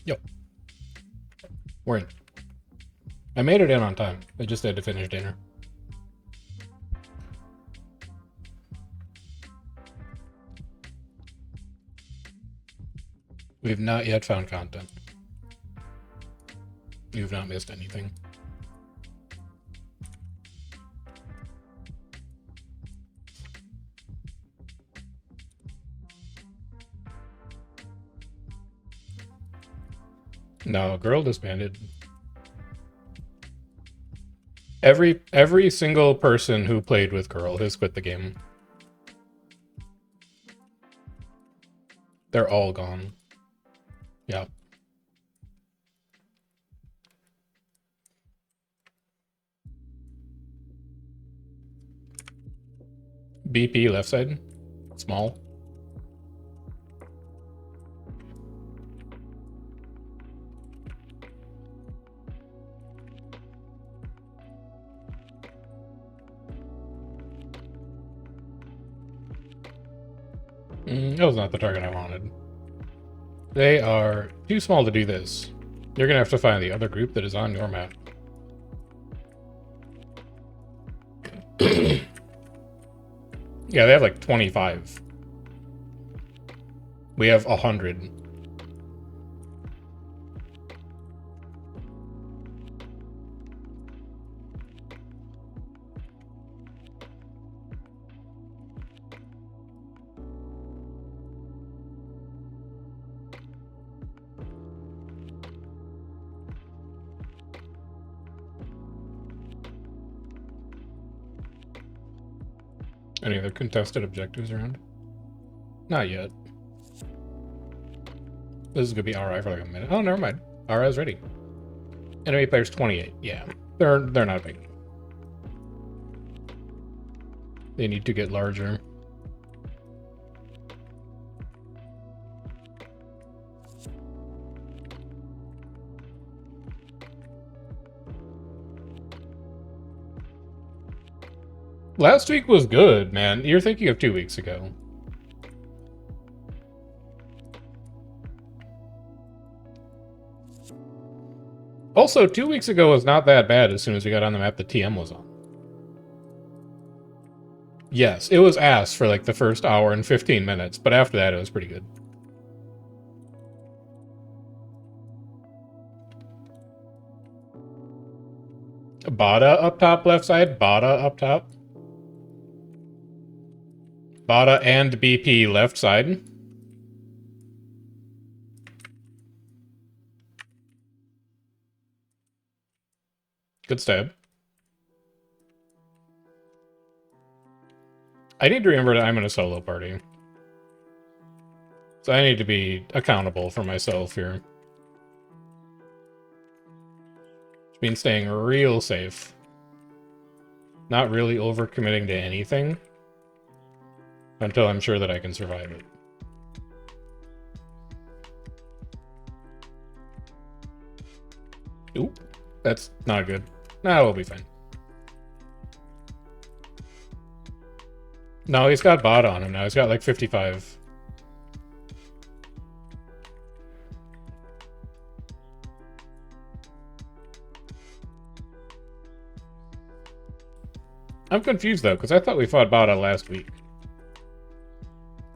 Yep. We're in. I made it in on time. I just had to finish dinner. We've not yet found content. You've not missed anything. No, girl disbanded. Every single person who played with girl has quit the game. They're all gone. Yeah. BP left side. Small. That was not the target I wanted. They are too small to do this. You're gonna have to find the other group that is on your map. Yeah, they have like 25. We have 100. Any other contested objectives around? Not yet. This is gonna be RI for like a minute. Oh, never mind. RI is ready. Enemy players 28. Yeah, they're not big. They need to get larger. Last week was good, man. You're thinking of 2 weeks ago. Also, 2 weeks ago was not that bad as soon as we got on the map the TM was on. Yes, it was ass for like the first hour and 15 minutes, but after that it was pretty good. Bada up top left side, Bada up top. Bada and BP left side. Good stab. I need to remember that I'm in a solo party. So I need to be accountable for myself here. Which means staying real safe. Not really overcommitting to anything. Until I'm sure that I can survive it. Oop. That's not good. Nah, we'll be fine. No, he's got bot on him now. He's got like 55. I'm confused though, because I thought we fought Bada last week.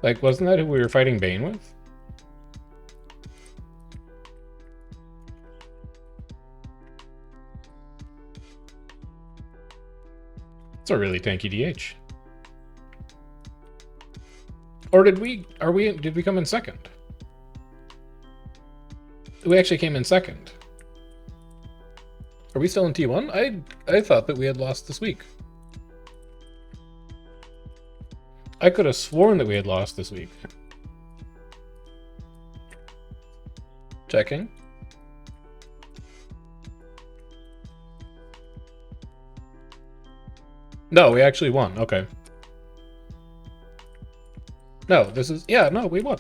Like, wasn't that who we were fighting Bane with? It's a really tanky DH. Or did we come in second? We actually came in second. Are we still in T1? I thought that we had lost this week. I could have sworn that we had lost this week. Checking. No, we actually won. Okay. No, this is... Yeah, no, we won.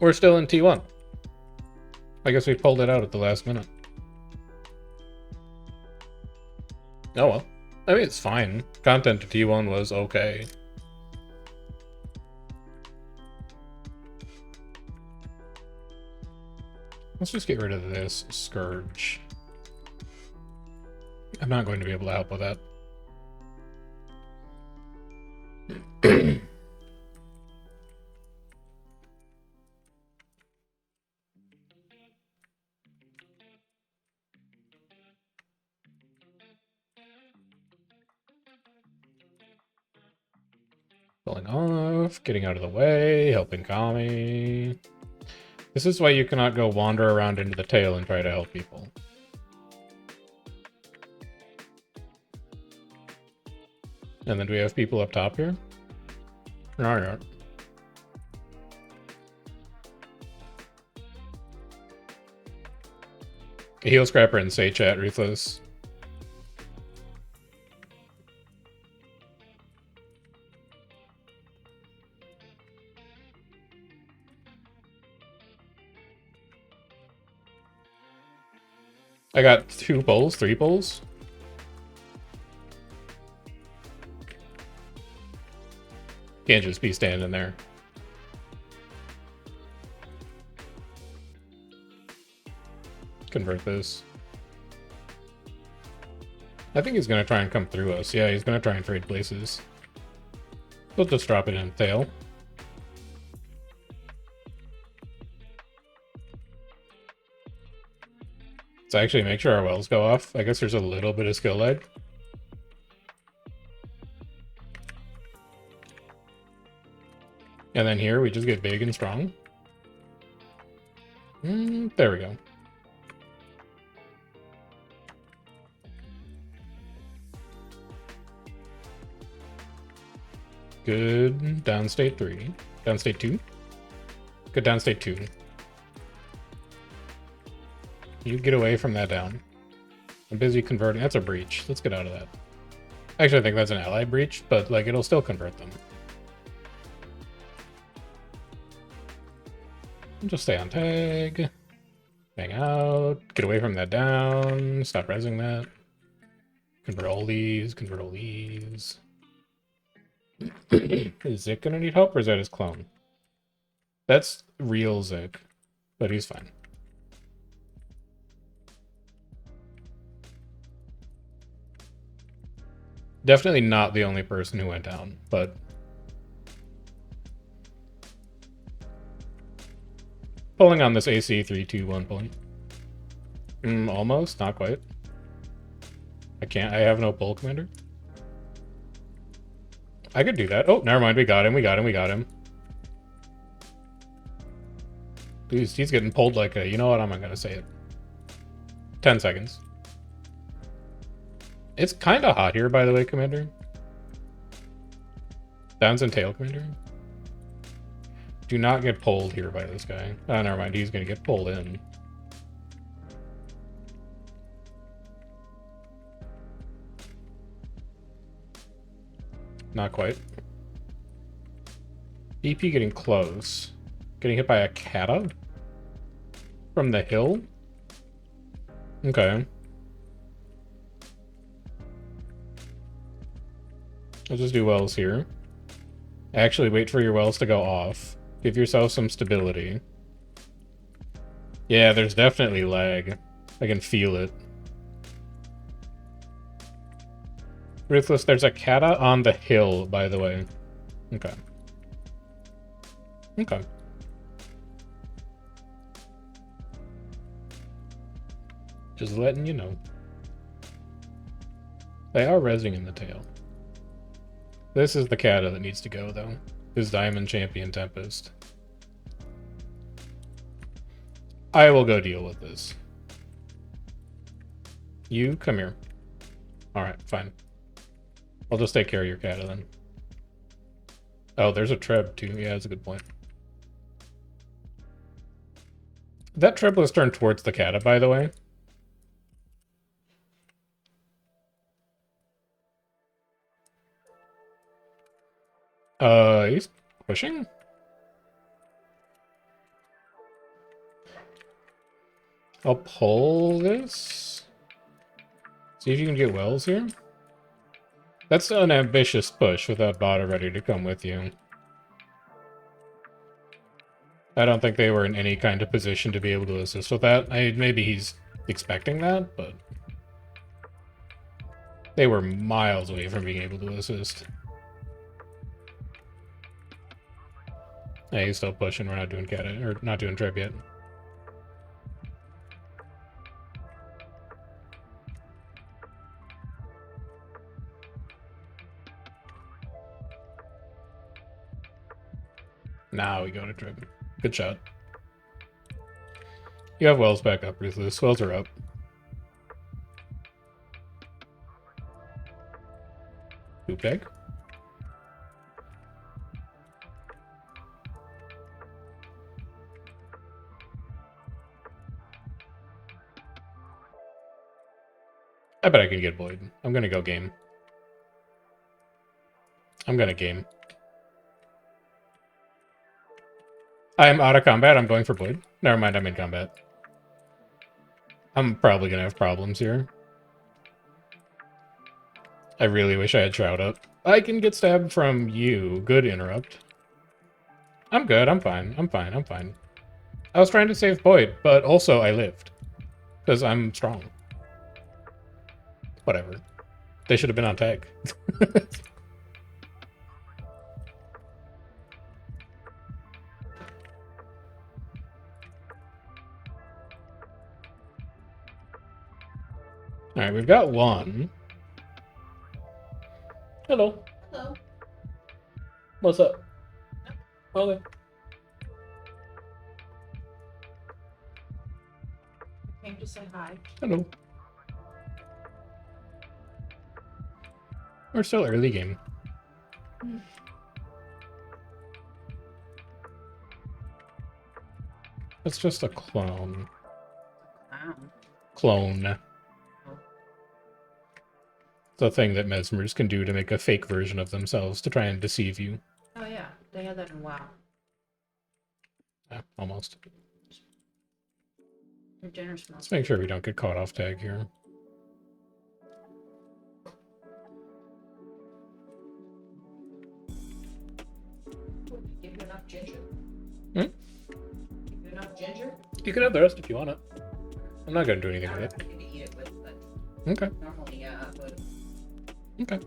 We're still in T1. I guess we pulled it out at the last minute. Oh well. I mean, it's fine. Content to T1 was okay. Let's just get rid of this Scourge. I'm not going to be able to help with that. Pulling off, getting out of the way, helping Kami. This is why you cannot go wander around into the tail and try to help people. And then do we have people up top here? Alright. Heal Scrapper and say chat, Ruthless. I got 2 bowls, 3 bowls. Can't just be standing there. Convert this. I think he's gonna try and come through us. Yeah, he's gonna try and trade places. We'll just drop it in tail. Let's actually make sure our wells go off. I guess there's a little bit of skill lag. And then here we just get big and strong. There we go. Good downstate 3. Downstate 2. Good downstate 2. You get away from that down. I'm busy converting. That's a breach. Let's get out of that. Actually, I think that's an ally breach, but like it'll still convert them. Just stay on tag. Hang out. Get away from that down. Stop resing that. Convert all these. Convert all these. Is Zik gonna need help, or is that his clone? That's real Zik, but he's fine. Definitely not the only person who went down, but... Pulling on this AC 3-2-1 point. Almost, not quite. I have no pull, Commander. I could do that. Oh, never mind, we got him. Dude, he's getting pulled like a... You know what, I'm not gonna say it. 10 seconds. It's kind of hot here, by the way, Commander. Downs and tail, Commander. Do not get pulled here by this guy. Oh, never mind. He's going to get pulled in. Not quite. EP getting close. Getting hit by a kata? From the hill? Okay. I'll just do wells here. Actually, wait for your wells to go off. Give yourself some stability. Yeah, there's definitely lag. I can feel it. Ruthless, there's a kata on the hill, by the way. Okay. Okay. Just letting you know. They are rezzing in the tail. This is the kata that needs to go, though. His Diamond Champion Tempest. I will go deal with this. You, come here. Alright, fine. I'll just take care of your kata, then. Oh, there's a Treb, too. Yeah, that's a good point. That Treb was turned towards the kata, by the way. He's pushing? I'll pull this. See if you can get wells here. That's an ambitious push without Bada ready to come with you. I don't think they were in any kind of position to be able to assist with that. Maybe he's expecting that, but they were miles away from being able to assist. Yeah, he's still pushing. We're not doing cat or not doing trip yet. Now we go to trip. Good shot. You have wells back up, Ruthless. Wells are up. Poop egg. I bet I can get Boyd. I'm gonna go game. I'm gonna game. I'm out of combat. I'm going for Boyd. Never mind, I'm in combat. I'm probably gonna have problems here. I really wish I had Shroud up. I can get stabbed from you. Good interrupt. I'm good. I'm fine. I'm fine. I'm fine. I was trying to save Boyd, but also I lived. Because I'm strong. Whatever. They should have been on tag. Alright, we've got one. Hello. Hello. What's up? Okay. Came to say hi. Hello. We're still early game. It's just a clone. Wow. Clone. It's a thing that Mesmers can do to make a fake version of themselves to try and deceive you. Oh yeah, they had that in WoW. Yeah, almost. Your dinner smells. Let's make sure we don't get caught off tag here. Give you enough ginger? Hmm? Give you enough ginger? You can have the rest if you want it. I'm not gonna do anything I with don't it. have anything to eat it with, but Okay. normally, yeah, but Okay.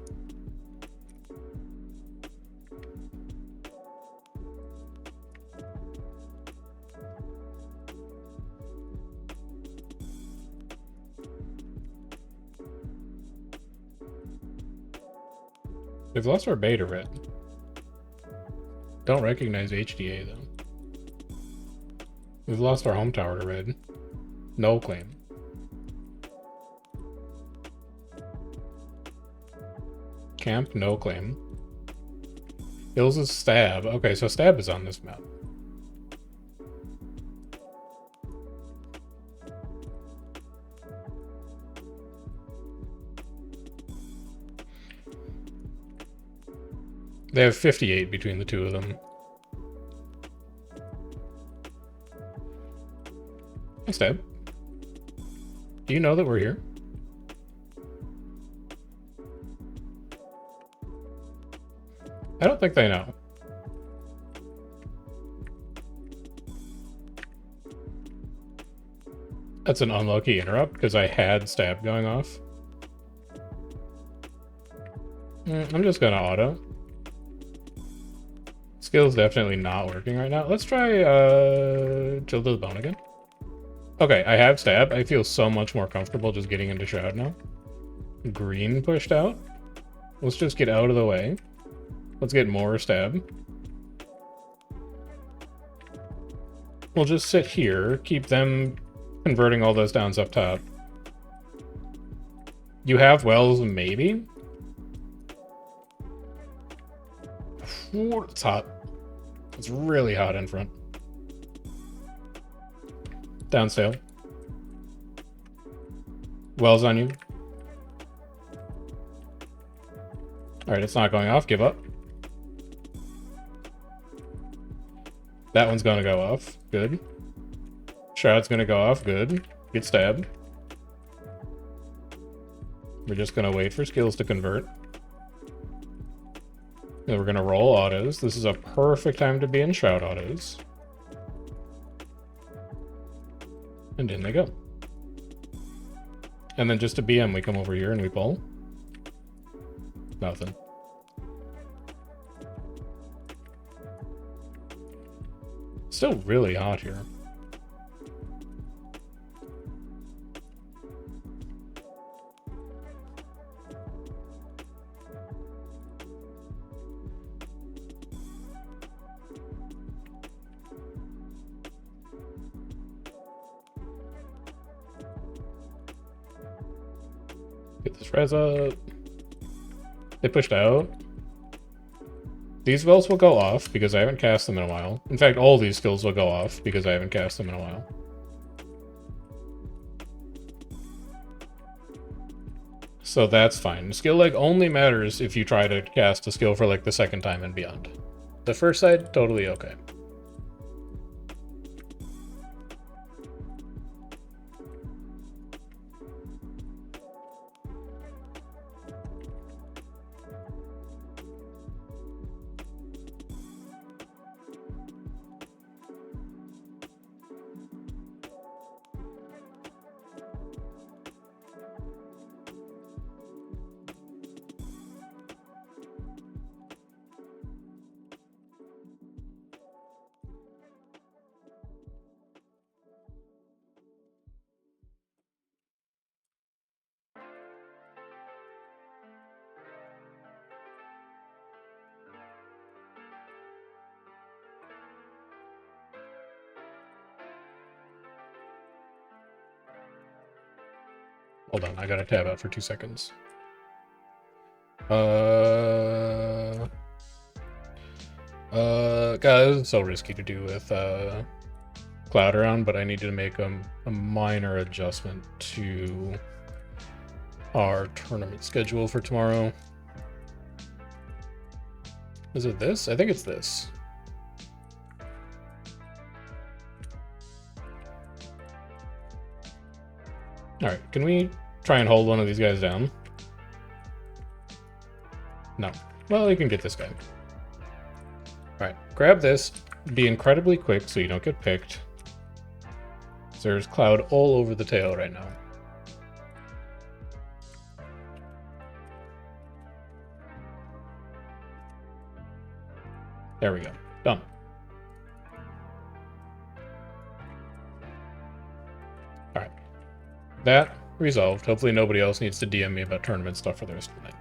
We've lost our beta red. Don't recognize HDA though. We've lost our home tower to red. No claim. Camp, no claim. Hills is stab. Okay, so stab is on this map. They have 58 between the two of them. Hey, Stab. Do you know that we're here? I don't think they know. That's an unlucky interrupt because I had Stab going off. I'm just gonna auto. Skill's definitely not working right now. Let's try Chill to the Bone again. Okay, I have Stab. I feel so much more comfortable just getting into Shroud now. Green pushed out. Let's just get out of the way. Let's get more Stab. We'll just sit here, keep them converting all those downs up top. You have wells, maybe? Ooh, it's hot. It's really hot in front. Down sail. Wells on you. Alright, it's not going off. Give up. That one's gonna go off. Good. Shroud's gonna go off. Good. Get stabbed. We're just gonna wait for skills to convert. Then we're gonna roll autos. This is a perfect time to be in Shroud autos. And in they go. And then just to BM, we come over here and we pull. Nothing. Still really hot here. Get this res up. They pushed out. These wells will go off because I haven't cast them in a while. In fact, all these skills will go off because I haven't cast them in a while. So that's fine. Skill lag only matters if you try to cast a skill for like the second time and beyond. The first side, totally okay. Hold on, I gotta tab out for 2 seconds. God, this is so risky to do with Cloud around, but I need to make a minor adjustment to our tournament schedule for tomorrow. Is it this? I think it's this. Alright, can we try and hold one of these guys down? No. Well, you can get this guy. Alright, grab this. Be incredibly quick so you don't get picked. There's Cloud all over the tail right now. There we go. Done. Alright. That resolved. Hopefully nobody else needs to DM me about tournament stuff for the rest of the night.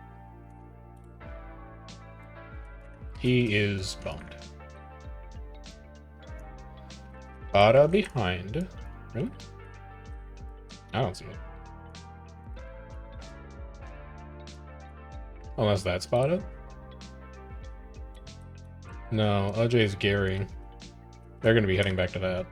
He is bummed. Bada behind. Really? I don't see it. Unless that's spotted. No, OJ's Gary. They're going to be heading back to that.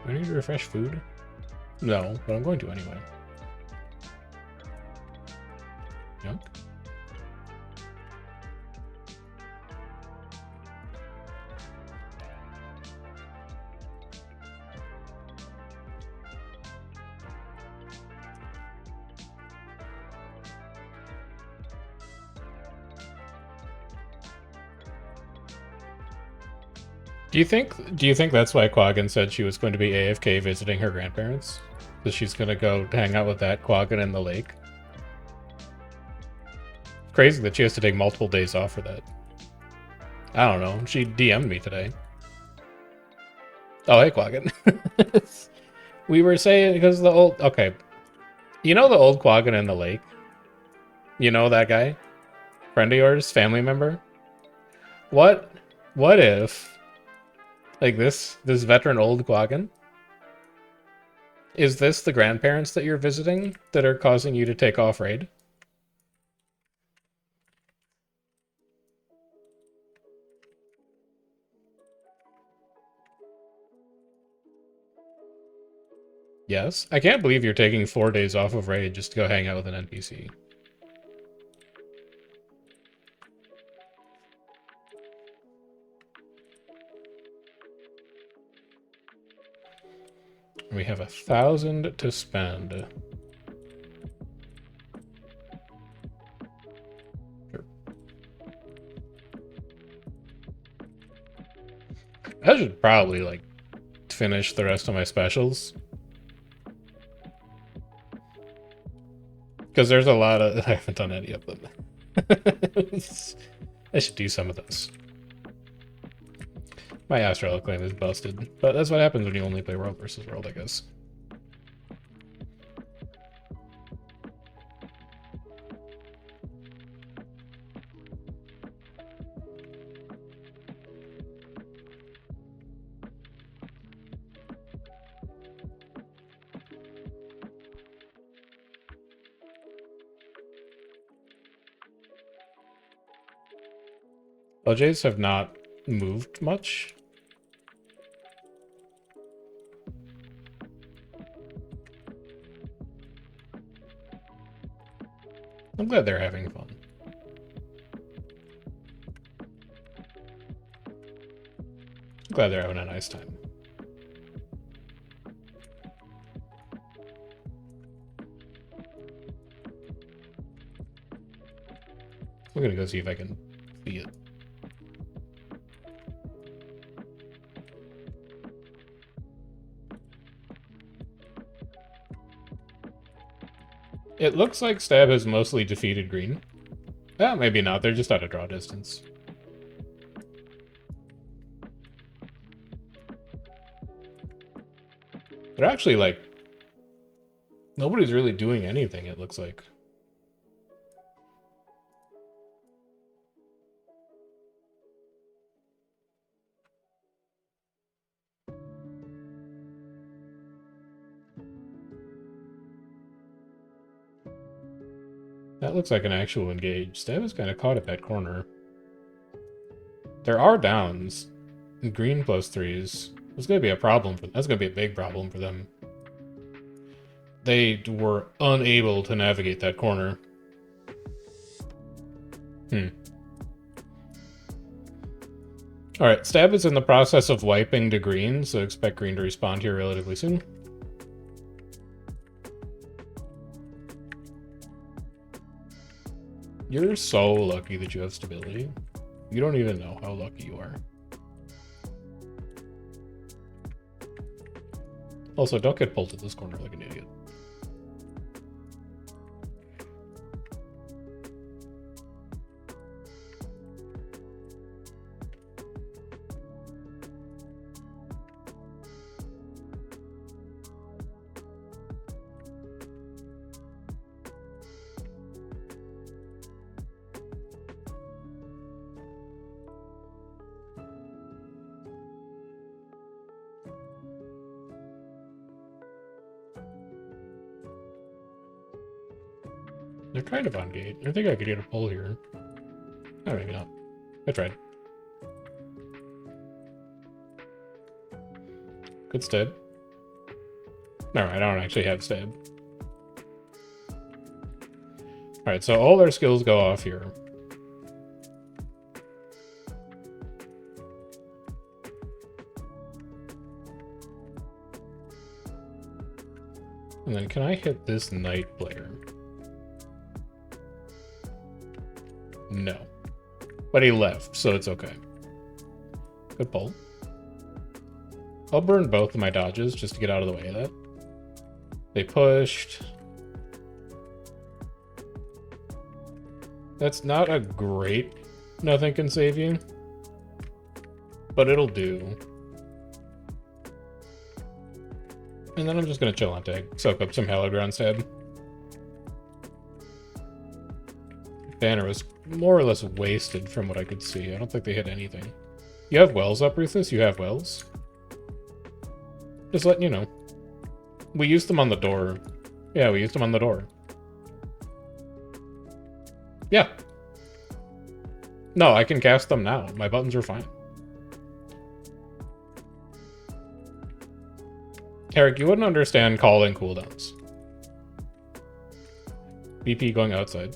Do I need to refresh food? No, but I'm going to anyway. Yunk. Do you think that's why Quaggan said she was going to be AFK visiting her grandparents? That she's gonna go hang out with that Quaggan in the lake? Crazy that she has to take multiple days off for that. I don't know. She DM'd me today. Oh, hey, Quaggan. We were saying because the old... Okay. You know the old Quaggan in the lake? You know that guy? Friend of yours? Family member? What if... Like this veteran old Quaggan? Is this the grandparents that you're visiting that are causing you to take off raid? Yes. I can't believe you're taking 4 days off of raid just to go hang out with an NPC. And we have 1,000 to spend. Sure. I should probably, like, finish the rest of my specials. Because there's a lot of... I haven't done any of them. I should do some of those. My Astral claim is busted, but that's what happens when you only play World versus World, I guess. LJs have not moved much. I'm glad they're having fun. I'm glad they're having a nice time. I'm gonna go see if I can see it. It looks like Stab has mostly defeated green. Well, maybe not. They're just out of draw distance. They're actually, like... Nobody's really doing anything, it looks like. That looks like an actual engage. Stab is kind of caught at that corner. There are downs. Green plus threes. That's going to be a problem for them. That's going to be a big problem for them. They were unable to navigate that corner. Alright, Stab is in the process of wiping to green, so expect green to respond here relatively soon. You're so lucky that you have stability. You don't even know how lucky you are. Also, don't get pulled to this corner like an idiot. They're kind of on gate. I think I could get a pull here. Oh, maybe not. I tried. Good stab. No, I don't actually have stab. Alright, so all their skills go off here. And then can I hit this knight player? No. But he left, so it's okay. Good pull. I'll burn both of my dodges just to get out of the way of that. They pushed. That's not a great nothing can save you. But it'll do. And then I'm just gonna chill on tag. Soak up some hallowed ground stab. Banner was more or less wasted from what I could see. I don't think they hit anything. You have wells up, Ruthless? You have wells? Just letting you know. We used them on the door. Yeah, we used them on the door. Yeah. No, I can cast them now. My buttons are fine. Eric, you wouldn't understand calling cooldowns. BP going outside.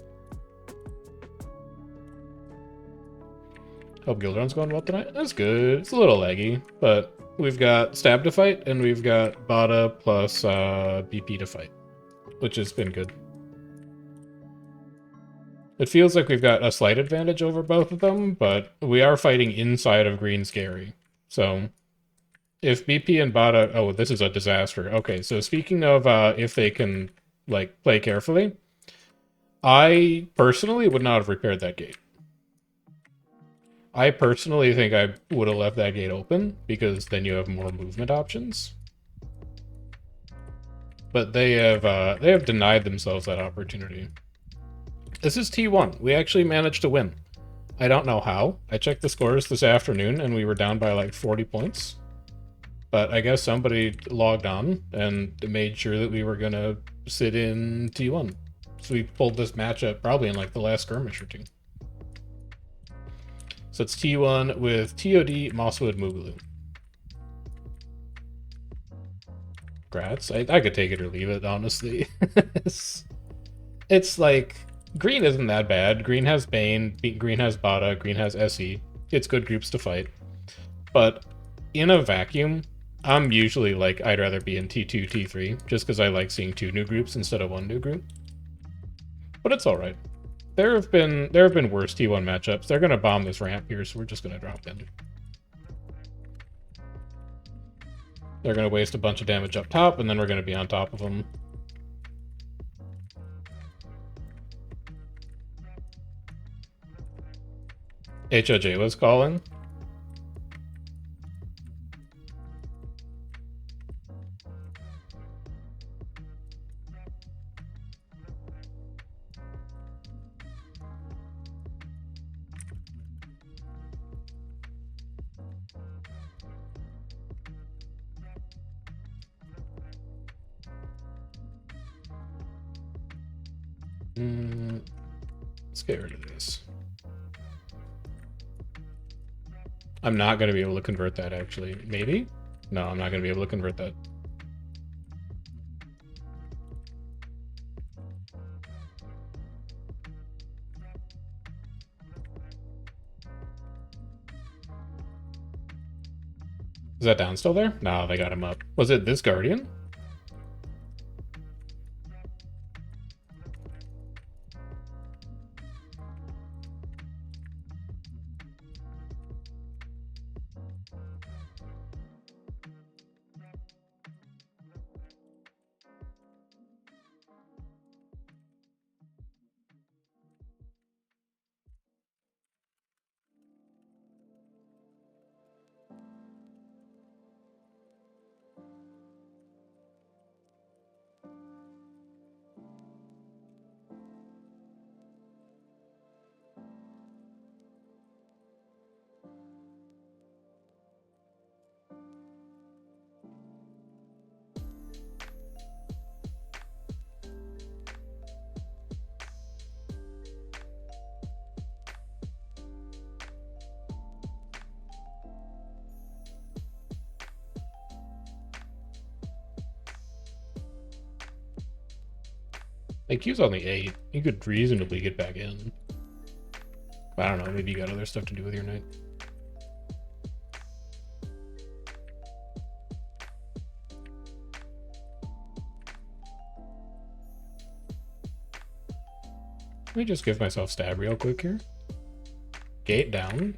Hope Gilderon's going well tonight. That's good. It's a little laggy, but We've got Stab to fight, and we've got Bada plus BP to fight, which has been good. It feels like we've got a slight advantage over both of them, but we are fighting inside of Green Scary. So if BP and Bada... Oh, this is a disaster. Okay, so speaking of if they can, like, play carefully, I personally would not have repaired that gate. I personally think I would have left that gate open, because then you have more movement options. But they have denied themselves that opportunity. This is T1. We actually managed to win. I don't know how. I checked the scores this afternoon, and we were down by like 40 points. But I guess somebody logged on and made sure that we were going to sit in T1. So we pulled this matchup probably in like the last skirmish or two. So it's T1 with TOD, Mosswood, Moogaloo. Grats. I could take it or leave it, honestly. It's like, green isn't that bad. Green has Bane, green has Bada, green has SE. It's good groups to fight. But in a vacuum, I'm usually like, I'd rather be in T2, T3, just because I like seeing 2 new groups instead of 1 new group. But it's alright. There have been worse T1 matchups. They're gonna bomb this ramp here, so we're just gonna drop in. They're gonna waste a bunch of damage up top, and then we're gonna be on top of them. HOJ was calling. Let's get rid of this. I'm not going to be able to convert that, actually. Maybe? No, I'm not going to be able to convert that. Is that down still there? No, they got him up. Was it this Guardian? Like, Q's only 8. You could reasonably get back in. I don't know, maybe you got other stuff to do with your night. Let me just give myself stab real quick here. Gate down.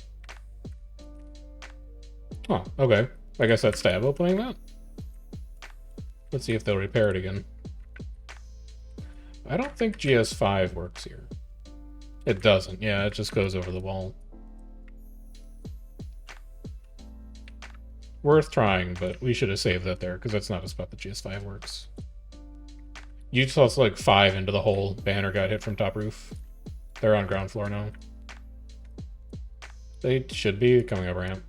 Oh, okay. I guess that's Stab opening that. Let's see if they'll repair it again. I don't think GS5 works here. It doesn't. Yeah, it just goes over the wall. Worth trying, but we should have saved that there, because that's not a spot that GS5 works. You just also like 5 into the hole. Banner got hit from top roof. They're on ground floor now. They should be coming up ramp.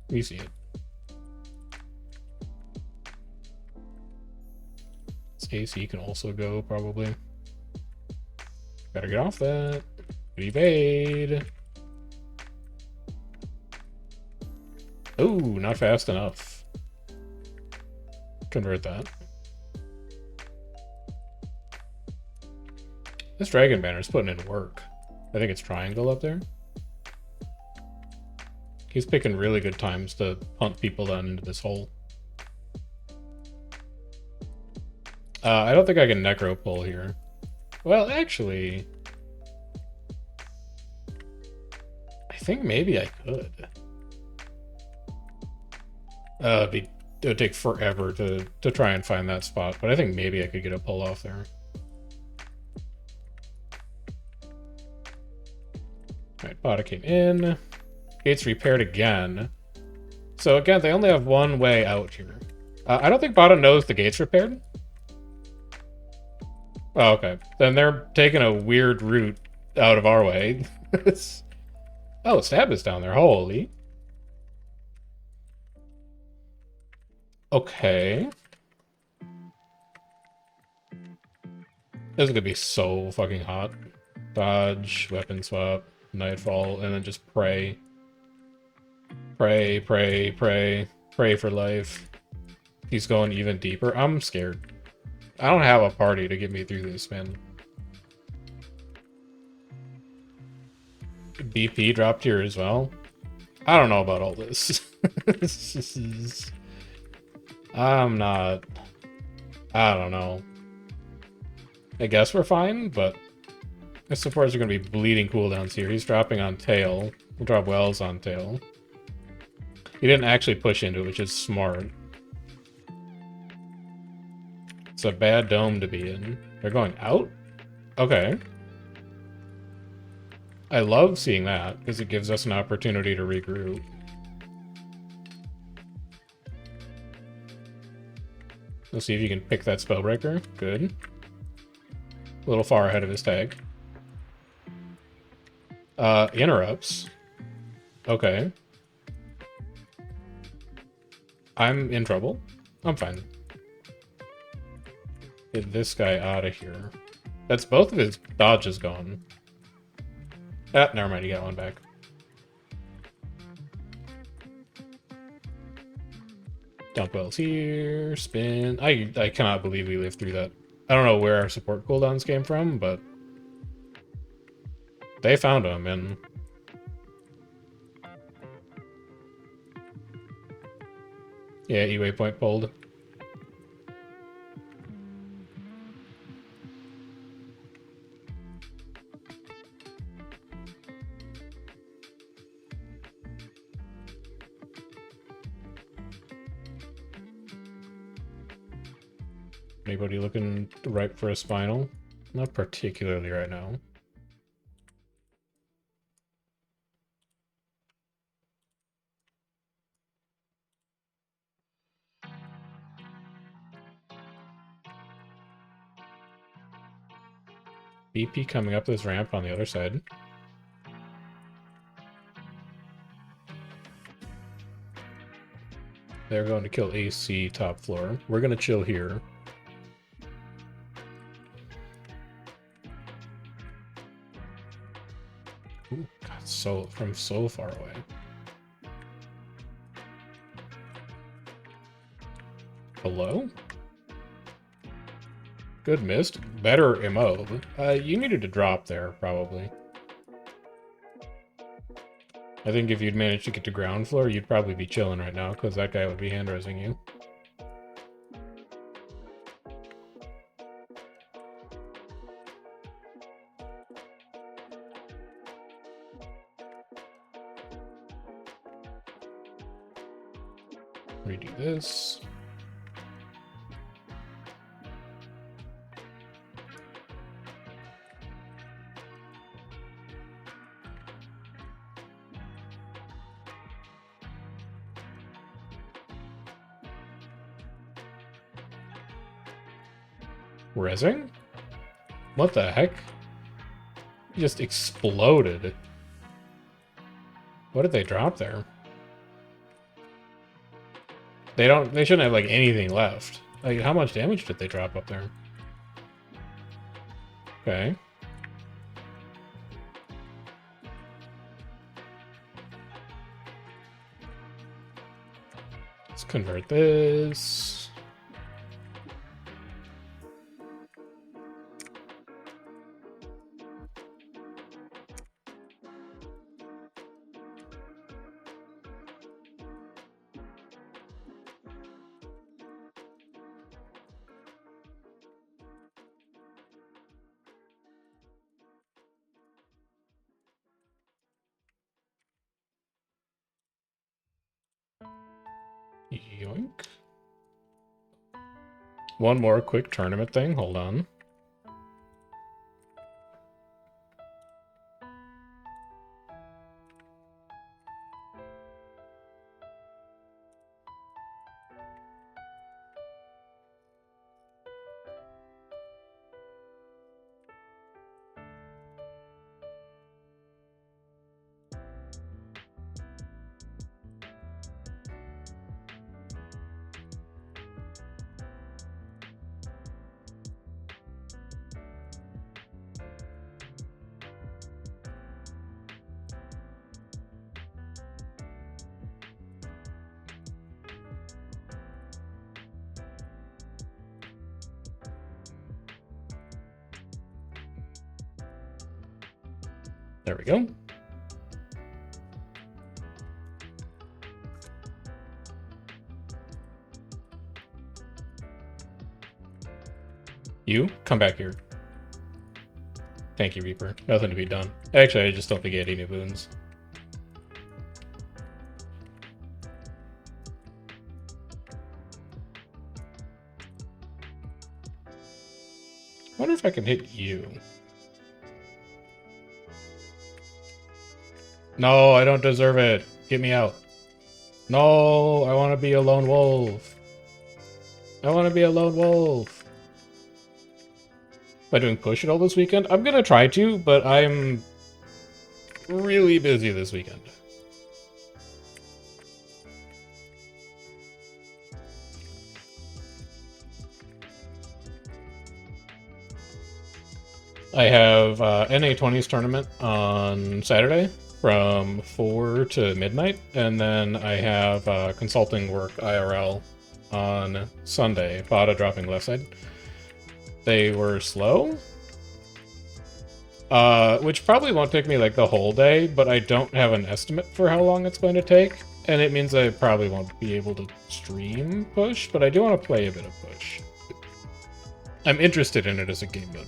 You see it. This AC can also go, probably. Better get off that. Evade. Ooh, not fast enough. Convert that. This Dragon Banner is putting in work. I think it's triangle up there. He's picking really good times to punt people down into this hole. I don't think I can necro pull here. Well, actually, I think maybe I could. It would take forever to try and find that spot, but I think maybe I could get a pull off there. Alright, Bada came in. Gates repaired again. So again, they only have one way out here. I don't think Bada knows the gate's repaired. Oh, okay. Then they're taking a weird route out of our way. Oh, Stab is down there. Holy. Okay. This is gonna be so fucking hot. Dodge, weapon swap, nightfall, and then just pray. Pray, pray, pray. Pray for life. He's going even deeper. I'm scared. I don't have a party to get me through this, man. BP dropped here as well. I don't know about all this. I'm not... I don't know. I guess we're fine, but... I suppose are going to be bleeding cooldowns here. He's dropping on tail. We'll drop wells on tail. He didn't actually push into it, which is smart. It's a bad dome to be in. They're going out? Okay. I love seeing that, because it gives us an opportunity to regroup. Let's see if you can pick that Spellbreaker. Good. A little far ahead of his tag. Interrupts. Okay. I'm in trouble. I'm fine. Get this guy out of here. That's both of his dodges gone. Ah, never mind, he got one back. Dump wells here, spin. I cannot believe we lived through that. I don't know where our support cooldowns came from, but they found them, and yeah, E-Waypoint pulled. Anybody looking ripe for a spinal? Not particularly right now. BP coming up this ramp on the other side. They're going to kill AC top floor. We're going to chill here. Ooh, God, from so far away. Hello? Good mist. Better MO. You needed to drop there, probably. I think if you'd managed to get to ground floor, you'd probably be chilling right now, because that guy would be hand-raising you. Redo this. Rezzing? What the heck? He just exploded. What did they drop there? They shouldn't have like anything left. Like, how much damage did they drop up there? Okay. Let's convert this. Yoink. One more quick tournament thing. Hold on. There we go. You, come back here. Thank you, Reaper. Nothing to be done. Actually, I just don't think he had any boons. Wonder if I can hit you. No, I don't deserve it. Get me out. No, I want to be a lone wolf. I want to be a lone wolf. Am I doing push it all this weekend? I'm gonna try to, but I'm really busy this weekend. I have NA20s tournament on Saturday from 4 to midnight, and then I have consulting work IRL on Sunday. Bada dropping left side. They were slow, which probably won't take me like the whole day, but I don't have an estimate for how long it's going to take, and it means I probably won't be able to stream push, but I do want to play a bit of push. I'm interested in it as a game mode.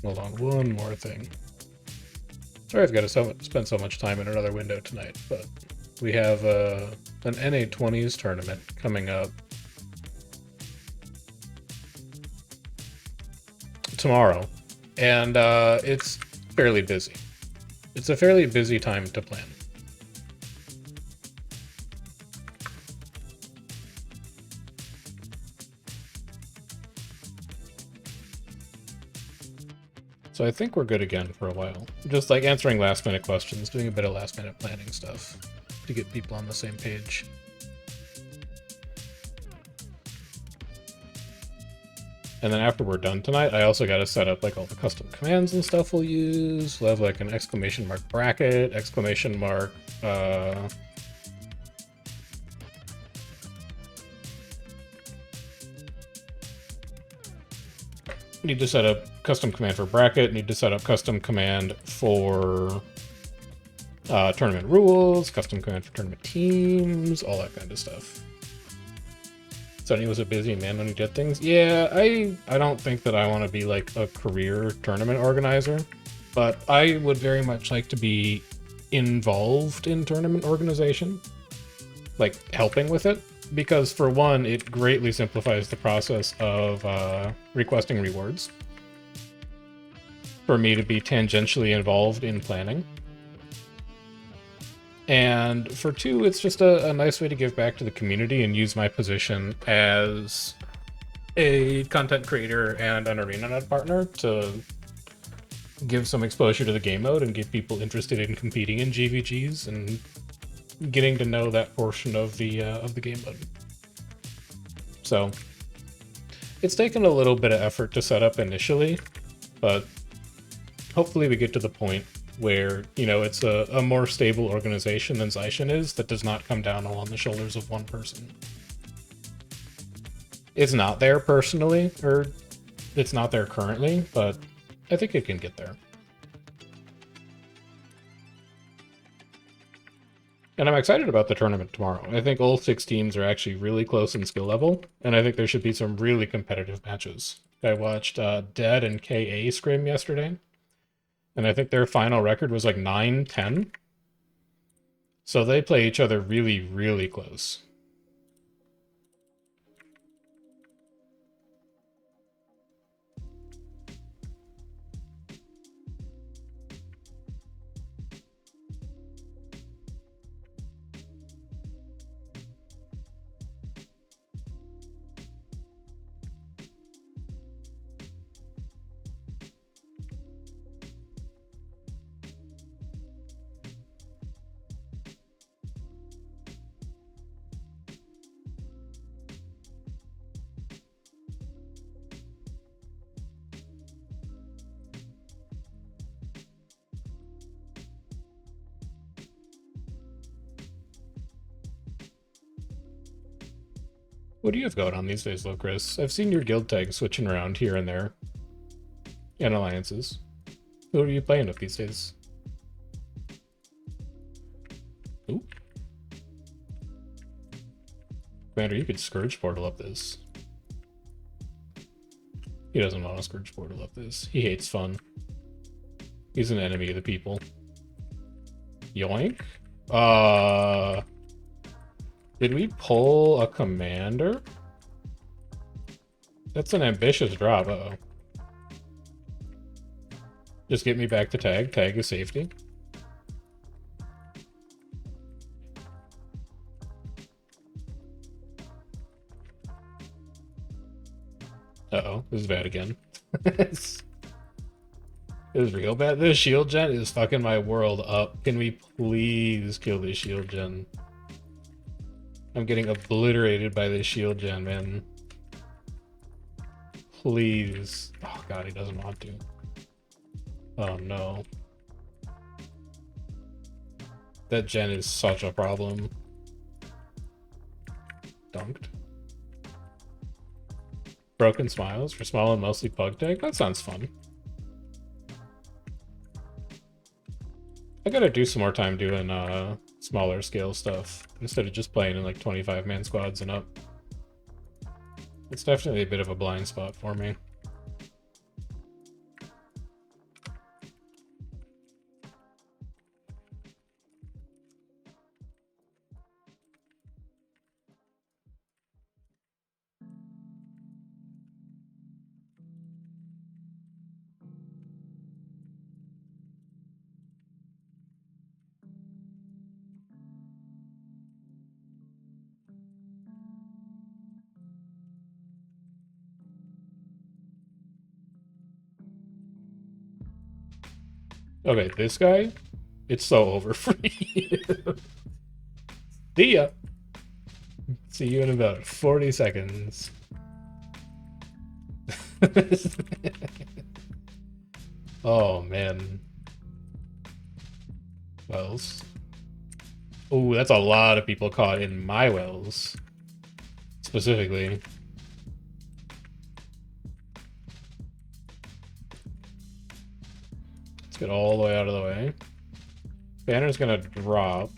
Hold on, one more thing. Sorry I've got to spend so much time in another window tonight, but we have an NA20s tournament coming up tomorrow, and it's fairly busy. It's a fairly busy time to plan. So I think we're good again for a while. Just like answering last minute questions, doing a bit of last minute planning stuff to get people on the same page. And then after we're done tonight, I also got to set up like all the custom commands and stuff we'll use. We'll have like an exclamation mark bracket, exclamation mark, need to set up custom command for bracket, need to set up custom command for tournament rules, custom command for tournament teams, all that kind of stuff. Sonny was a busy man when he did things. Yeah, I don't think that I want to be like a career tournament organizer, but I would very much like to be involved in tournament organization, like helping with it, because for one, it greatly simplifies the process of requesting rewards for me to be tangentially involved in planning. And for two, it's just a nice way to give back to the community and use my position as a content creator and an ArenaNet partner to give some exposure to the game mode and get people interested in competing in GVGs and getting to know that portion of the game mode. So it's taken a little bit of effort to set up initially, but hopefully we get to the point where, you know, it's a more stable organization than Zaishin is that does not come down all on the shoulders of one person. It's not there personally, or it's not there currently, but I think it can get there. And I'm excited about the tournament tomorrow. I think all 6 teams are actually really close in skill level, and I think there should be some really competitive matches. I watched Dead and KA scrim yesterday, and I think their final record was like 9-10. So they play each other really, really close. What do you have going on these days, though, Chris? I've seen your guild tag switching around here and there. And alliances. Who are you playing with these days? Ooh. Commander, you could Scourge Portal up this. He doesn't want to Scourge Portal up this. He hates fun. He's an enemy of the people. Yoink? Did we pull a commander? That's an ambitious drop, uh-oh. Just get me back to tag. Tag is safety. Uh-oh, this is bad again. This is real bad. This shield gen is fucking my world up. Can we please kill this shield gen? I'm getting obliterated by this shield gen, man. Please. Oh god, he doesn't want to. Oh no. That gen is such a problem. Dunked. Broken smiles for small and mostly pug tag? That sounds fun. I gotta do some more time doing smaller scale stuff instead of just playing in like 25-man squads and up. It's definitely a bit of a blind spot for me. Okay, this guy, it's so over for you. See ya. See you in about 40 seconds. Oh, man. Wells. Oh, that's a lot of people caught in my wells. Specifically. Let's get all the way out of the way. Banner's gonna drop.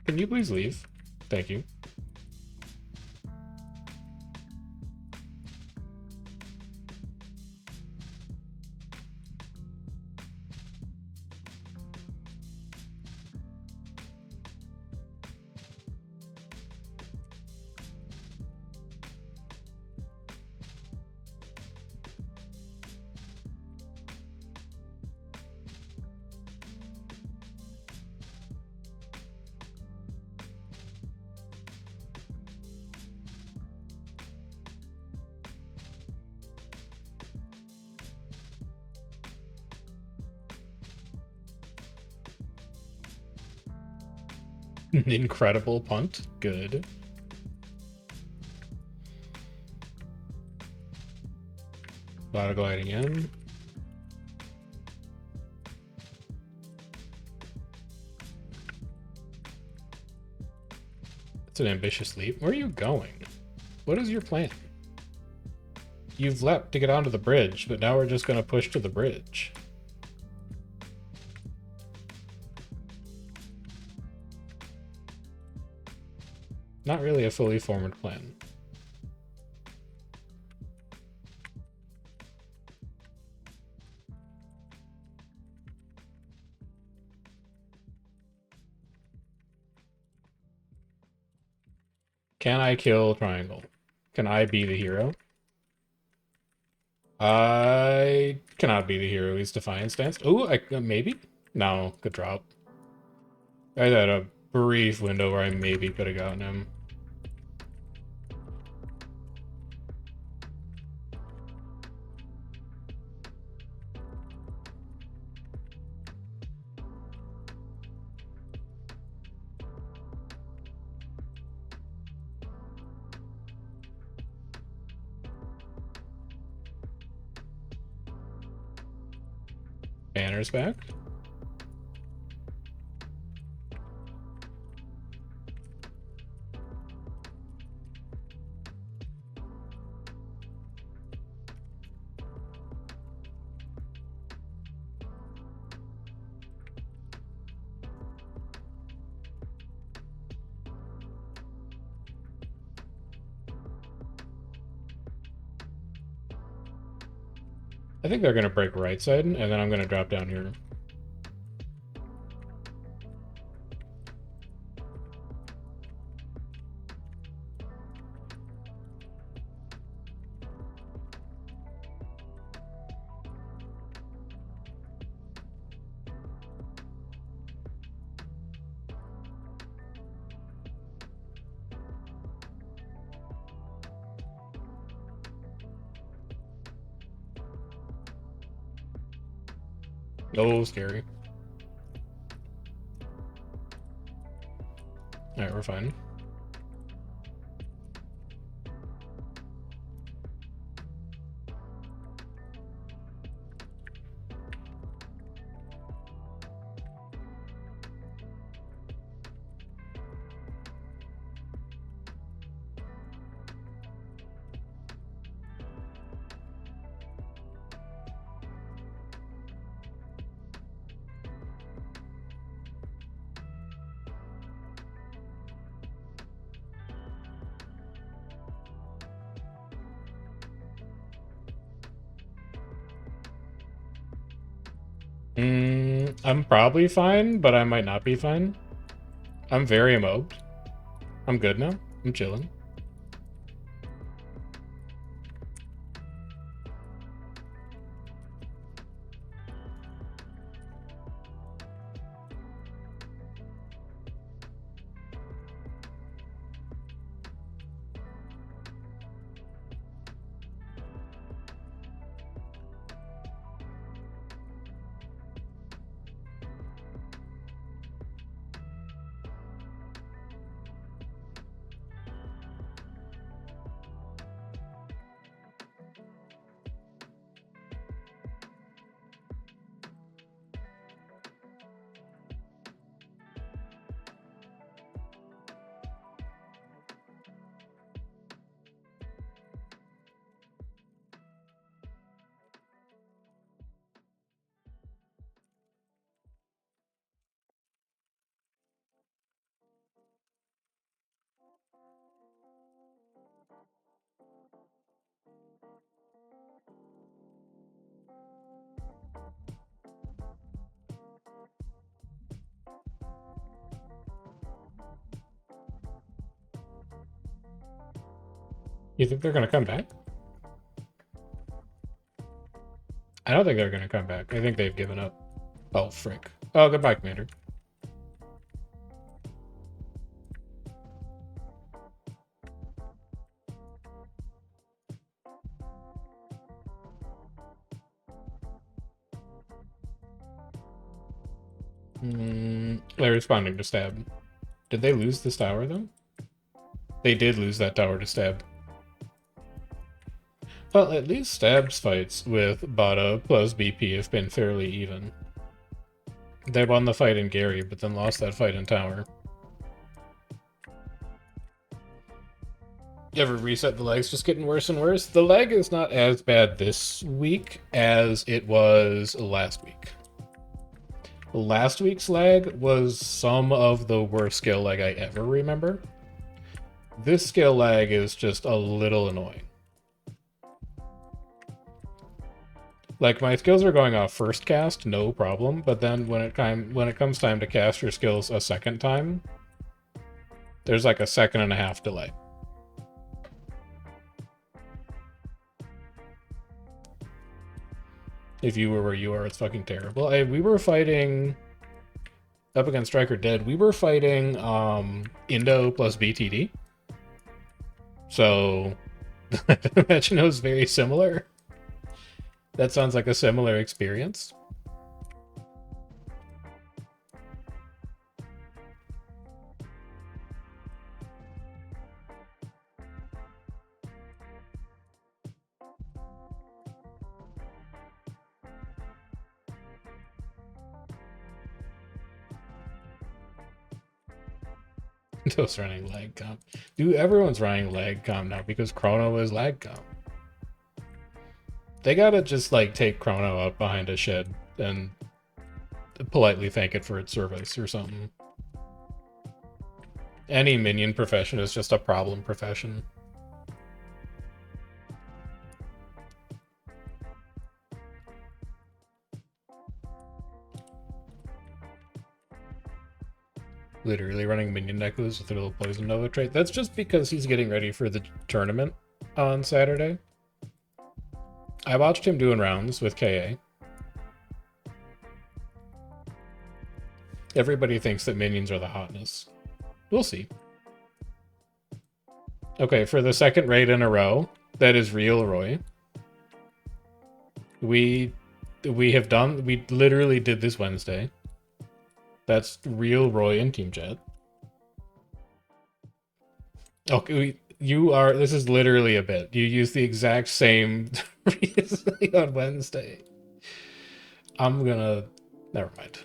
Can you please leave? Thank you. Incredible punt. Good. Auto gliding in. It's an ambitious leap. Where are you going? What is your plan? You've leapt to get onto the bridge, but now we're just going to push to the bridge. Not really a fully formed plan. Can I kill triangle? Can I be the hero? I cannot be the hero. He's Defiance Stance. Oh, maybe? No, good drop. I had a brief window where I maybe could have gotten him. Banner's back. I think they're going to break right side, and then I'm going to drop down here. Oh, scary. Alright, we're fine. I'm probably fine, but I might not be fine. I'm very immobed. I'm good now. I'm chilling. You think they're gonna come back? I don't think they're gonna come back. I think they've given up. Oh, frick. Oh, goodbye, Commander. They're responding to stab. Did they lose this tower, though? They did lose that tower to stab. Well, at least stab's fights with Bada plus BP have been fairly even. They won the fight in Gary, but then lost that fight in tower. Ever reset the leg's just getting worse and worse? The leg is not as bad this week as it was last week. Last week's lag was some of the worst skill lag I ever remember. This skill lag is just a little annoying. Like, my skills are going off first cast, no problem, but then when it comes time to cast your skills a second time, there's like a 1.5 seconds delay. If you were where you are, it's fucking terrible. We were fighting up against Striker Dead. We were fighting Indo plus BTD. So I imagine it was very similar. That sounds like a similar experience. Those running lag comp. Dude, everyone's running lag comp now because Chrono is lag comp. They gotta just like take Chrono up behind a shed and politely thank it for its service or something. Any minion profession is just a problem profession. Literally running minion necklace with a little poison nova trait. That's just because he's getting ready for the tournament on Saturday. I watched him doing rounds with KA. Everybody thinks that minions are the hotness. We'll see. Okay, for the second raid in a row, that is real Roy. We literally did this Wednesday. That's real Roy in team chat. Okay, this is literally a bit. You use the exact same reasoning on Wednesday. Never mind.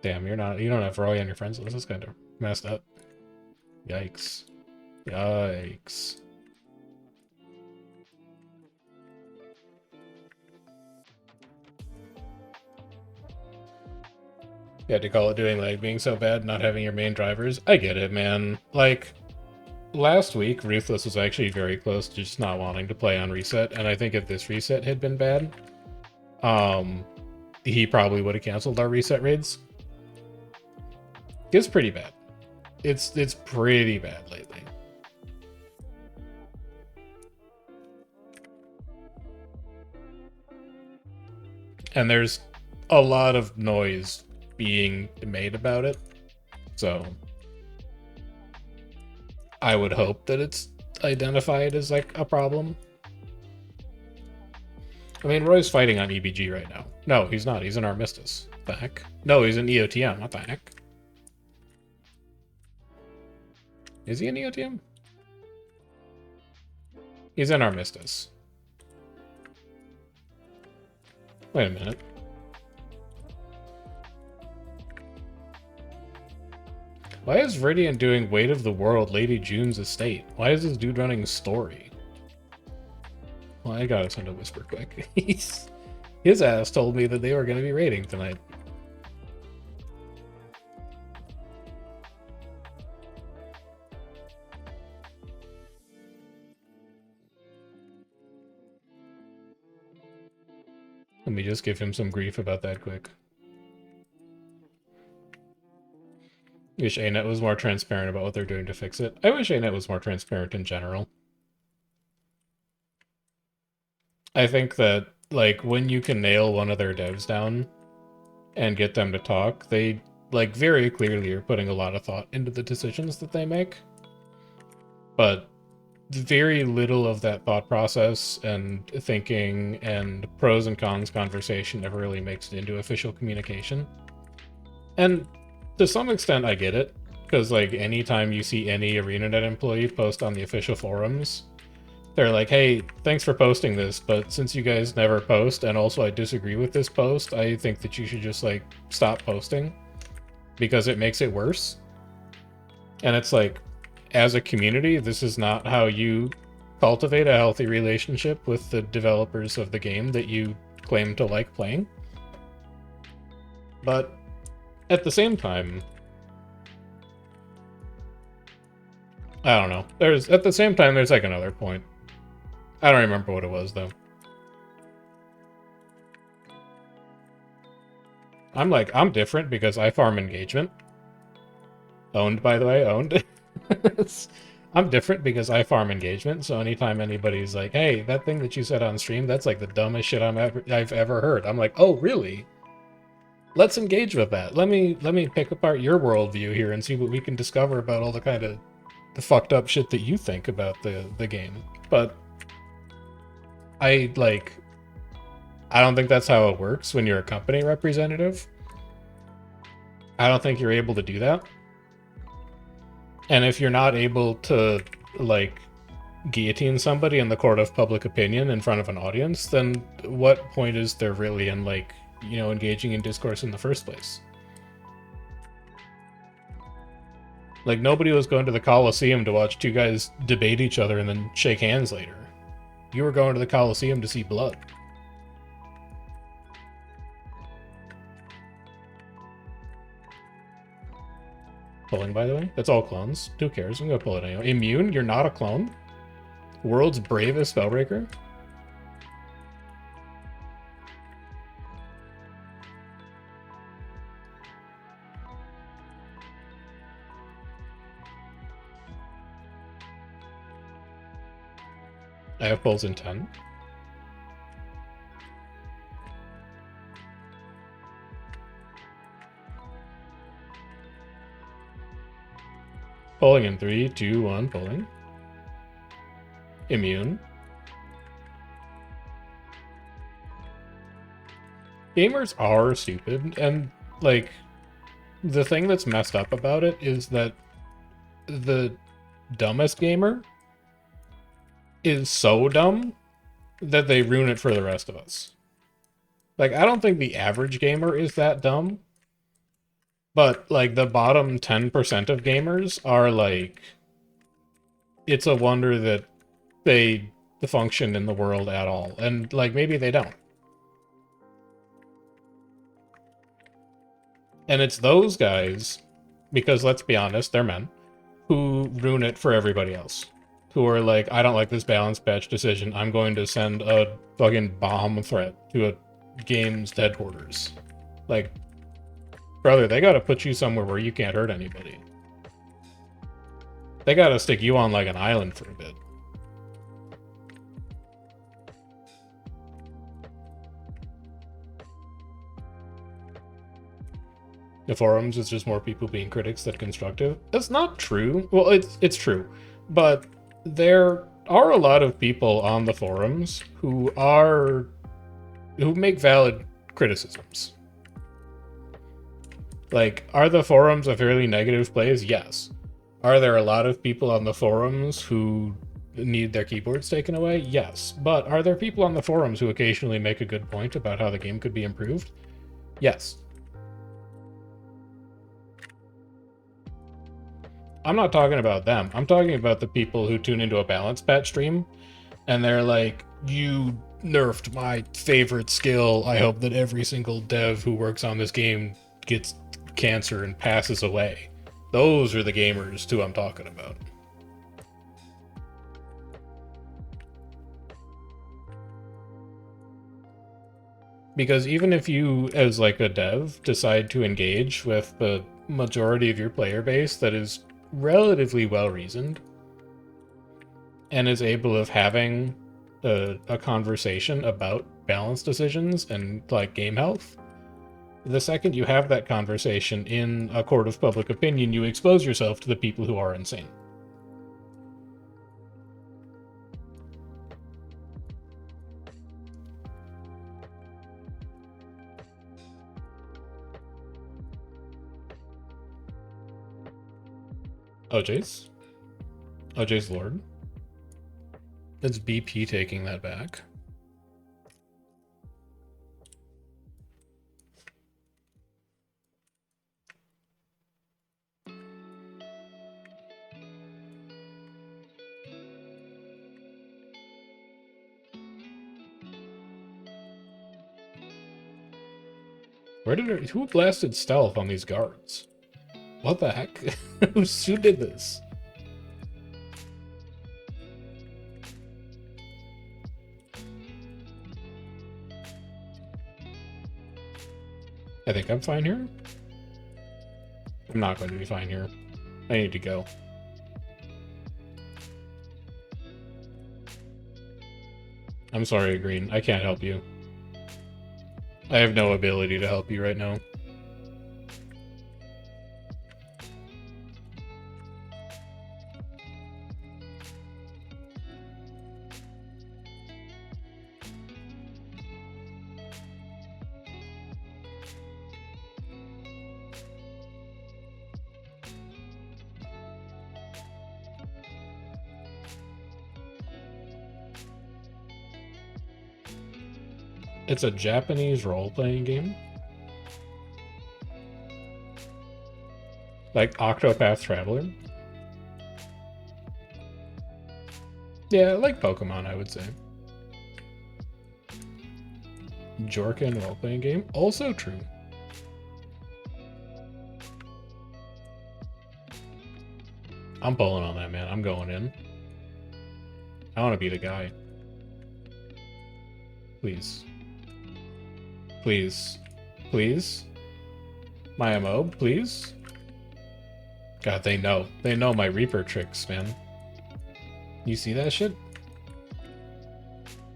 Damn, you don't have Roy on your friends list. This is kind of messed up. Yikes. Yikes. You had to call it doing lag being so bad, not having your main drivers. I get it, man. Like, last week, Ruthless was actually very close to just not wanting to play on reset, and I think if this reset had been bad, he probably would have canceled our reset raids. It's pretty bad. It's pretty bad lately. And there's a lot of noise being made about it, so I would hope that it's identified as like a problem. I mean, Roy's fighting on EBG right now. No, he's not. He's in Armistice. What the heck? No, he's in EOTM. What the heck? Is he in EOTM? He's in Armistice. Wait a minute. Why is Viridian doing Weight of the World, Lady June's estate? Why is this dude running story? Well, I gotta send a whisper quick. His ass told me that they were gonna be raiding tonight. Let me just give him some grief about that quick. Wish ANET was more transparent about what they're doing to fix it. I wish ANET was more transparent in general. I think that, like, when you can nail one of their devs down and get them to talk, they, like, very clearly are putting a lot of thought into the decisions that they make. But very little of that thought process and thinking and pros and cons conversation ever really makes it into official communication. And to some extent, I get it, because, like, anytime you see any ArenaNet employee post on the official forums, they're like, hey, thanks for posting this, but since you guys never post, and also I disagree with this post, I think that you should just, like, stop posting, because it makes it worse. And it's like, as a community, this is not how you cultivate a healthy relationship with the developers of the game that you claim to like playing. But at the same time, I don't know. There's like another point. I don't remember what it was though. I'm different because I farm engagement. Owned, by the way, owned. I'm different because I farm engagement, so anytime anybody's like, hey, that thing that you said on stream, that's like the dumbest shit I've ever heard. I'm like, oh, really? Let's engage with that. Let me pick apart your worldview here and see what we can discover about all the kind of the fucked up shit that you think about the game. But I don't think that's how it works when you're a company representative. I don't think you're able to do that. And if you're not able to, like, guillotine somebody in the court of public opinion in front of an audience, then what point is there really in, like, you know, engaging in discourse in the first place? Like, nobody was going to the Coliseum to watch two guys debate each other and then shake hands later. You were going to the Coliseum to see blood. Pulling, by the way. That's all clones. Who cares? I'm gonna pull it anyway. Immune? You're not a clone? World's bravest spellbreaker? I have pulls in 10. Pulling in 3, 2, 1, pulling. Immune. Gamers are stupid, and, like, the thing that's messed up about it is that the dumbest gamer is so dumb that they ruin it for the rest of us. Like, I don't think the average gamer is that dumb, but, like, the bottom 10% of gamers are, like, it's a wonder that they function in the world at all. And, like, maybe they don't. And it's those guys, because let's be honest, they're men, who ruin it for everybody else. Who are like, I don't like this balanced patch decision. I'm going to send a fucking bomb threat to a game's headquarters. Like, brother, they gotta put you somewhere where you can't hurt anybody. They gotta stick you on like an island for a bit. The forums is just more people being critics than constructive. That's not true. Well, it's true, but there are a lot of people on the forums who make valid criticisms. Like, are the forums a fairly negative place? Yes. Are there a lot of people on the forums who need their keyboards taken away? Yes. But are there people on the forums who occasionally make a good point about how the game could be improved? Yes. I'm not talking about them. I'm talking about the people who tune into a balance patch stream and they're like, you nerfed my favorite skill. I hope that every single dev who works on this game gets cancer and passes away. Those are the gamers who I'm talking about. Because even if you, as like a dev, decide to engage with the majority of your player base that is relatively well reasoned and is able of having a conversation about balance decisions and like game health. The second you have that conversation in a court of public opinion, you expose yourself to the people who are insane. OJ's? OJ's Lord? It's BP taking that back. Who blasted stealth on these guards? What the heck? Who did this? I think I'm fine here. I'm not going to be fine here. I need to go. I'm sorry, Green. I can't help you. I have no ability to help you right now. It's a Japanese role-playing game. Like Octopath Traveler. Yeah, like Pokemon, I would say. Jorkin role-playing game. Also true. I'm pulling on that, man. I'm going in. I want to be the guy. Please. Please. Please. My MO, please. God, they know. They know my Reaper tricks, man. You see that shit?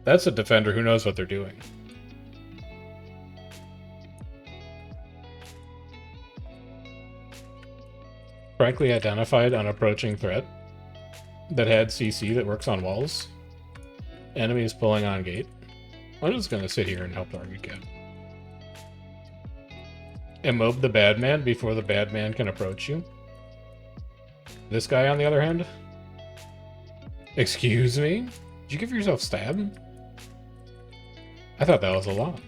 That's a defender who knows what they're doing. Correctly identified an approaching threat that had CC that works on walls. Enemies pulling on gate. I'm just gonna sit here and help target cap. Immob the bad man before the bad man can approach you. This guy, on the other hand. Excuse me? Did you give yourself stab? I thought that was a lot.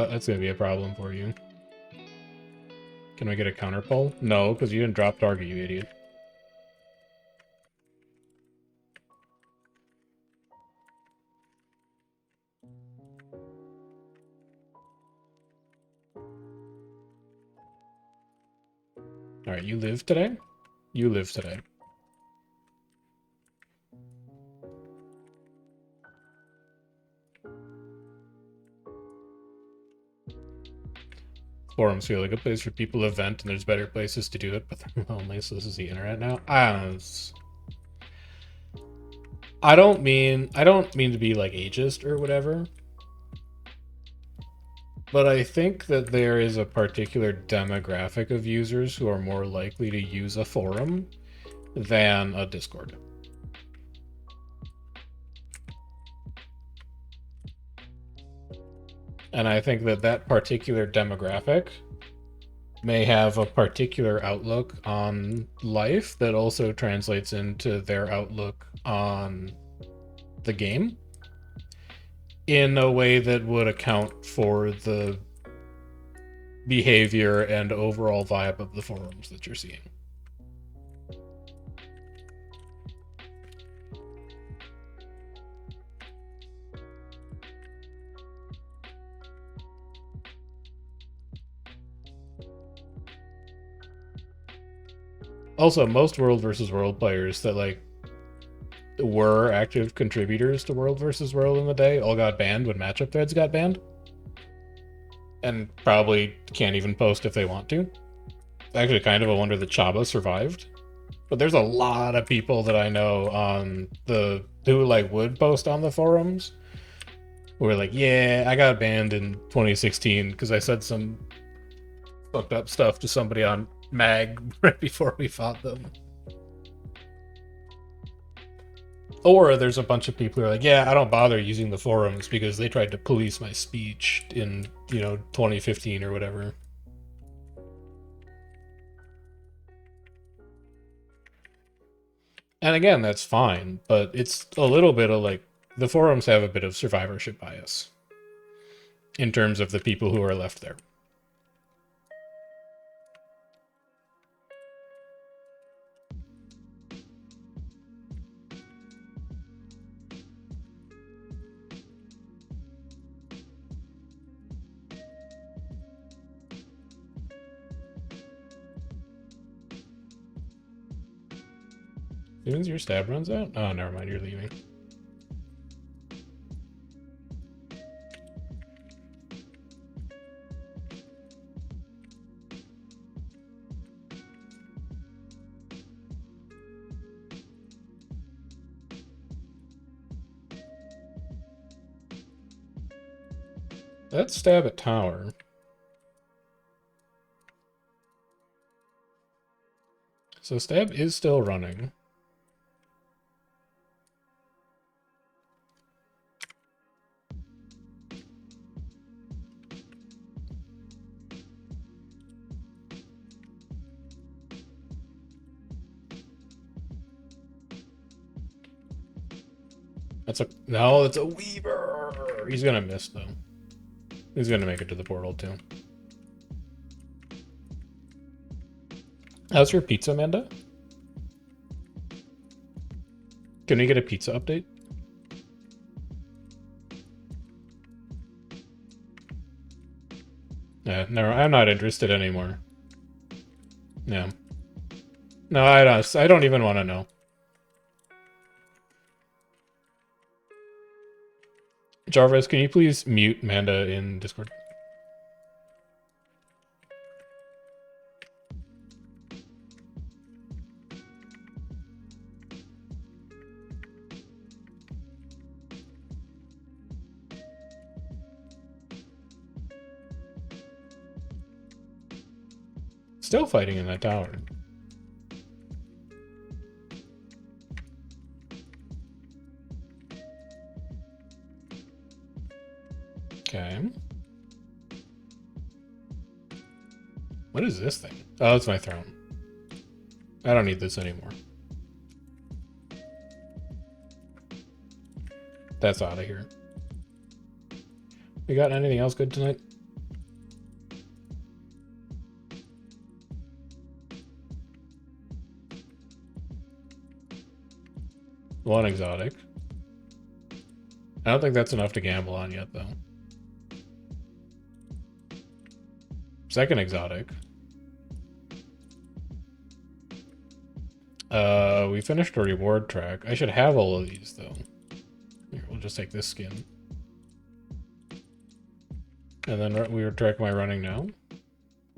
That's gonna be a problem for you. Can we get a counter pull? No, because you didn't drop target, you idiot. Alright, you live today? You live today. Forums feel like a place for people to vent, and there's better places to do it, but they're lonely, so this is the internet now. I don't mean to be like ageist or whatever, but I think that there is a particular demographic of users who are more likely to use a forum than a Discord. And I think that that particular demographic may have a particular outlook on life that also translates into their outlook on the game in a way that would account for the behavior and overall vibe of the forums that you're seeing. Also, most World versus World players that like were active contributors to World versus World in the day all got banned when matchup threads got banned. And probably can't even post if they want to. Actually, kind of a wonder that Chaba survived. But there's a lot of people that I know on the who like would post on the forums who were like, yeah, I got banned in 2016 because I said some fucked up stuff to somebody on Mag right before we fought them. Or there's a bunch of people who are like, yeah, I don't bother using the forums because they tried to police my speech in, 2015 or whatever. And again, that's fine, but it's a little bit of like, the forums have a bit of survivorship bias in terms of the people who are left there. As soon as your stab runs out? Oh, never mind, you're leaving. Let's stab at tower. So stab is still running. No, it's a Weaver. He's gonna miss though. He's gonna make it to the portal too. How's your pizza, Amanda? Can we get a pizza update? No, I'm not interested anymore. No. No, I don't even want to know. Jarvis, can you please mute Manda in Discord? Still fighting in that tower. Okay. What is this thing? Oh, it's my throne. I don't need this anymore. That's out of here. We got anything else good tonight? One exotic. I don't think that's enough to gamble on yet, though. Second exotic. We finished a reward track. I should have all of these, though. Here, we'll just take this skin. And then we would track my running now.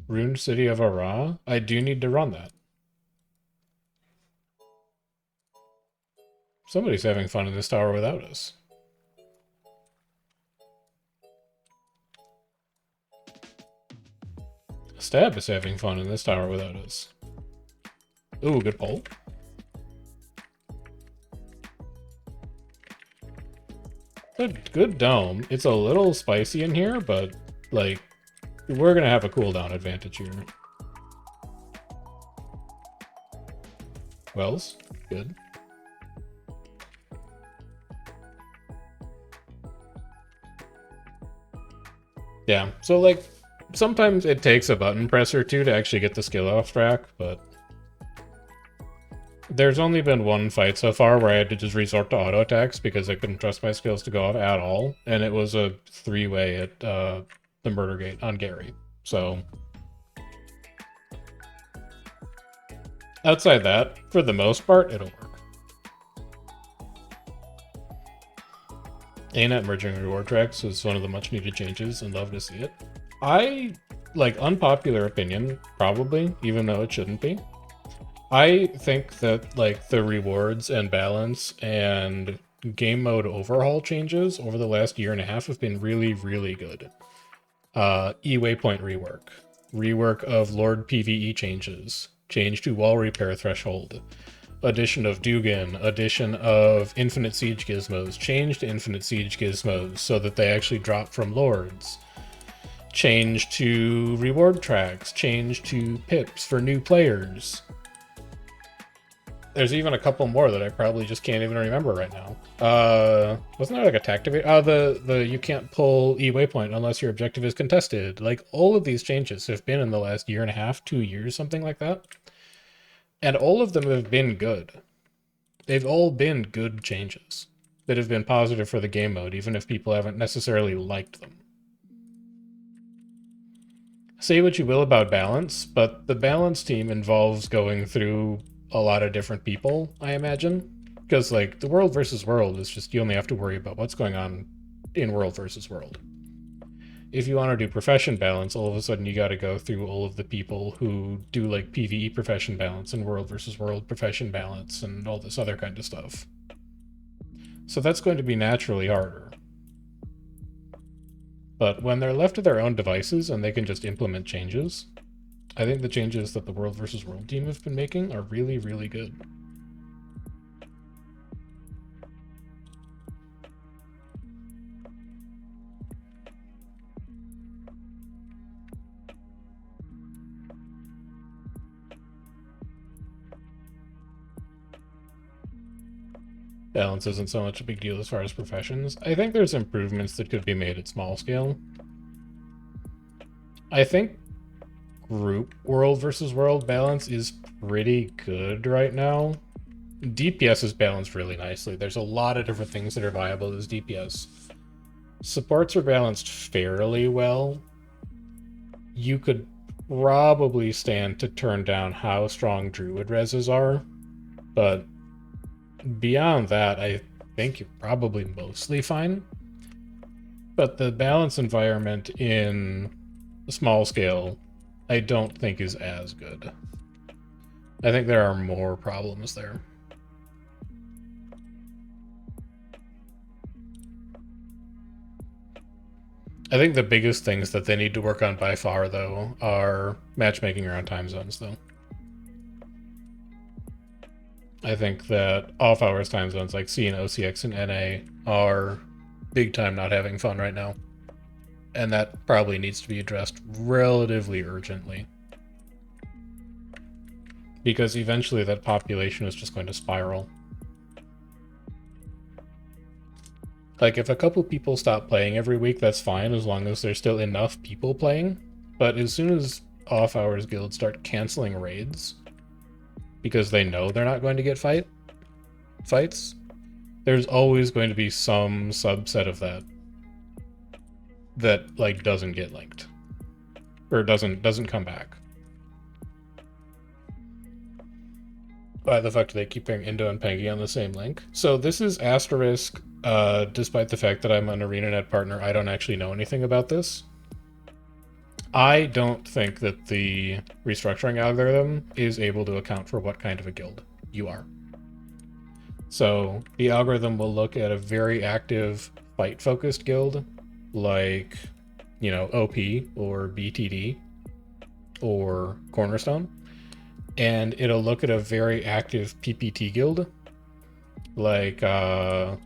Ruined City of Ara. I do need to run that. Somebody's having fun in this tower without us. Stab is having fun in this tower without us. Ooh, good pull. Good dome. It's a little spicy in here, but, like, we're gonna have a cooldown advantage here. Wells, good. Yeah, so, like, sometimes it takes a button press or two to actually get the skill off track, but there's only been one fight so far where I had to just resort to auto attacks because I couldn't trust my skills to go off at all, and it was a 3-way at the murder gate on Gary. So outside that, for the most part, it'll work. ANET merging reward tracks is one of the much needed changes and love to see it. I, like, unpopular opinion, probably, even though it shouldn't be. I think that, like, the rewards and balance and game mode overhaul changes over the last year and a half have been really, really good. E-waypoint rework. Rework of Lord PvE changes. Change to wall repair threshold. Addition of Dugan. Addition of infinite siege gizmos. Change to infinite siege gizmos so that they actually drop from Lords. Change to reward tracks. Change to pips for new players. There's even a couple more that I probably just can't even remember right now. Wasn't there like a tactivate? Oh, the you can't pull E-waypoint unless your objective is contested. Like, all of these changes have been in the last year and a half, 2 years, something like that. And all of them have been good. They've all been good changes that have been positive for the game mode, even if people haven't necessarily liked them. Say what you will about balance, but the balance team involves going through a lot of different people, I imagine. Because, like, the world versus world is just, you only have to worry about what's going on in world versus world. If you want to do profession balance, all of a sudden you got to go through all of the people who do, like, PvE profession balance and world versus world profession balance and all this other kind of stuff. So that's going to be naturally harder. But when they're left to their own devices and they can just implement changes, I think the changes that the world versus world team have been making are really, really good. Balance isn't so much a big deal as far as professions. I think there's improvements that could be made at small scale. I think group world versus world balance is pretty good right now. DPS is balanced really nicely. There's a lot of different things that are viable as DPS. Supports are balanced fairly well. You could probably stand to turn down how strong druid reses are, but beyond that, I think you're probably mostly fine. But the balance environment in small scale, I don't think is as good. I think there are more problems there. I think the biggest things that they need to work on by far, though, are matchmaking around time zones, though. I think that off-hours time zones like C and OCX and NA are big time not having fun right now. And that probably needs to be addressed relatively urgently. Because eventually that population is just going to spiral. Like, if a couple people stop playing every week, that's fine, as long as there's still enough people playing. But as soon as off-hours guilds start canceling raids, because they know they're not going to get fights, there's always going to be some subset of that like doesn't get linked. Or doesn't come back. Why the fuck do they keep putting Indo and Pengy on the same link? So this is asterisk, despite the fact that I'm an ArenaNet partner, I don't actually know anything about this. I don't think that the restructuring algorithm is able to account for what kind of a guild you are. So the algorithm will look at a very active fight-focused guild, like, you know, OP or BTD or Cornerstone, and it'll look at a very active PPT guild, like, not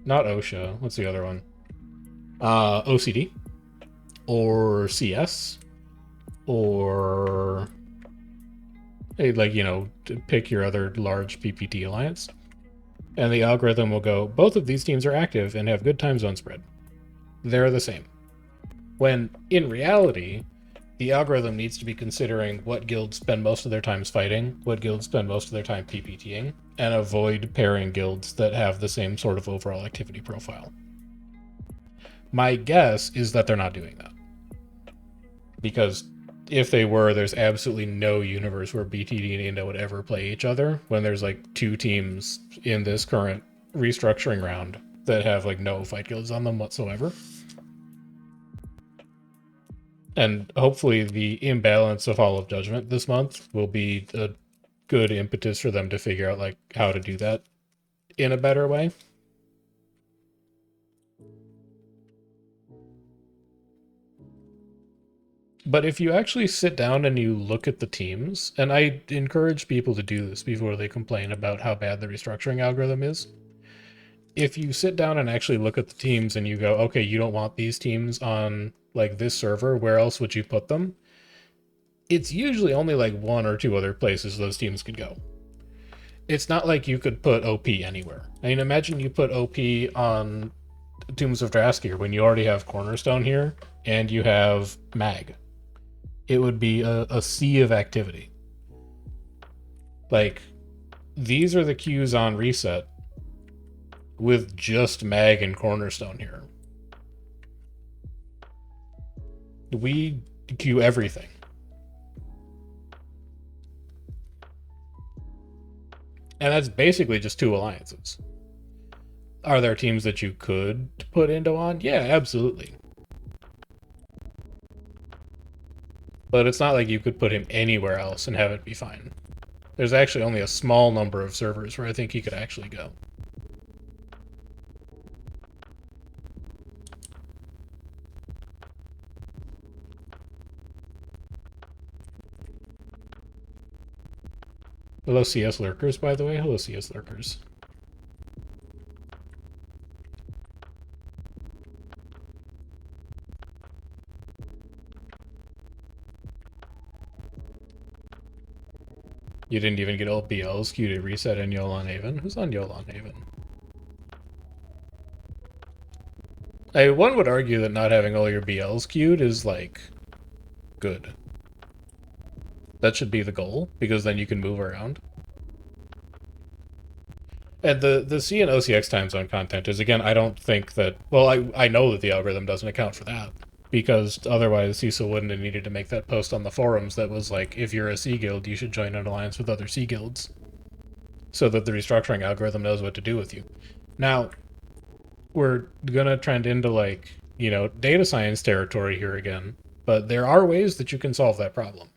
OSHA, what's the other one? OCD, or CS, or, like, you know, to pick your other large PPT alliance. And the algorithm will go, both of these teams are active and have good time zone spread. They're the same. When in reality, the algorithm needs to be considering what guilds spend most of their time fighting, what guilds spend most of their time PPTing, and avoid pairing guilds that have the same sort of overall activity profile. My guess is that they're not doing that. Because if they were, there's absolutely no universe where BTD and Indo would ever play each other when there's like two teams in this current restructuring round that have like no fight guilds on them whatsoever. And hopefully the imbalance of Hall of Judgment this month will be a good impetus for them to figure out like how to do that in a better way. But if you actually sit down and you look at the teams, and I encourage people to do this before they complain about how bad the restructuring algorithm is. If you sit down and actually look at the teams and you go, okay, you don't want these teams on like this server, where else would you put them? It's usually only like one or two other places those teams could go. It's not like you could put OP anywhere. I mean, imagine you put OP on Tombs of Draskir when you already have Cornerstone here and you have Mag. It would be a sea of activity. Like, these are the queues on reset with just Mag and Cornerstone here. We queue everything. And that's basically just two alliances. Are there teams that you could put Indo on? Yeah, absolutely. But it's not like you could put him anywhere else and have it be fine. There's actually only a small number of servers where I think he could actually go. Hello CS Lurkers, by the way. Hello CS Lurkers. You didn't even get old BLs queued to reset in Yolan Haven? Who's on Yolan Haven? One would argue that not having all your BLs queued is, like, good. That should be the goal, because then you can move around. And the C and OCX time zone content is, again, I don't think that... Well, I know that the algorithm doesn't account for that, because otherwise Cecil wouldn't have needed to make that post on the forums that was like, if you're a C guild, you should join an alliance with other C guilds, so that the restructuring algorithm knows what to do with you. Now, we're gonna trend into, like, you know, data science territory here again, but there are ways that you can solve that problem.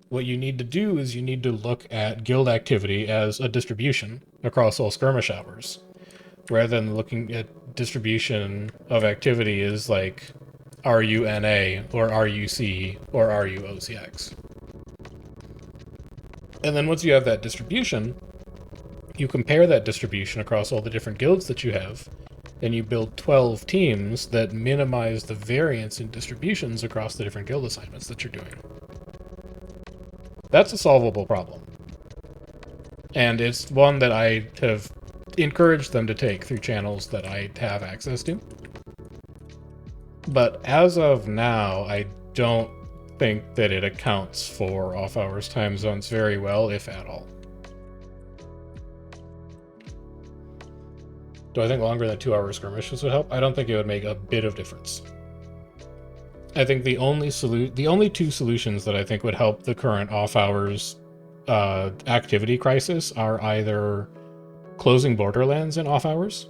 What you need to do is you need to look at guild activity as a distribution across all skirmish hours, rather than looking at distribution of activity as like, are you NA, or are you C, or are you OCX? And then once you have that distribution, you compare that distribution across all the different guilds that you have, and you build 12 teams that minimize the variance in distributions across the different guild assignments that you're doing. That's a solvable problem. And it's one that I have encouraged them to take through channels that I have access to. But as of now, I don't think that it accounts for off-hours time zones very well, if at all. Do I think longer than 2-hour skirmishes would help? I don't think it would make a bit of difference. I think the only two solutions that I think would help the current off-hours activity crisis are either closing Borderlands in off-hours,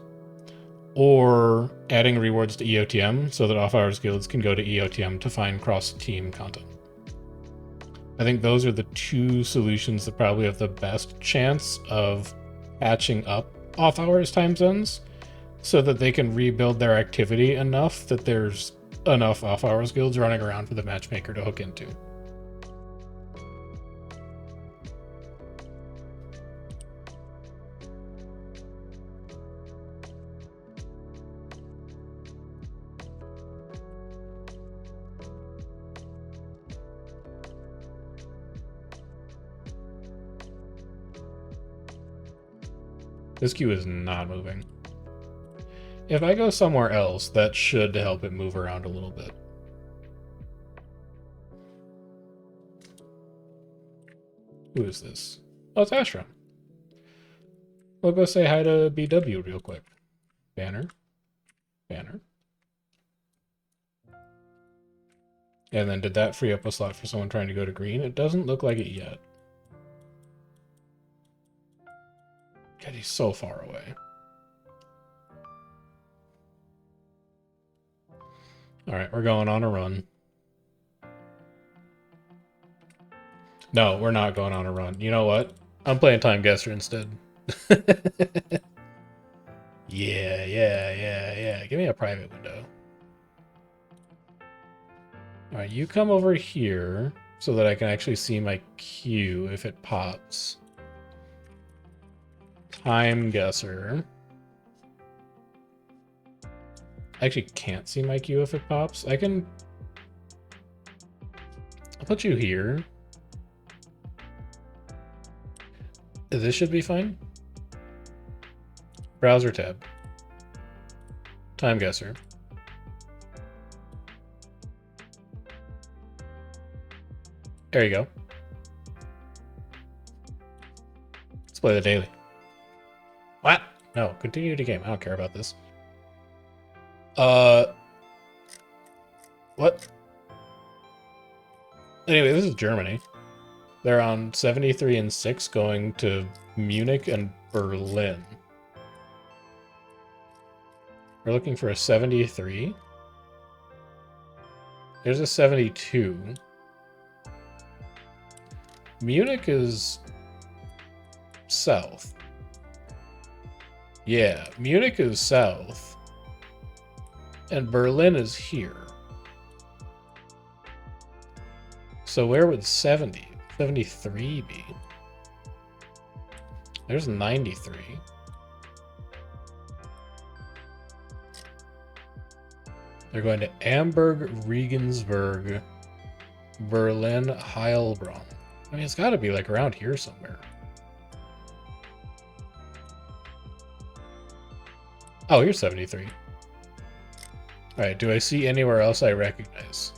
or adding rewards to EOTM so that off-hours guilds can go to EOTM to find cross-team content. I think those are the two solutions that probably have the best chance of patching up off-hours time zones so that they can rebuild their activity enough that there's enough off-hours guilds running around for the matchmaker to hook into. This queue is not moving. If I go somewhere else, that should help it move around a little bit. Who is this? Oh, it's Ashram. We'll go say hi to BW real quick. Banner. Banner. And then did that free up a slot for someone trying to go to green? It doesn't look like it yet. God, he's so far away. Alright, we're going on a run. No, we're not going on a run. You know what? I'm playing Time Guesser instead. Yeah. Give me a private window. Alright, you come over here so that I can actually see my queue if it pops. Time Guesser. I actually can't see my queue if it pops. I'll put you here. This should be fine. Browser tab. Time Guesser. There you go. Let's play the daily. What? No, continue the game. I don't care about this. What? Anyway, this is Germany. They're on 73 and 6 going to Munich and Berlin. We're looking for a 73. There's a 72. Munich is south. Yeah, Munich is south. And Berlin is here. So where would 73 be? There's 93. They're going to Amberg, Regensburg, Berlin, Heilbronn. I mean, it's got to be like around here somewhere. Oh, here's 73. Alright, do I see anywhere else I recognize?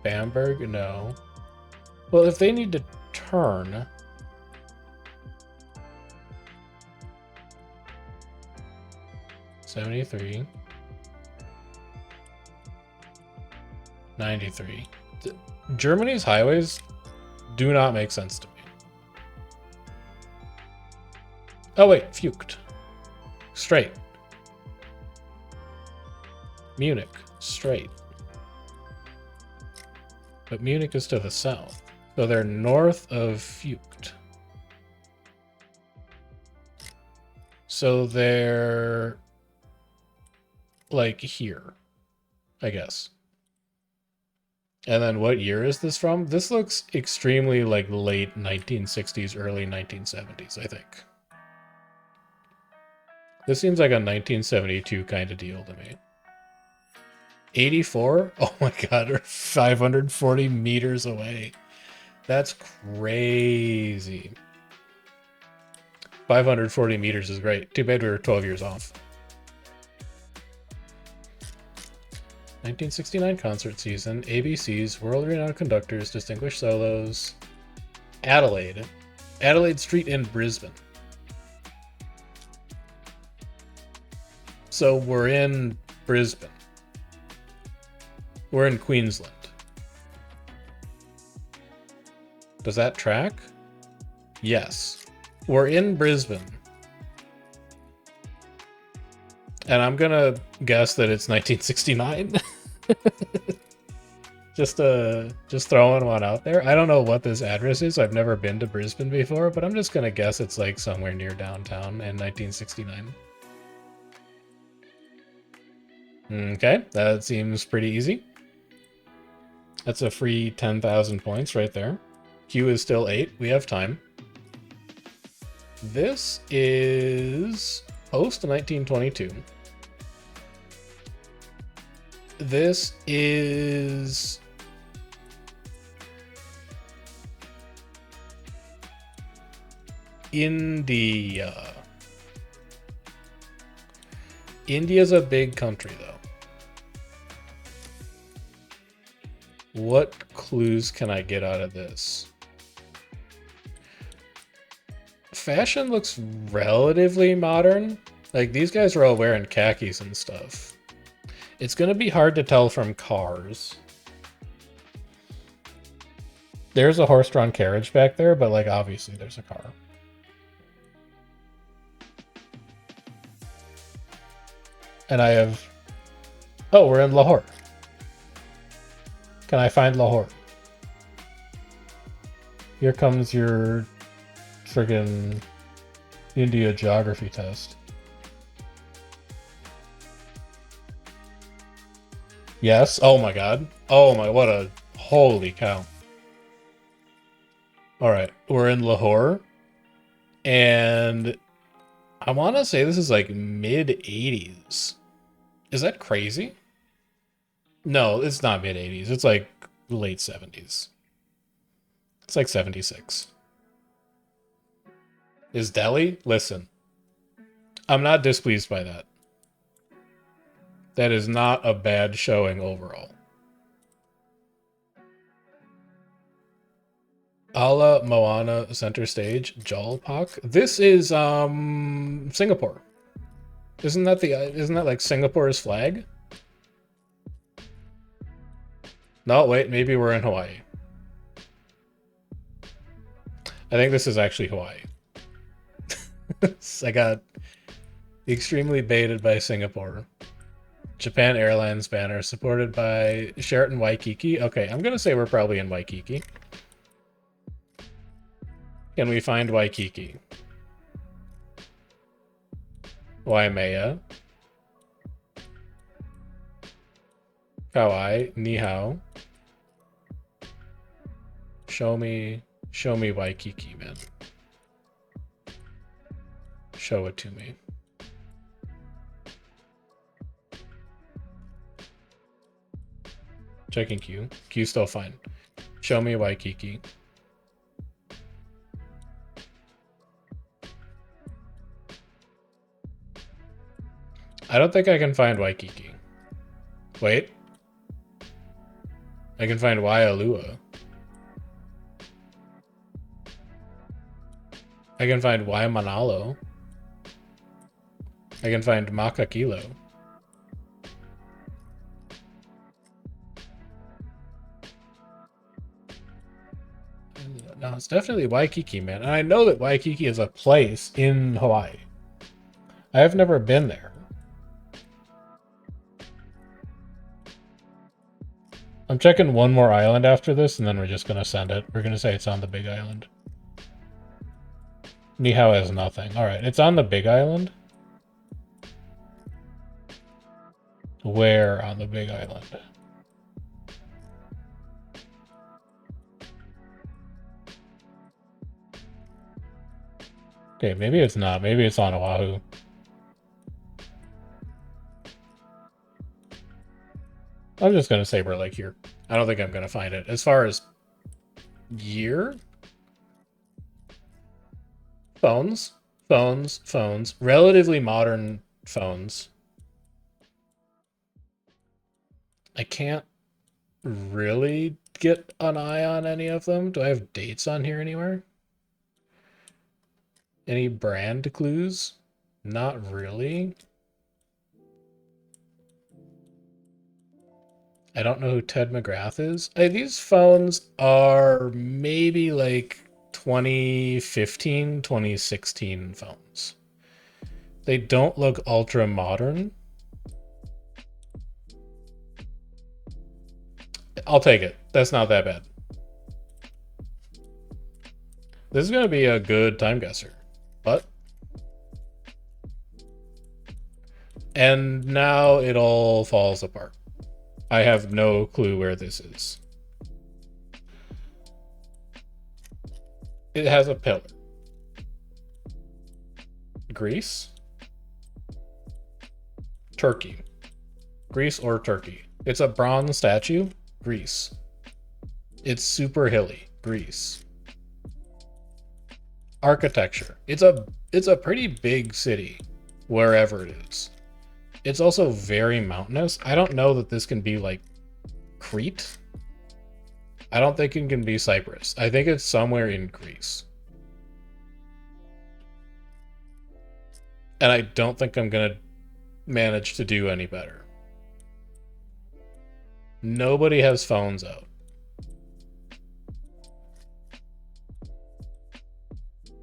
Bamberg? No. Well, if they need to turn... $73. 93. Germany's highways do not make sense to me. Oh wait, Fucht. Straight. Munich. Straight. But Munich is to the south. So they're north of Fucht. So they're like here, I guess. And then what year is this from? This looks extremely like late 1960s, early 1970s, I think. This seems like a 1972 kind of deal to me. 84? Oh my god, they're 540 meters away. That's crazy. 540 meters is great. Too bad we were 12 years off. 1969 concert season, ABC's world-renowned conductors, distinguished solos. Adelaide. Adelaide Street in Brisbane. So we're in Brisbane. We're in Queensland. Does that track? Yes. We're in Brisbane. And I'm gonna guess that it's 1969. Just throwing one out there. I don't know what this address is. I've never been to Brisbane before, but I'm just gonna guess it's like somewhere near downtown in 1969. Okay, that seems pretty easy. That's a free 10,000 points right there. Q is still 8. We have time. This is post 1922. This is India. India's a big country, though. What clues can I get out of this? Fashion looks relatively modern. Like, these guys are all wearing khakis and stuff. It's gonna be hard to tell from cars. There's a horse-drawn carriage back there, but, like, obviously there's a car. And I have... Oh, we're in Lahore. Can I find Lahore? Here comes your friggin' India geography test. Yes. Oh my god. Oh my, what a... Holy cow. Alright, we're in Lahore. And I want to say this is like mid-80s. Is that crazy? No, it's not mid-80s. It's like late 70s. It's like 76. Is Delhi? Listen. I'm not displeased by that. That is not a bad showing overall. Ala Moana center stage, Jalpak. This is Singapore. Isn't that like Singapore's flag? No, wait, maybe we're in Hawaii. I think this is actually Hawaii. I got extremely baited by Singapore. Japan Airlines banner supported by Sheraton Waikiki. Okay, I'm gonna say we're probably in Waikiki. Can we find Waikiki? Waimea. Kauai. Ni hao. Show me Waikiki, man. Show it to me. Checking Q. Q still fine. Show me Waikiki. I don't think I can find Waikiki. Wait. I can find Waialua. I can find Waimanalo. I can find Makakilo. No, it's definitely Waikiki, man. And I know that Waikiki is a place in Hawaii. I have never been there. I'm checking one more island after this, and then we're just going to send it. We're going to say it's on the big island. Ni hao has nothing. Alright, it's on the big island. Where on the big island? Okay, maybe it's not. Maybe it's on Oahu. I'm just going to say we're like here. I don't think I'm going to find it. As far as year? Phones. Relatively modern phones. I can't really get an eye on any of them. Do I have dates on here anywhere? Any brand clues? Not really. I don't know who Ted McGrath is. These phones are maybe like 2015, 2016 phones. They don't look ultra modern. I'll take it. That's not that bad. This is going to be a good time guesser. But... And now it all falls apart. I have no clue where this is. It has a pillar. Greece? Turkey. Greece or Turkey. It's a bronze statue. Greece. It's super hilly. Greece. Architecture. It's a pretty big city, wherever it is. It's also very mountainous. I don't know that this can be like Crete. I don't think it can be Cyprus. I think it's somewhere in Greece. And I don't think I'm gonna manage to do any better. Nobody has phones out.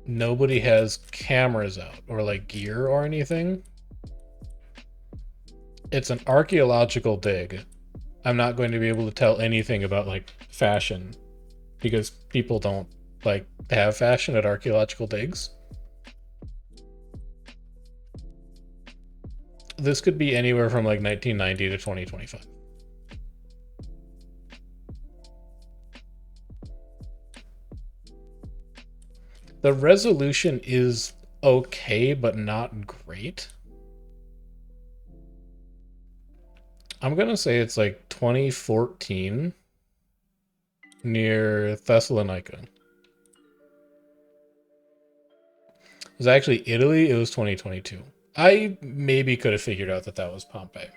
Nobody has cameras out or like gear or anything. It's an archaeological dig. I'm not going to be able to tell anything about like fashion because people don't like have fashion at archaeological digs. This could be anywhere from like 1990 to 2025. The resolution is okay, but not great. I'm gonna say it's like 2014 near Thessalonica. It was actually Italy, it was 2022. I maybe could have figured out that that was Pompeii.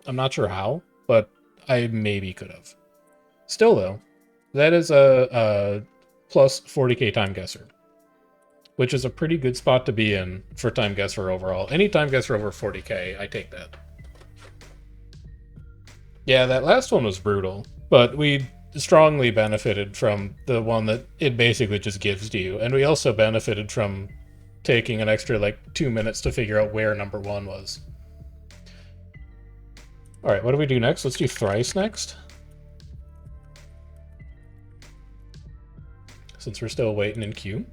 I'm not sure how, but I maybe could have. Still though, that is a plus 40k time guesser, which is a pretty good spot to be in for time guesser overall. Any time guesser over 40k, I take that. Yeah, that last one was brutal, but we strongly benefited from the one that it basically just gives to you, and we also benefited from taking an extra like 2 minutes to figure out where number 1 was. All right, what do we do next? Let's do thrice next. Since we're still waiting in queue.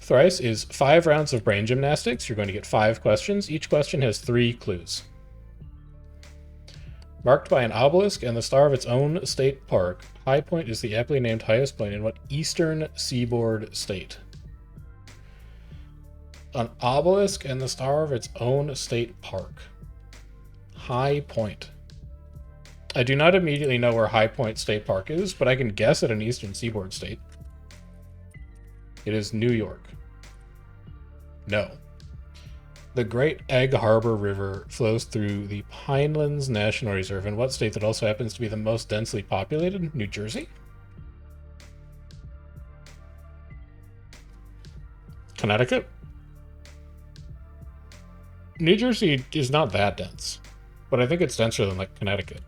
Thrice is 5 rounds of brain gymnastics. You're going to get 5 questions. Each question has 3 clues. Marked by an obelisk and the star of its own state park, High Point is the aptly named highest point in what eastern seaboard state? An obelisk and the star of its own state park. High Point. I do not immediately know where High Point State Park is, but I can guess at an eastern seaboard state. It is New York. No. The Great Egg Harbor River flows through the Pinelands National Reserve in what state that also happens to be the most densely populated? New Jersey? Connecticut? New Jersey is not that dense, but I think it's denser than like Connecticut.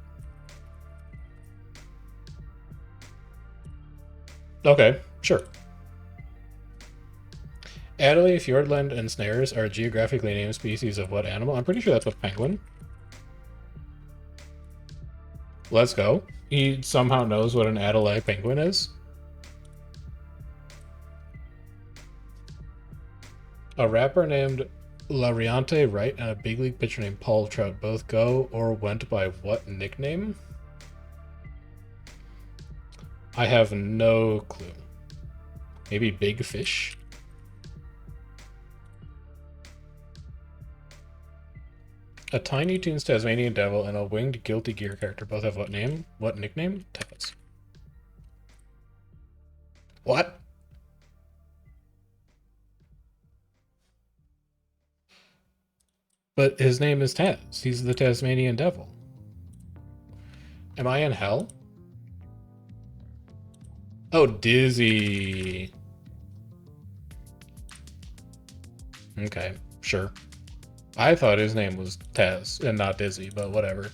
Okay, sure. Adelaide, Fjordland, and snares are geographically named species of what animal? I'm pretty sure that's a penguin. Let's go. He somehow knows what an Adelaide penguin is. A rapper named Lariante Wright and a big league pitcher named Paul Trout both go or went by what nickname? I have no clue. Maybe Big Fish? A Tiny Toons Tasmanian Devil and a winged Guilty Gear character both have what name? What nickname? Taz. What? But his name is Taz. He's the Tasmanian Devil. Am I in hell? Oh, Dizzy. Okay, sure. I thought his name was Taz and not Dizzy, but whatever.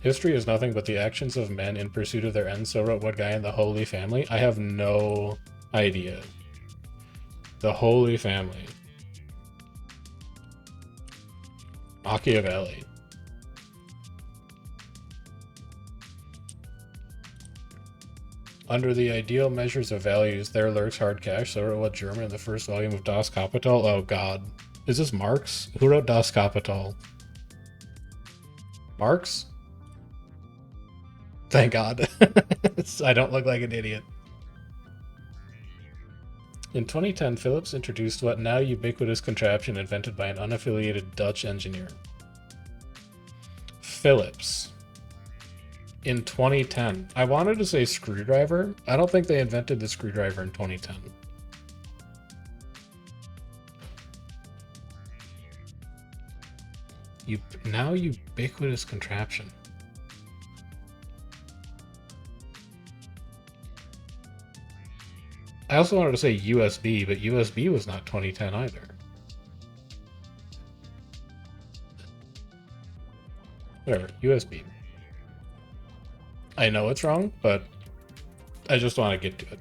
History is nothing but the actions of men in pursuit of their ends, so wrote what guy in the Holy Family? I have no idea. The Holy Family. Machiavelli. Under the ideal measures of values, there lurks hard cash. So wrote what German in the first volume of Das Kapital? Oh god. Is this Marx? Who wrote Das Kapital? Marx? Thank god. I don't look like an idiot. In 2010, Philips introduced what now ubiquitous contraption invented by an unaffiliated Dutch engineer? Philips. In 2010. I wanted to say screwdriver. I don't think they invented the screwdriver in 2010. Now ubiquitous contraption. I also wanted to say USB, but USB was not 2010 either. Whatever, USB. I know it's wrong, but I just want to get to it.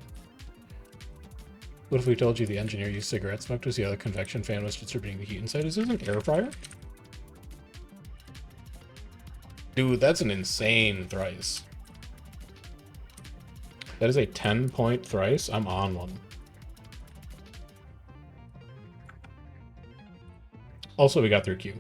What if we told you the engineer used cigarette smoke to see how the convection fan was distributing the heat inside? Is this an air fryer? Dude, that's an insane thrice. That is a 10-point thrice. I'm on one. Also, we got through Q.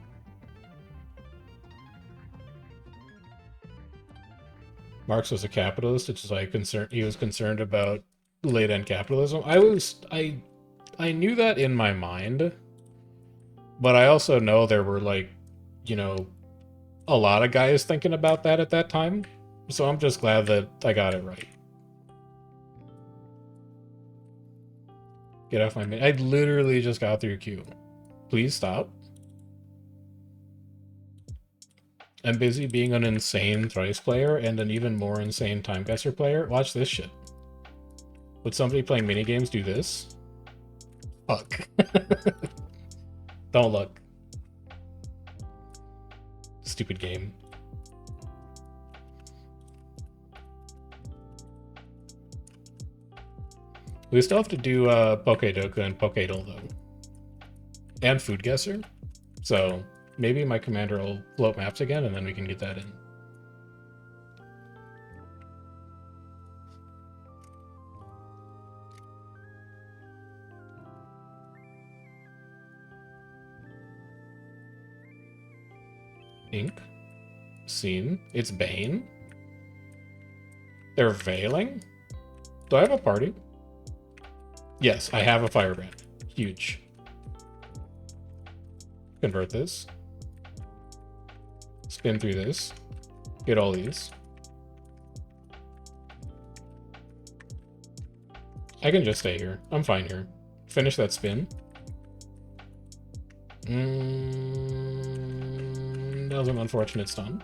Marx was a capitalist, which is why he was concerned about late-end capitalism. I knew that in my mind, but I also know there were, like, you know, a lot of guys thinking about that at that time. So I'm just glad that I got it right. Get off my I literally just got through Q. Please stop. I'm busy being an insane thrice player and an even more insane time guesser player. Watch this shit. Would somebody playing minigames do this? Fuck. Don't look. Stupid game. We still have to do Pokedoku and Pokedol though. And Food Guesser. So maybe my commander will float maps again and then we can get that in. Ink. Scene. It's Bane. They're veiling? Do I have a party? Yes, I have a firebrand. Huge. Convert this. Spin through this. Get all these. I can just stay here. I'm fine here. Finish that spin. That was an unfortunate stun.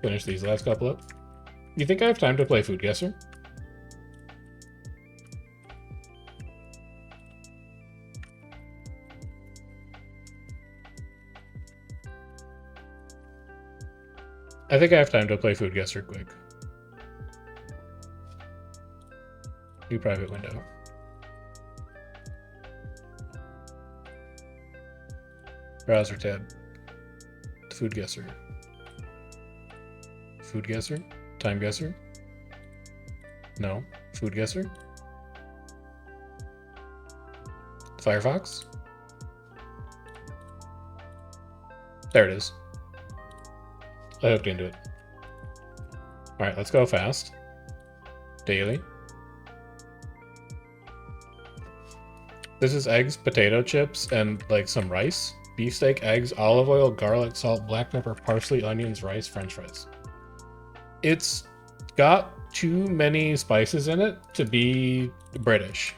Finish these last couple up. You think I have time to play Food Guesser? I think I have time to play Food Guesser quick. New private window. Browser tab. Food Guesser. Food Guesser? Time Guesser? No. Food Guesser? Firefox? There it is. I hooked into it. Alright, let's go fast. Daily. This is eggs, potato chips, and like some rice. Beefsteak, eggs, olive oil, garlic, salt, black pepper, parsley, onions, rice, french fries. It's got too many spices in it to be British.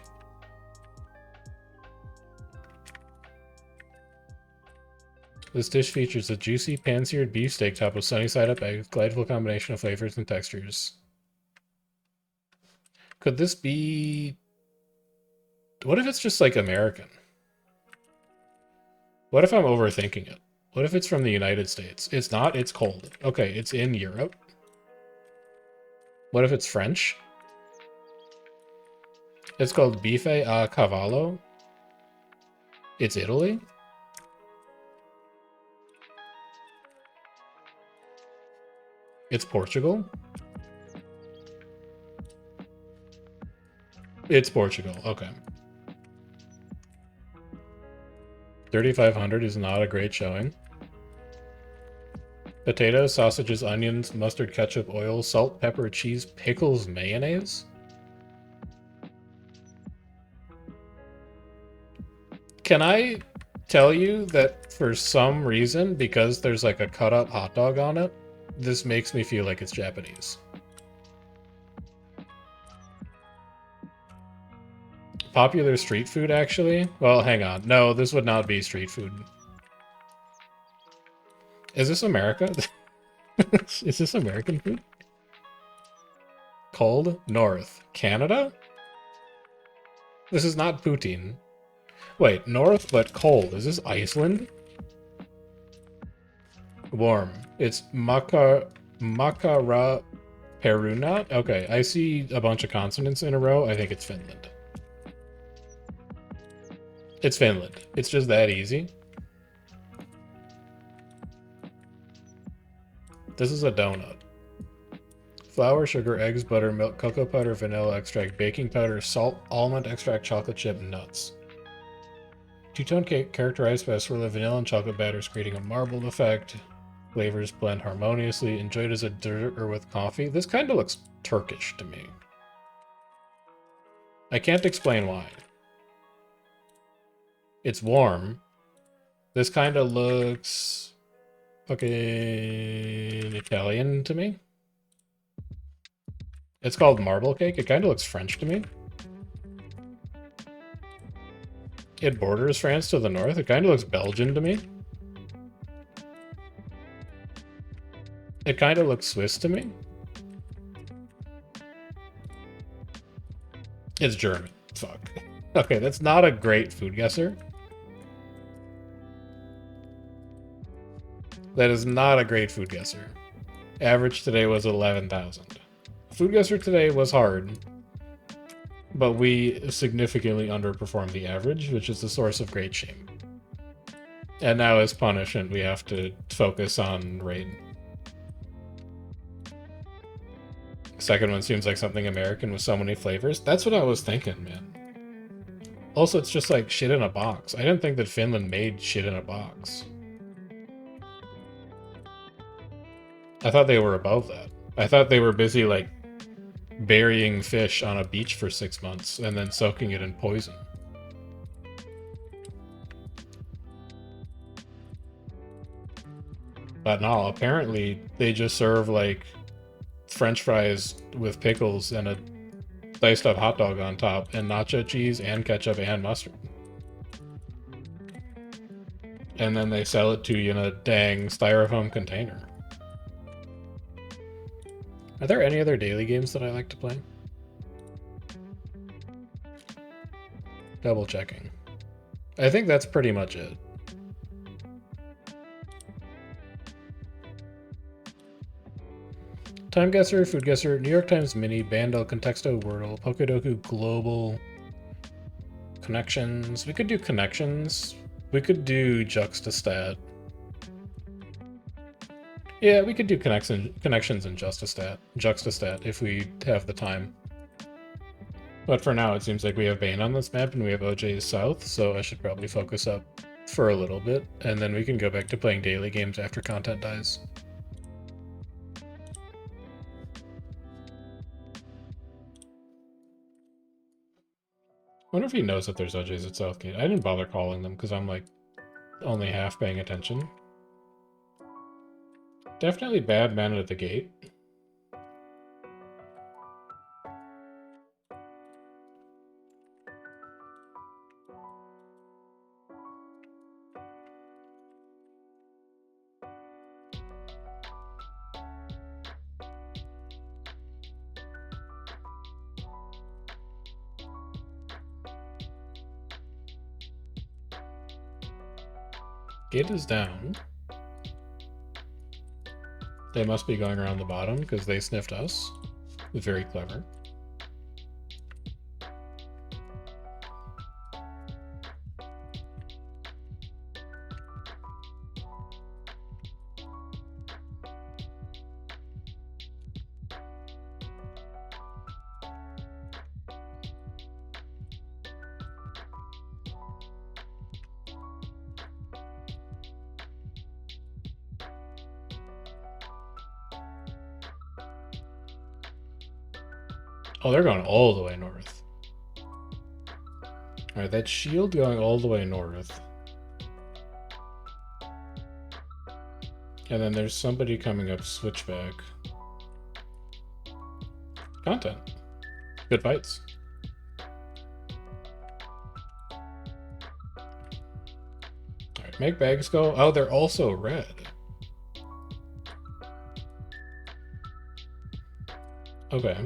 This dish features a juicy pan-seared beefsteak topped with sunny side-up eggs, delightful combination of flavors and textures. Could this be... What if it's just like American? What if I'm overthinking it? What if it's from the United States? It's not, it's cold. Okay, it's in Europe. What if it's French? It's called Bife a Cavallo. It's Italy? It's Portugal? It's Portugal, okay. 3,500 is not a great showing. Potatoes, sausages, onions, mustard, ketchup, oil, salt, pepper, cheese, pickles, mayonnaise? Can I tell you that for some reason, because there's like a cut up hot dog on it, this makes me feel like it's Japanese. Popular street food, actually? Well, hang on. No, this would not be street food. Is this America? Is this American food? Cold? North. Canada? This is not poutine. Wait, north but cold. Is this Iceland? Warm. It's Makara Peruna? Okay, I see a bunch of consonants in a row. I think it's Finland. It's Finland. It's just that easy. This is a donut. Flour, sugar, eggs, butter, milk, cocoa powder, vanilla extract, baking powder, salt, almond extract, chocolate chip, nuts. Two-tone cake characterized by a swirl of vanilla and chocolate batters, creating a marbled effect. Flavors blend harmoniously. Enjoyed as a dessert or with coffee. This kind of looks Turkish to me. I can't explain why. It's warm. This kind of looks fucking Italian to me. It's called marble cake. It kind of looks French to me. It borders France to the north. It kind of looks Belgian to me. It kind of looks Swiss to me. It's German. Fuck. Okay, that's not a great food guesser. That is not a great food guesser. Average today was 11,000. Food guesser today was hard, but we significantly underperformed the average, which is the source of great shame. And now as punishment, we have to focus on rate. Second one seems like something American with so many flavors. That's what I was thinking, man. Also, it's just like shit in a box. I didn't think that Finland made shit in a box. I thought they were above that. I thought they were busy, like, burying fish on a beach for 6 months and then soaking it in poison. But no, apparently they just serve, like, French fries with pickles and a diced up hot dog on top and nacho cheese and ketchup and mustard. And then they sell it to you in a dang styrofoam container. Are there any other daily games that I like to play? Double checking. I think that's pretty much it. Time Guesser, Food Guesser, New York Times Mini, Bandel, Contexto, Wordle, Pokedoku, Global, Connections. We could do Connections. We could do Juxtastat. Yeah, we could do Connections and Juxtastat if we have the time. But for now, it seems like we have Bane on this map and we have OJ's South, so I should probably focus up for a little bit, and then we can go back to playing daily games after content dies. I wonder if he knows that there's OJ's at Southgate. I didn't bother calling them because I'm like only half paying attention. Definitely bad man at the gate. Gate is down. They must be going around the bottom because they sniffed us. Very clever. Oh, they're going all the way north. Alright, that shield going all the way north. And then there's somebody coming up switchback. Content. Good fights. Make bags go. Oh, they're also red. Okay.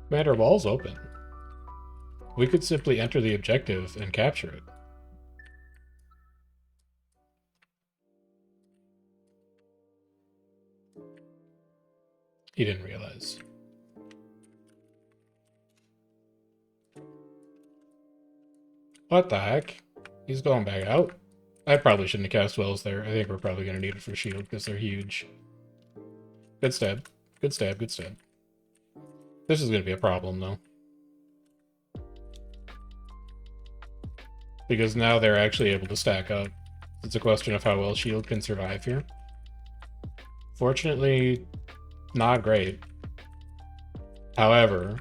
Commander, wall's open. We could simply enter the objective and capture it. He didn't realize. What the heck? He's going back out. I probably shouldn't have cast wells there. I think we're probably going to need it for shield because they're huge. Good stab. Good stab. Good stab. This is going to be a problem, though. Because now they're actually able to stack up. It's a question of how well shield can survive here. Fortunately, not great. However,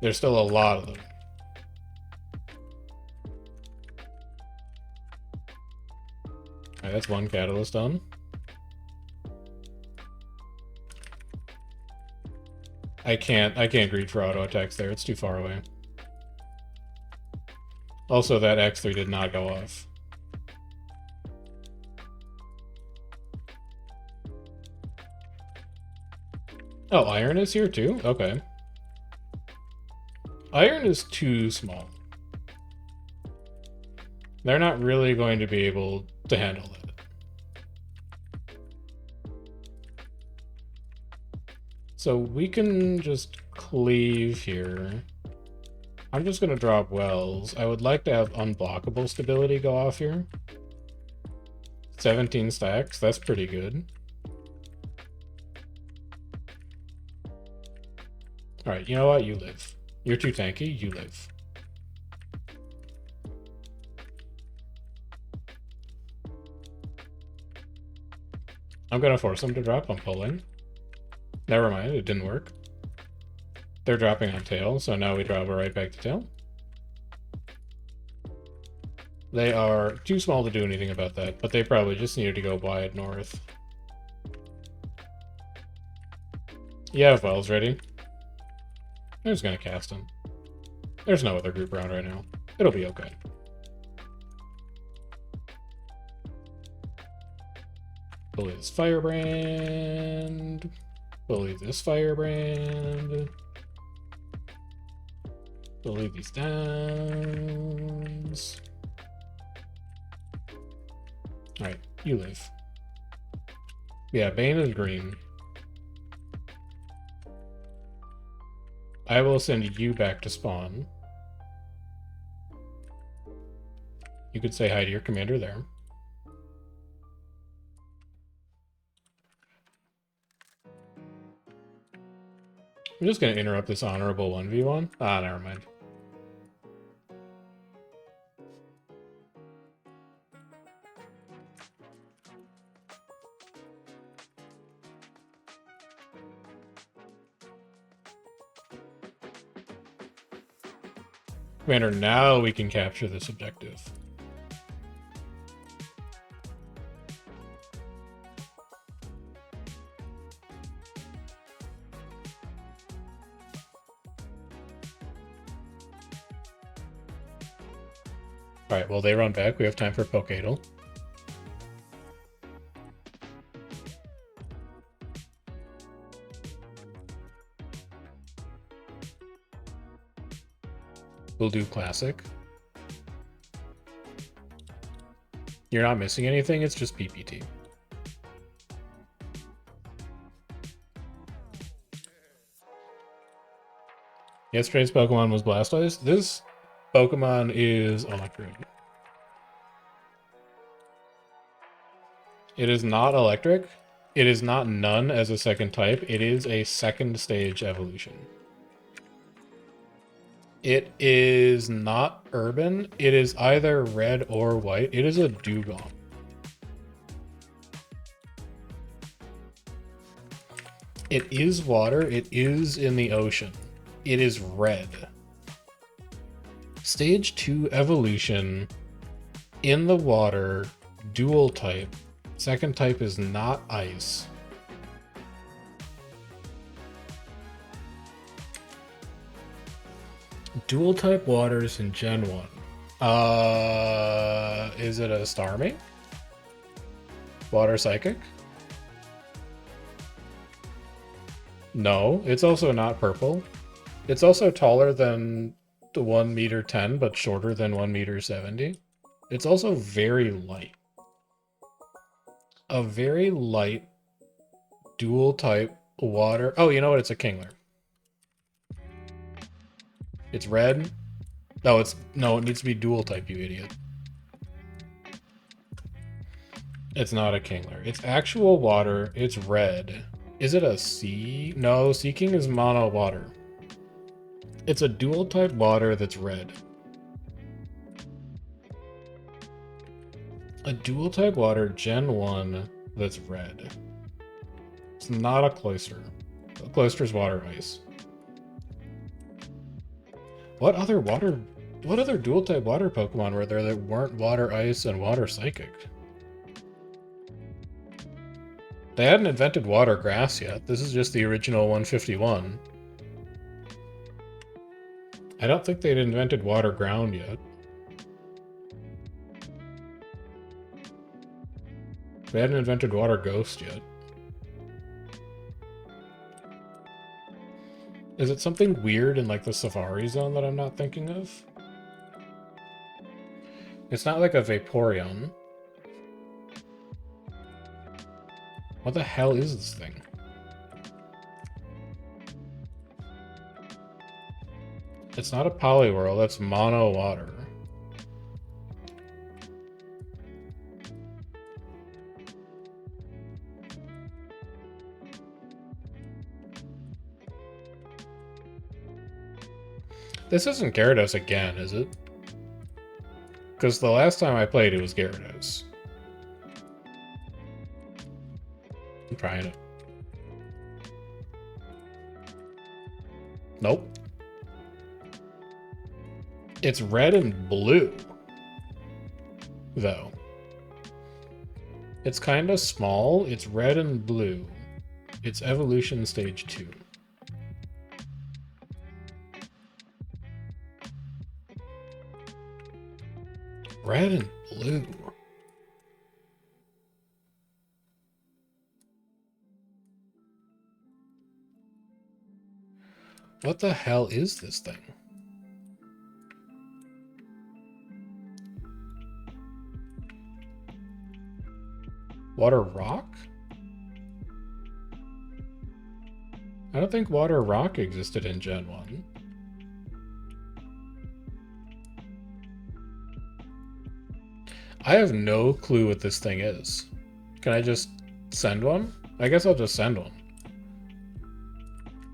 there's still a lot of them. Alright, that's one catalyst done. I can't greed for auto attacks there. It's too far away. Also, that X3 did not go off. Oh, iron is here too? Okay. Iron is too small. They're not really going to be able to handle it. So we can just cleave here. I'm just going to drop wells. I would like to have unblockable stability go off here. 17 stacks, that's pretty good. Alright, you know what? You live. You're too tanky, you live. I'm gonna force them to drop. I'm pulling. Never mind, it didn't work. They're dropping on tail, so now we drop it right back to tail. They are too small to do anything about that, but they probably just needed to go wide north. You have wells ready. I'm just gonna cast them. There's no other group around right now. It'll be okay. Believe this firebrand. Believe this firebrand. Believe these downs. Alright, you live. Yeah, Bane is green. I will send you back to spawn. You could say hi to your commander there. I'm just going to interrupt this honorable 1v1. Ah, never mind. Commander, now we can capture this objective. Alright, well, they run back. We have time for Pokeadle. We'll do Classic. You're not missing anything, it's just PPT. Yesterday's Pokemon was Blastoise. This Pokemon is electric. It is not electric. It is not none as a second type. It is a second stage evolution. It is not urban. It is either red or white. It is a dugong. It is water. It is in the ocean. It is red. Stage 2 evolution. In the water. Dual type. Second type is not ice. Dual type waters in Gen 1. Is it a Starmie? Water Psychic? No, it's also not purple. It's also taller than the 1m10, but shorter than 1m70. It's also very light. A very light dual type water. Oh, you know what? It's a Kingler. It's red. No, it needs to be dual type, you idiot. It's not a Kingler. It's actual water. It's red. Is it a sea? No, Sea King is mono water. It's a dual type water that's red. A dual type water Gen 1 that's red. It's not a Cloyster. A Cloyster's water ice. What other dual type water Pokemon were there that weren't water ice and water psychic? They hadn't invented water grass yet. This is just the original 151. I don't think they'd invented water ground yet. They hadn't invented water ghost yet. Is it something weird in like the Safari Zone that I'm not thinking of? It's not like a Vaporeon. What the hell is this thing? It's not a Poliwhirl, that's mono water. This isn't Gyarados again, is it? Because the last time I played it was Gyarados. I'm trying it. Nope. It's red and blue, though. It's kind of small. It's red and blue. It's evolution stage 2. Red and blue. What the hell is this thing? Water Rock? I don't think Water Rock existed in Gen 1. I have no clue what this thing is. Can I just send one? I guess I'll just send one.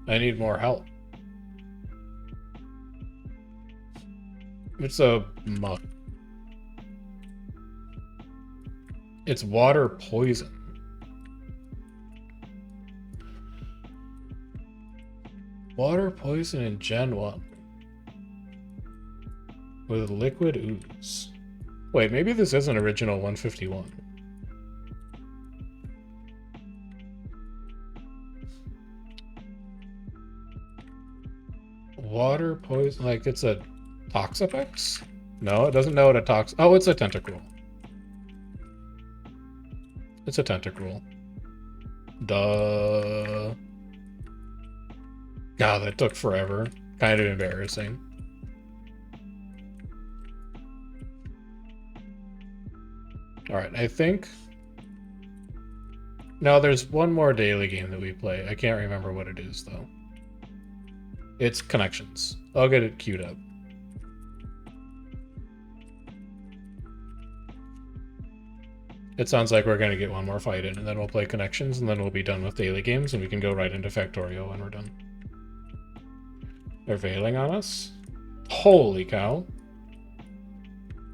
I need more help. It's a muck. It's water poison. Water poison in Gen 1. With liquid ooze. Wait, maybe this is an original 151. Water poison, like it's a Toxapex? No, it doesn't know what a Tox. Oh, it's a Tentacruel. It's a Tentacruel. Duh. God, that took forever. Kind of embarrassing. Alright, I think... No, there's one more daily game that we play. I can't remember what it is, though. It's Connections. I'll get it queued up. It sounds like we're going to get one more fight in, and then we'll play Connections, and then we'll be done with daily games, and we can go right into Factorio when we're done. They're veiling on us? Holy cow.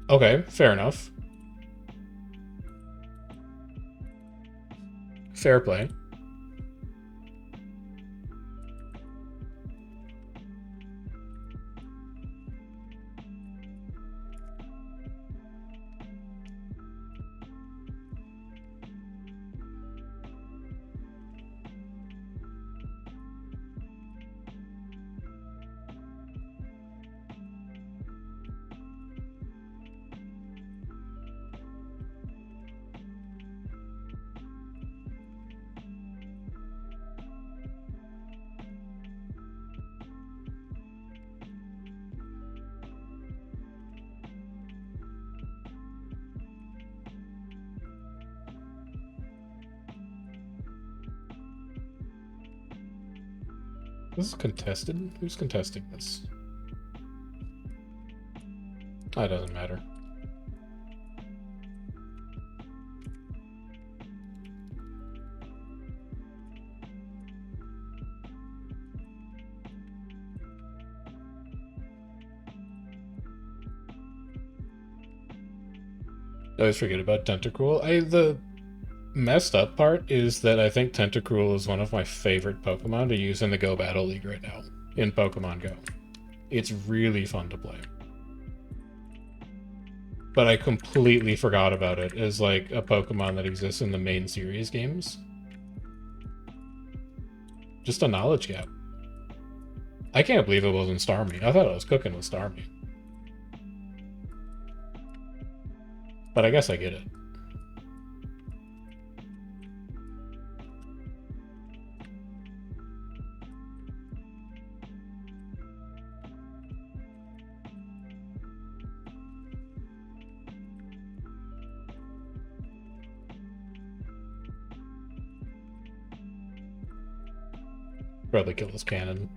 Okay, fair enough. Fair play. This is contested? Who's contesting this? That doesn't matter. I always forget about Tentacruel. The messed up part is that I think Tentacruel is one of my favorite Pokemon to use in the Go Battle League right now, in Pokemon Go. It's really fun to play. But I completely forgot about it as, like, a Pokemon that exists in the main series games. Just a knowledge gap. I can't believe it wasn't Starmie. I thought I was cooking with Starmie. But I guess I get it. Probably kill this cannon.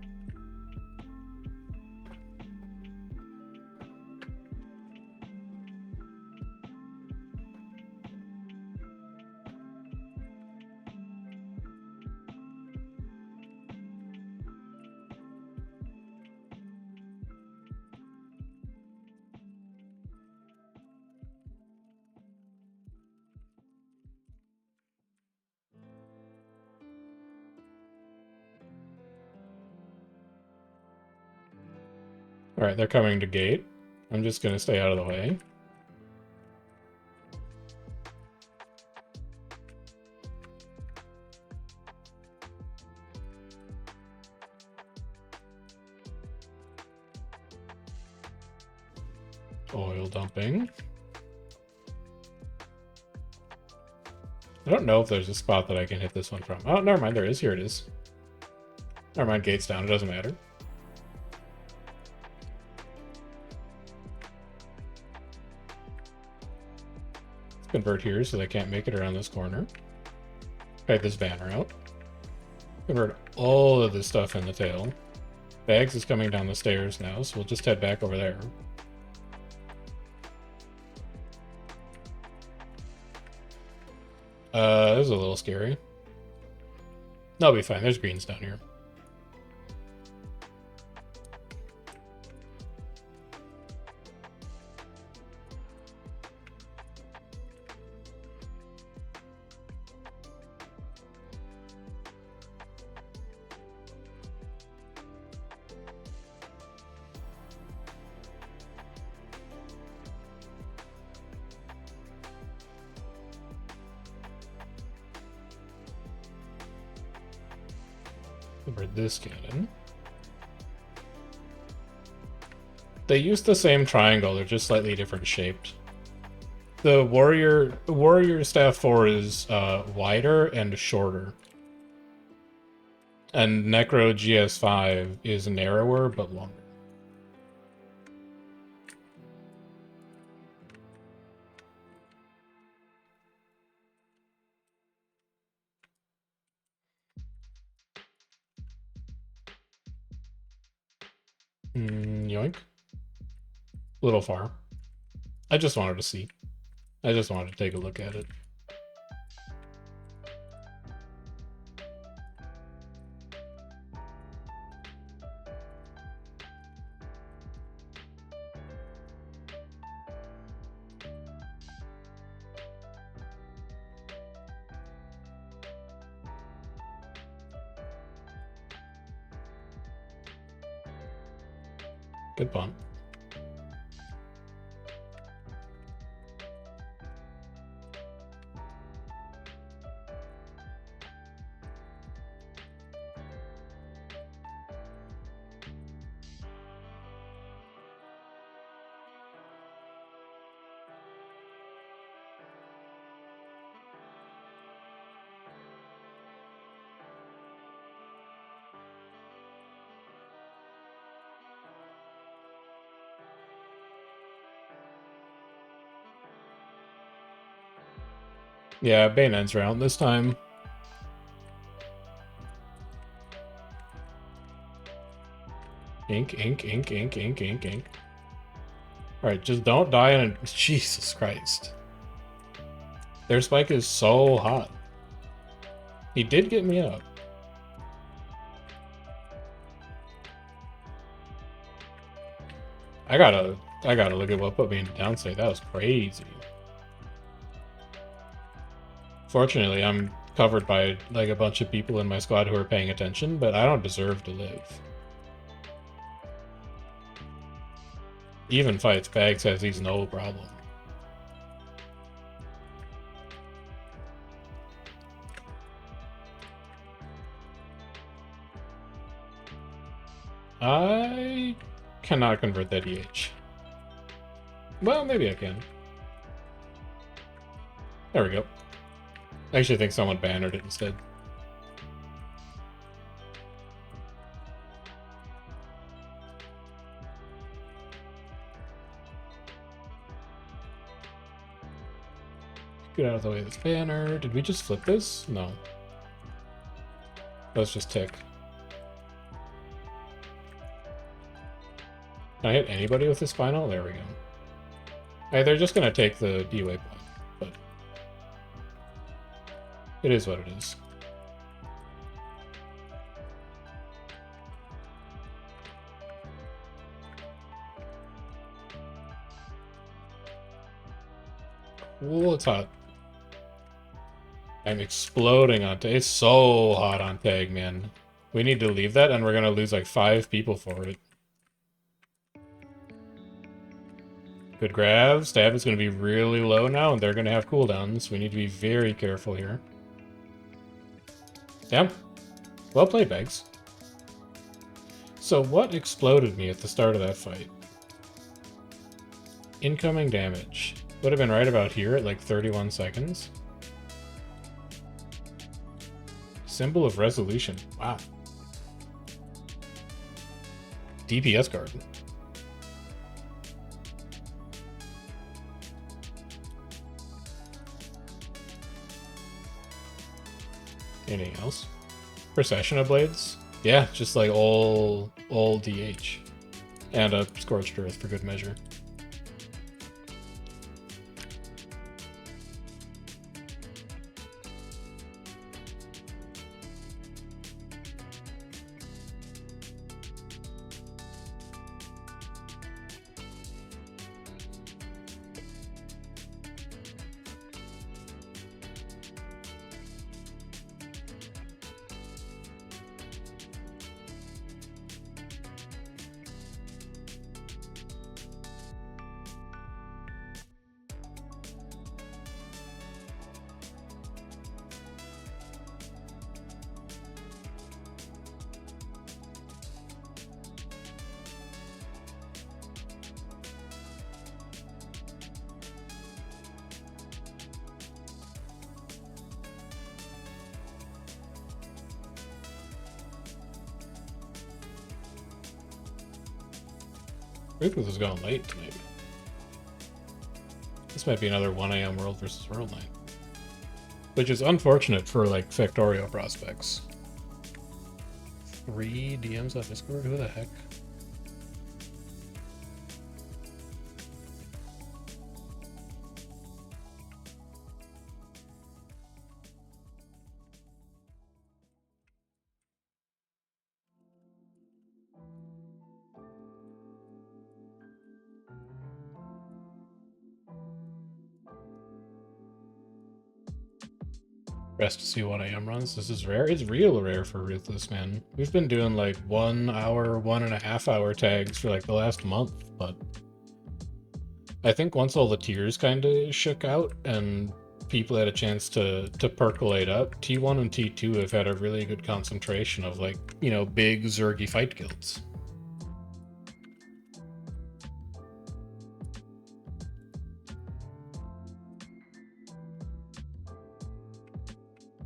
Alright, they're coming to gate. I'm just gonna stay out of the way. Oil dumping. I don't know if there's a spot that I can hit this one from. Oh, never mind, there is. Here it is. Never mind, gate's down. It doesn't matter. Let's convert here so they can't make it around this corner. Kite this banner out. Convert all of this stuff in the tail. Bags is coming down the stairs now, so we'll just head back over there. This is a little scary. That'll be fine. There's greens down here. Over this cannon. They use the same triangle, they're just slightly different shaped. The warrior staff 4 is wider and shorter. And Necro GS5 is narrower but longer. Yoink. A little far. I just wanted to see. I just wanted to take a look at it. Good punt. Yeah, Bane ends round this time. Ink, ink, ink, ink, ink, ink, ink. Alright, just don't die in a... Jesus Christ. Their spike is so hot. He did get me up. I gotta look at what put me into downstate. That was crazy. Fortunately, I'm covered by like a bunch of people in my squad who are paying attention, but I don't deserve to live. Even fights, Bags has these no problem. I cannot convert that EH. Well, maybe I can. There we go. I actually think someone bannered it instead. Get out of the way of this banner. Did we just flip this? No. Let's just tick. Can I hit anybody with this final? There we go. Hey, they're just gonna take the D-way point, but it is what it is. Cool, it's hot. I'm exploding on tag. It's so hot on tag, man. We need to leave that, and we're gonna lose like 5 people for it. Good grab. Stab is going to be really low now, and they're going to have cooldowns. We need to be very careful here. Damn. Well played, Bags. So what exploded me at the start of that fight? Incoming damage. Would have been right about here at like 31 seconds. Symbol of resolution. Wow. DPS card. Anything else? Procession of Blades? Yeah, just like all DH. And a Scorched Earth for good measure. Ruthless is going late tonight. This might be another 1 AM World versus World night. Which is unfortunate for, like, Factorio prospects. 3 DMs on Discord? Who the heck? Rest to see 1 AM runs. This is rare. It's real rare for Ruthless, man. We've been doing like 1 hour, 1.5 hour tags for like the last month, but I think once all the tiers kind of shook out and people had a chance to percolate up, T1 and T2 have had a really good concentration of like, you know, big Zergy fight guilds.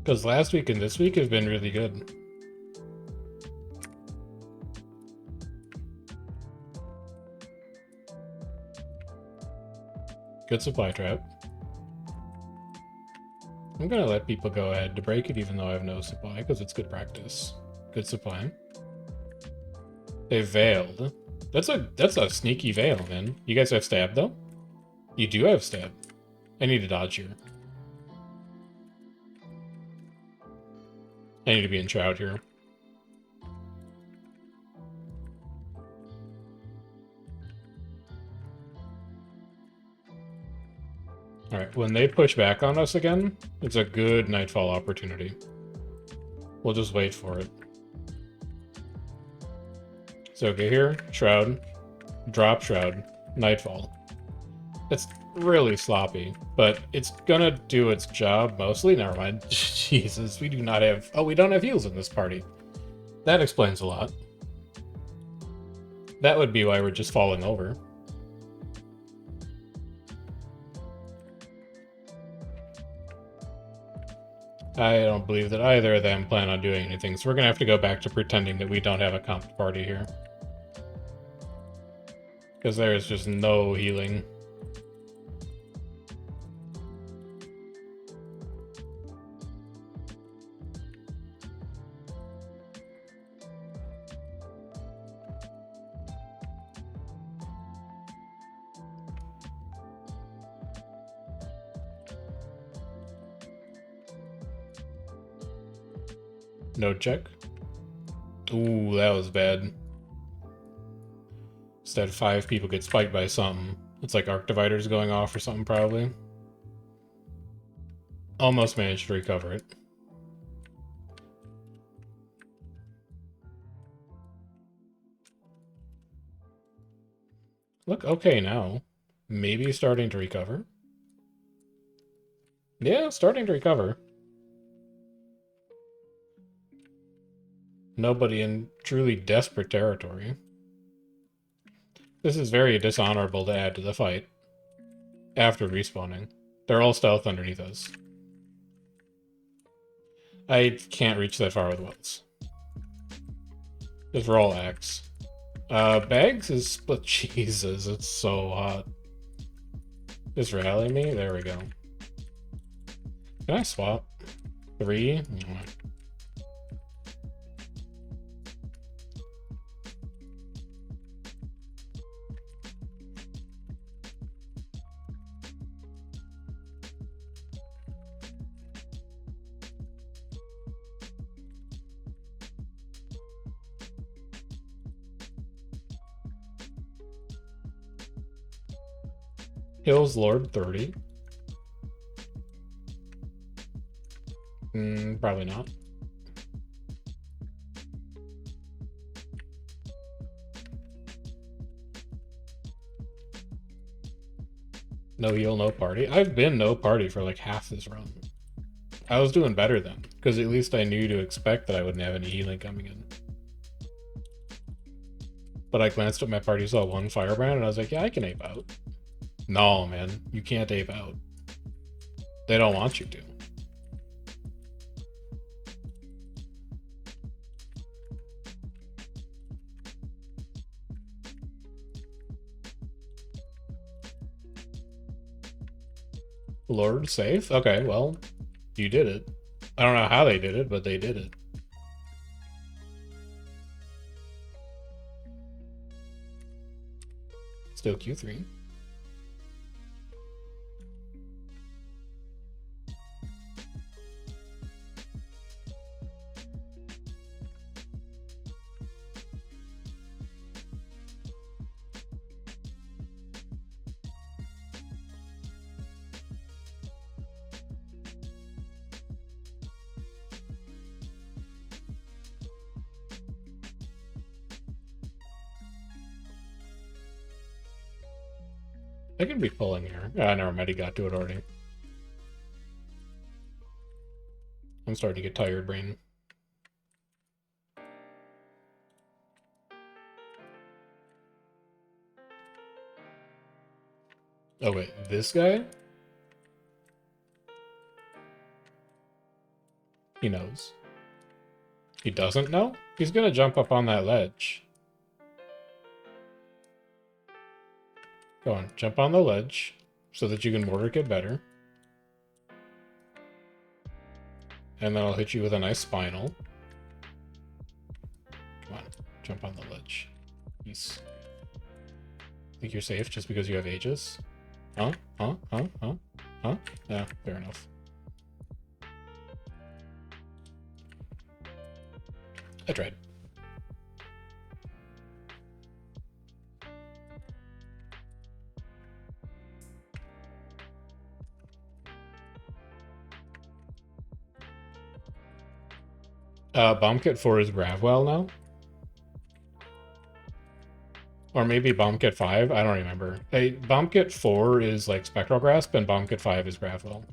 Because last week and this week have been really good. Good supply trap. I'm gonna let people go ahead to break it even though I have no supply, because it's good practice. Good supply. They veiled. That's a sneaky veil, man. You guys have stab though? You do have stab. I need to dodge here. I need to be in shroud here. Alright, when they push back on us again, it's a good nightfall opportunity. We'll just wait for it. So get here, shroud, drop shroud, nightfall. It's really sloppy, but it's gonna do its job mostly. Never mind. Jesus, we do not have... Oh, we don't have heals in this party. That explains a lot. That would be why we're just falling over. I don't believe that either of them plan on doing anything, so we're gonna have to go back to pretending that we don't have a comped party here. Because there is just no healing. No check. Ooh, that was bad. Instead, 5 people get spiked by something. It's like arc dividers going off or something, probably. Almost managed to recover it. Look okay now. Maybe starting to recover. Yeah, starting to recover. Nobody in truly desperate territory. This is very dishonorable to add to the fight. After respawning. They're all stealth underneath us. I can't reach that far with welts. Just roll axe. Bags is split. Jesus, it's so hot. Just rally me? There we go. Can I swap? 3? Hills Lord 30. Probably not. No heal, no party. I've been no party for like half this run. I was doing better then, because at least I knew to expect that I wouldn't have any healing coming in. But I glanced at my party, saw 1 firebrand, and I was like, yeah, I can ape out. No, man, you can't ape out. They don't want you to. Lord safe? Okay, well, you did it. I don't know how they did it, but they did it. Still Q3. I can be pulling here. Ah, never mind, he got to it already. I'm starting to get tired, brain. Oh wait, this guy? He knows. He doesn't know? He's gonna jump up on that ledge. Go on, jump on the ledge so that you can mortar get better. And then I'll hit you with a nice spinal. Come on, jump on the ledge. Peace. Think you're safe just because you have Aegis? Huh? Huh? Huh? Huh? Huh? Yeah, fair enough. I tried. Bomb Kit 4 is Gravwell now? Or maybe Bomb Kit 5? I don't remember. Hey, Bomb Kit 4 is like Spectral Grasp, and Bomb Kit 5 is Gravwell.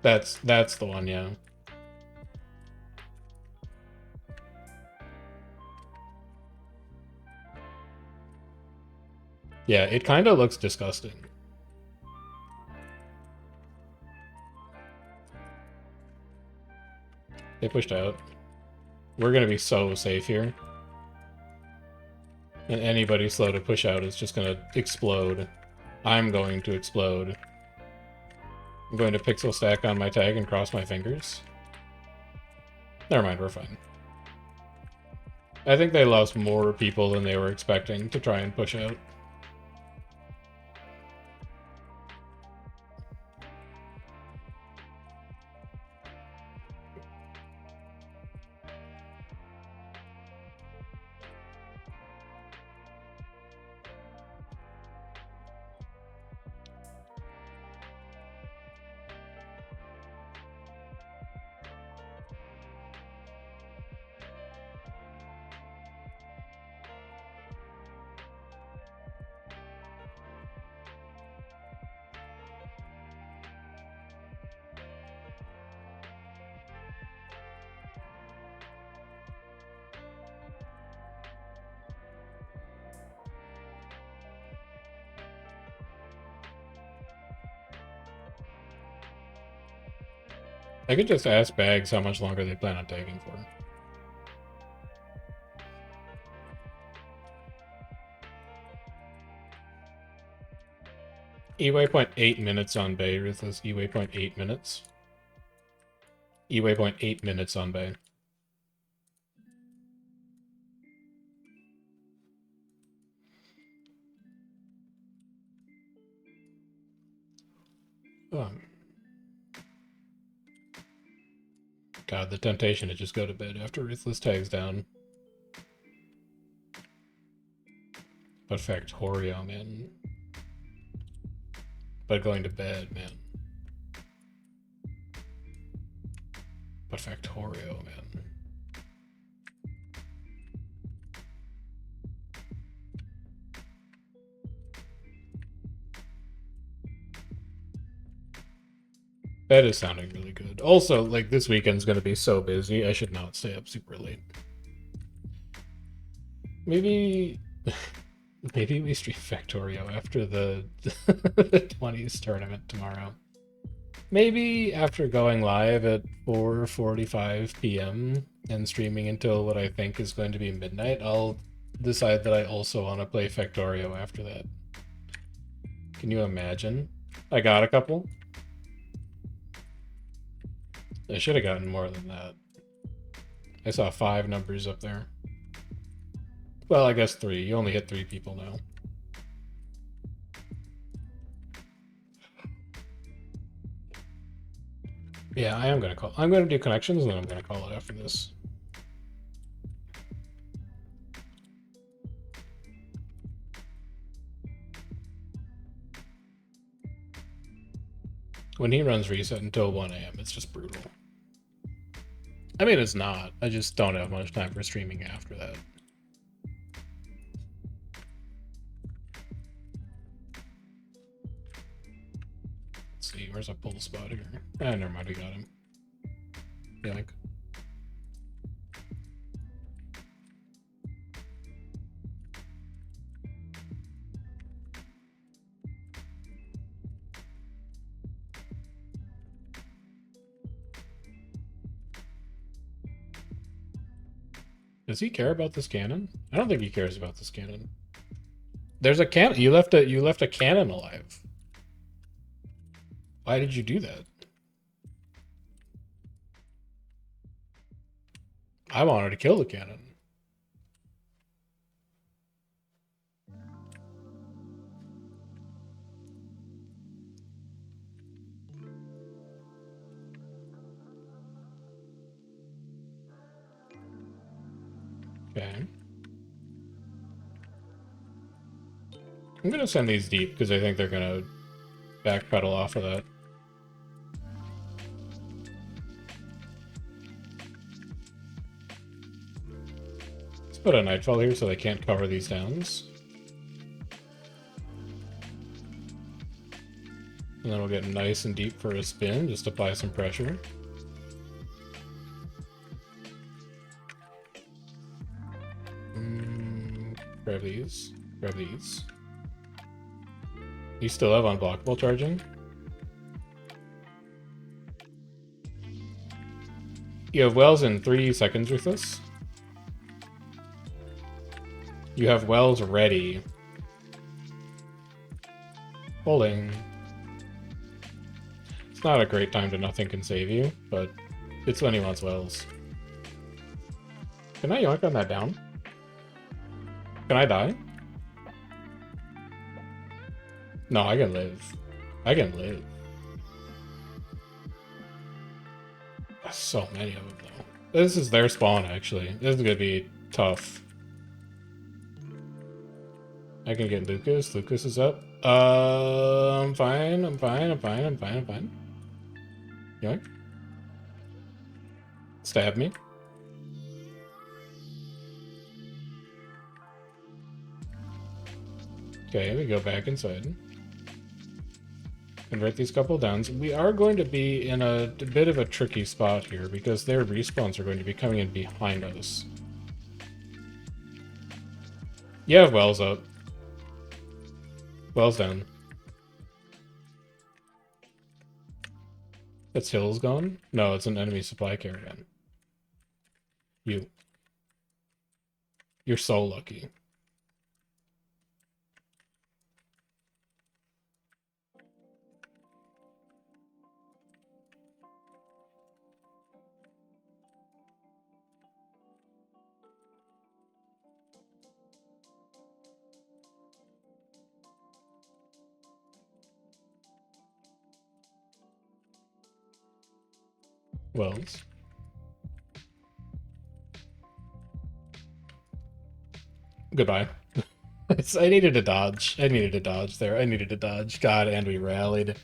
That's the one, yeah. Yeah, it kind of looks disgusting. They pushed out. We're gonna be so safe here. And anybody slow to push out is just gonna explode. I'm going to explode. I'm going to pixel stack on my tag and cross my fingers. Never mind, we're fine. I think they lost more people than they were expecting to try and push out. I could just ask Bags how much longer they plan on taking for. E-waypoint 8 minutes on Bay, Ruthless. E-waypoint 8 minutes. E-waypoint 8 minutes on Bay. Oh. God, the temptation to just go to bed after Ruthless tags down. But Factorio, man. But going to bed, man. But Factorio, man. That is sounding really good. Also, like, this weekend's gonna be so busy, I should not stay up super late. Maybe... Maybe we stream Factorio after the 20s tournament tomorrow. Maybe after going live at 4:45 p.m. and streaming until what I think is going to be midnight, I'll decide that I also want to play Factorio after that. Can you imagine? I got a couple. I should have gotten more than that. I saw 5 numbers up there. Well, I guess 3. You only hit 3 people now. Yeah, I am gonna call. I'm gonna do connections, and then I'm gonna call it after this. When he runs reset until 1 a.m., it's just brutal. I mean, it's not. I just don't have much time for streaming after that. Let's see, where's a pull spot here? Ah, never mind, we got him. Yoink. Does he care about this cannon? I don't think he cares about this cannon. There's a cannon. You left a cannon alive. Why did you do that? I wanted to kill the cannon. Okay. I'm gonna send these deep because I think they're gonna backpedal off of that. Let's put a Nightfall here so they can't cover these downs. And then we'll get nice and deep for a spin, just apply some pressure. Grab these. Grab these. You still have unblockable charging? You have wells in 3 seconds with this. You have wells ready. Holding. It's not a great time to nothing can save you, but it's when he wants wells. Can I yoink on that down? Can I die? No, I can live. I can live. There's so many of them, though. This is their spawn, actually. This is gonna be tough. I can get Lucas. Lucas is up. I'm fine. I'm fine. I'm fine. I'm fine. I'm fine. Yoink. Stab me. Okay, we go back inside. Convert these couple downs. We are going to be in a bit of a tricky spot here because their respawns are going to be coming in behind us. You have wells up. Wells down. That's hills gone? No, it's an enemy supply caravan. You're so lucky. Wells. Goodbye. I needed a dodge. I needed a dodge there. I needed a dodge. God, and we rallied.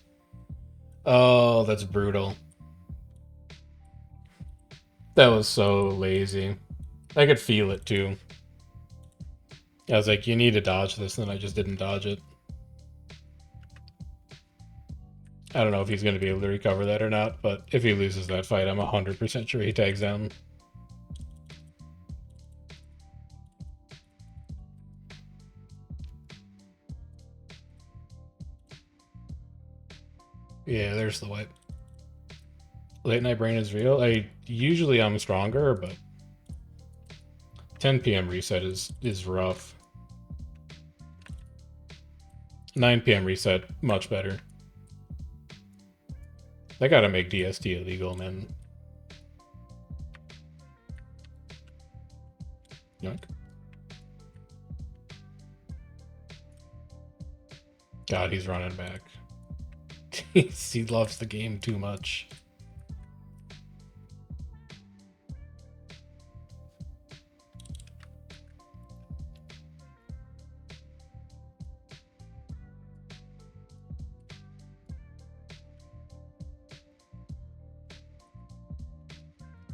Oh, that's brutal. That was so lazy. I could feel it too. I was like, you need to dodge this, and then I just didn't dodge it. I don't know if he's going to be able to recover that or not, but if he loses that fight, I'm 100% sure he tags down. Yeah, there's the wipe. Late night brain is real. Usually I'm stronger, but 10 p.m. reset is rough. 9 p.m. reset, much better. They gotta make DST illegal, man. Yoink. God, he's running back. He loves the game too much.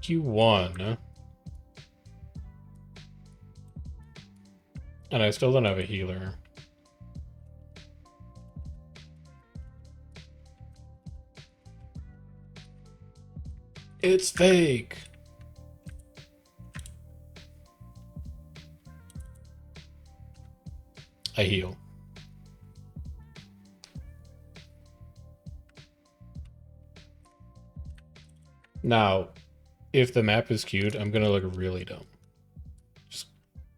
Q1. And I still don't have a healer. It's fake. I heal. Now, if the map is queued, I'm gonna look really dumb. Just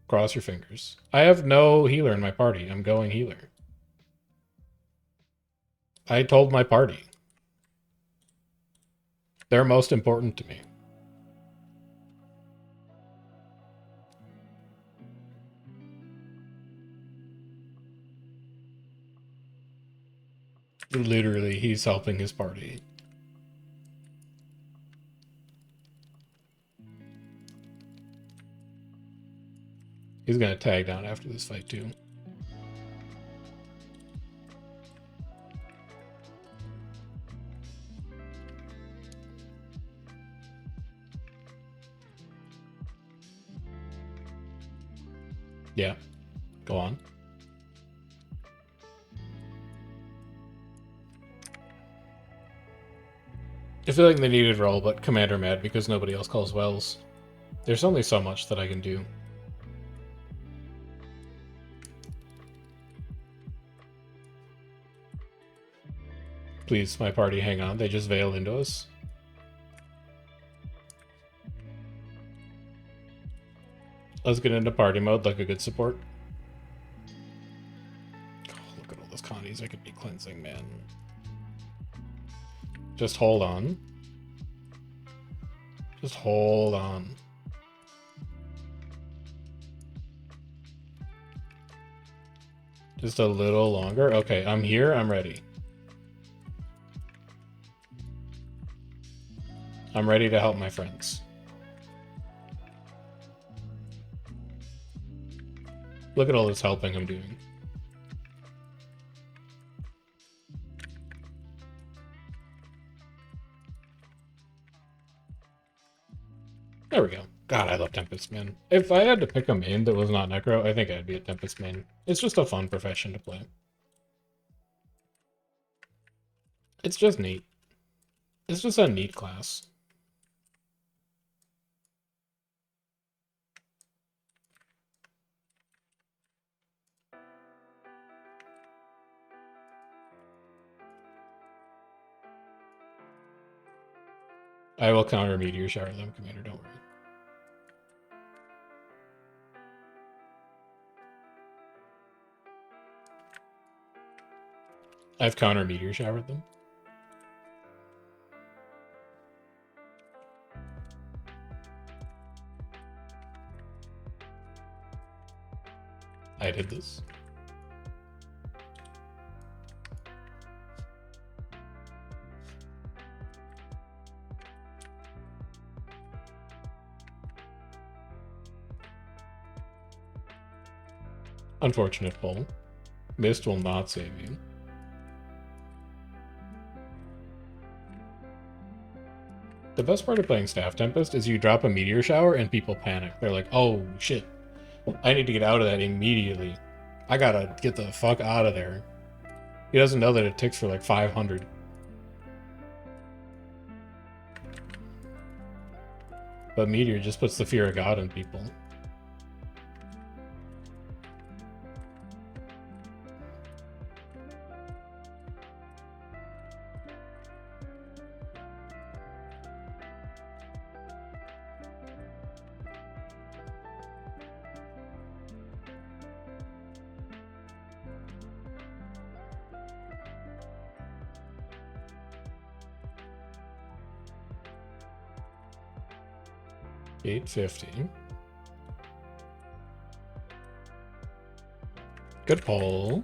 cross your fingers. I have no healer in my party. I'm going healer. I told my party. They're most important to me. Literally, he's helping his party. He's gonna tag down after this fight, too. Yeah, go on. I feel like they needed roll, but Commander mad because nobody else calls Wells. There's only so much that I can do. Please, my party, hang on. They just veil into us. Let's get into party mode like a good support. Oh, look at all those Connies I could be cleansing, man. Just hold on. Just hold on. Just a little longer. Okay, I'm here. I'm ready. I'm ready to help my friends. Look at all this helping I'm doing. There we go. God, I love Tempest, man. If I had to pick a main that was not Necro, I think I'd be a Tempest main. It's just a fun profession to play. It's just neat. It's just a neat class. I will counter Meteor Shower them, Commander, don't worry. I've counter Meteor Showered them. I did this. Unfortunate pull. Mist will not save you. The best part of playing Staff Tempest is you drop a Meteor Shower and people panic. They're like, oh shit, I need to get out of that immediately. I gotta get the fuck out of there. He doesn't know that it ticks for like 500. But Meteor just puts the fear of God in people. $850. Good pull.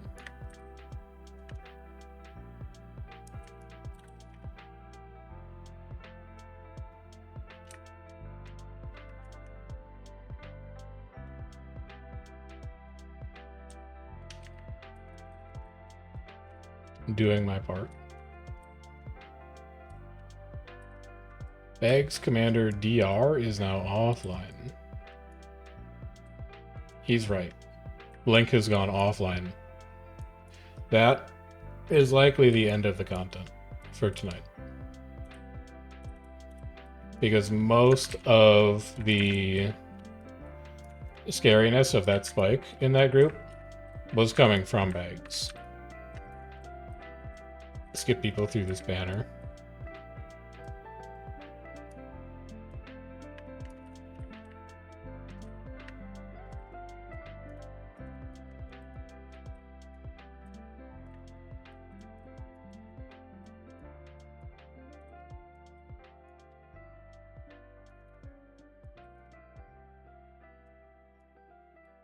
Doing my part. Bag's Commander DR is now offline. He's right. Blink has gone offline. That is likely the end of the content for tonight. Because most of the scariness of that spike in that group was coming from Bags. Skip people through this banner.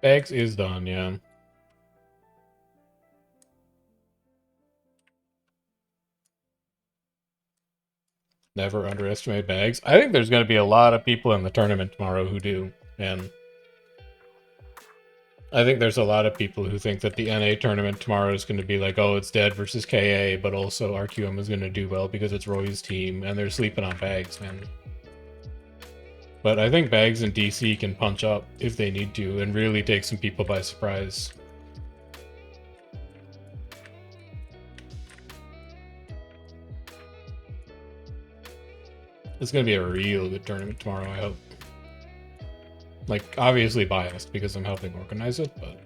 Bags is done, yeah. Never underestimate bags. I think there's going to be a lot of people in the tournament tomorrow who do, and I think there's a lot of people who think that the NA tournament tomorrow is going to be like, oh, it's Dead versus KA, but also RQM is going to do well because it's Roy's team, and they're sleeping on Bags, man. But I think Bags and DC can punch up if they need to and really take some people by surprise. It's going to be a real good tournament tomorrow, I hope. Like, obviously biased because I'm helping organize it, but...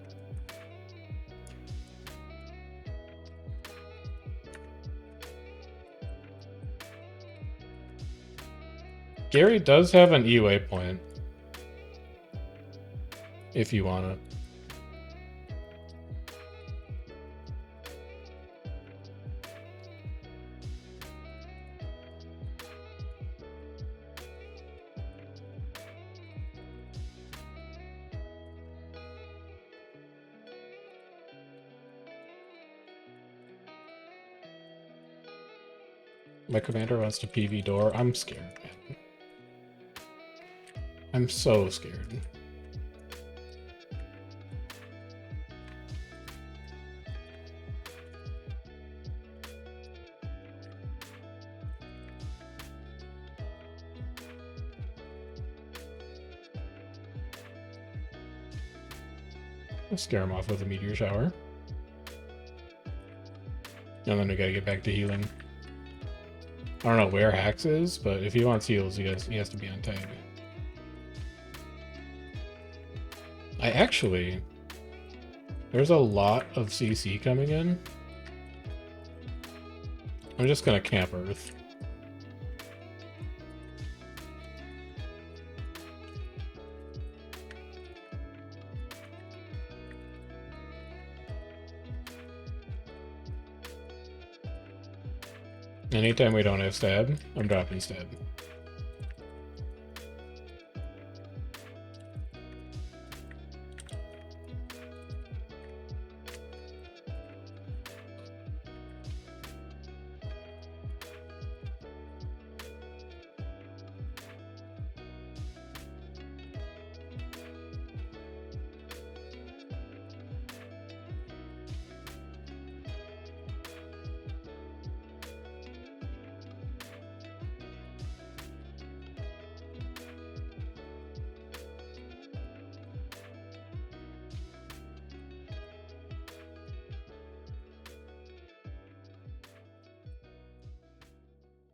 Gary does have an E-way point. If you want it. My commander wants to PV door. I'm scared, man. I'm so scared. I'll scare him off with a meteor shower. And then we gotta get back to healing. I don't know where Hax is, but if he wants heals, he has to be on tag. I actually... There's a lot of CC coming in. I'm just gonna camp Earth. Anytime we don't have stab, I'm dropping stab.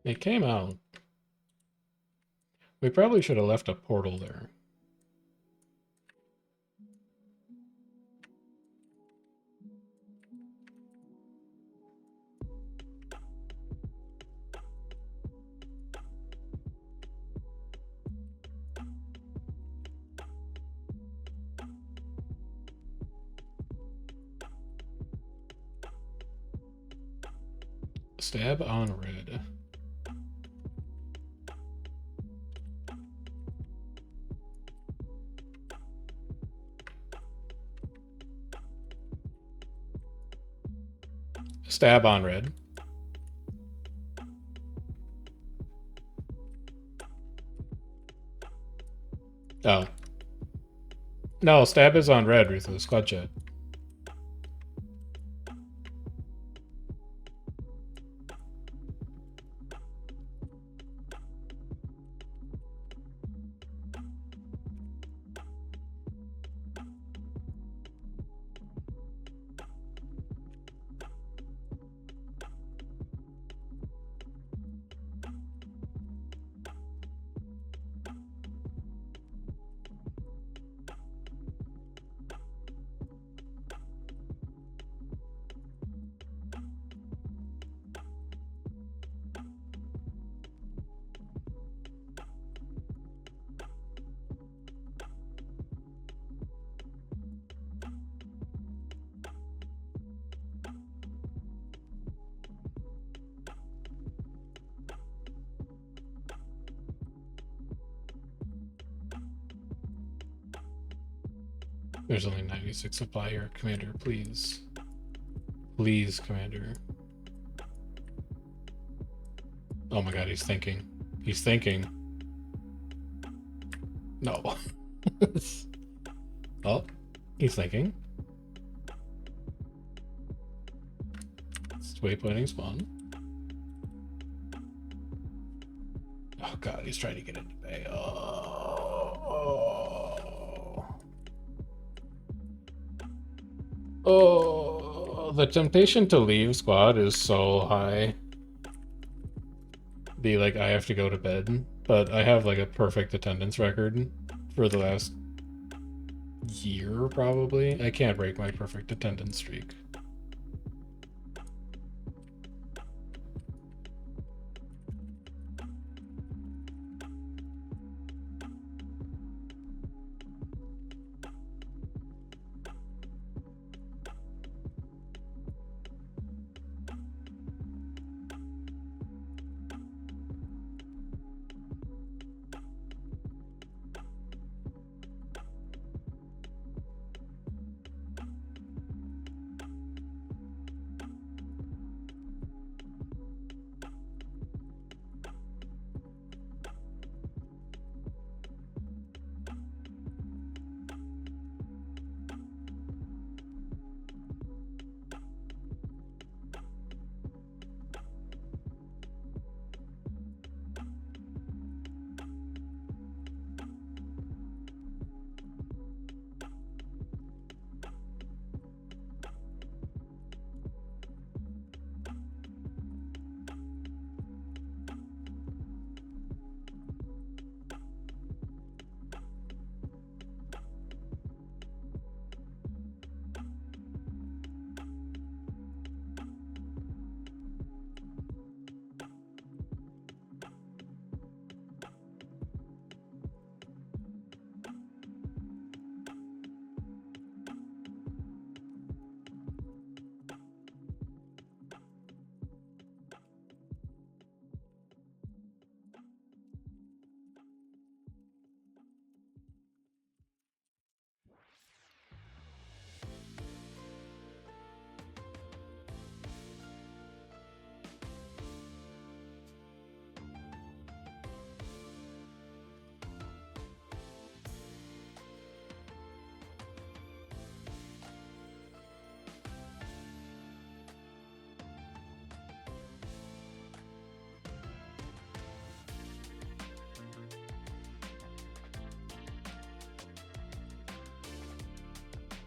It came out. We probably should have left a portal there. Stab on red. Stab on red. Oh. No, stab is on red, Ruthless. Squad chat. There's only 96 supply here, Commander, please. Please, Commander. Oh my god, he's thinking. He's thinking. No. Oh, he's thinking. It's waypointing spawn. Oh god, he's trying to get into bay. Oh, the temptation to leave squad is so high. Be like, I have to go to bed, but I have like a perfect attendance record for the last year, probably. I can't break my perfect attendance streak.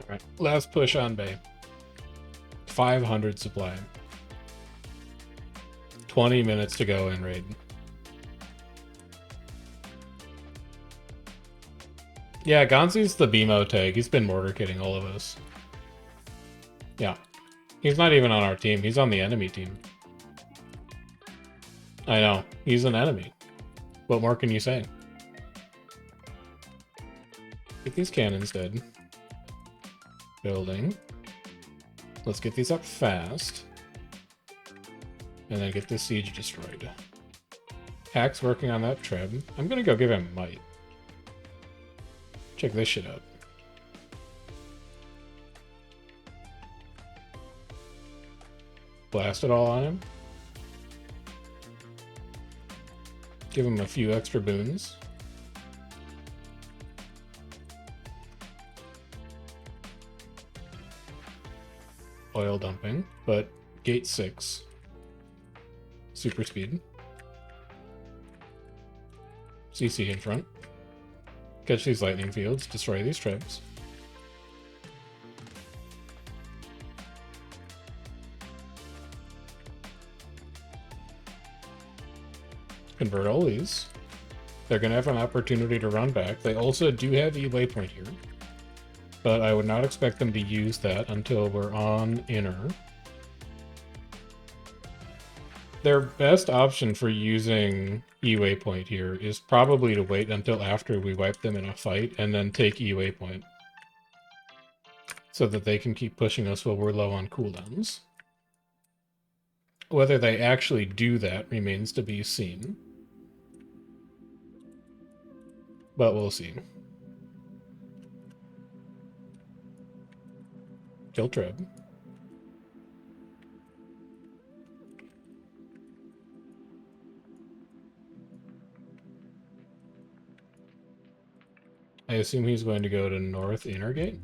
Alright, last push on bay. 500 supply. 20 minutes to go in raid. Yeah, Gonzi's the BMO tag. He's been mortar kidding all of us. Yeah. He's not even on our team. He's on the enemy team. I know. He's an enemy. What more can you say? Get these cannons dead. Building. Let's get these up fast. And then get this siege destroyed. Hack's working on that treb. I'm gonna go give him might. Check this shit out. Blast it all on him. Give him a few extra boons. Oil dumping, but gate 6. Super speed. CC in front. Catch these lightning fields, destroy these trebs. Convert all these. They're going to have an opportunity to run back. They also do have E waypoint here. But I would not expect them to use that until we're on inner. Their best option for using E waypoint here is probably to wait until after we wipe them in a fight and then take E waypoint. So that they can keep pushing us while we're low on cooldowns. Whether they actually do that remains to be seen. But we'll see. Kill Treb. I assume he's going to go to north inner gate.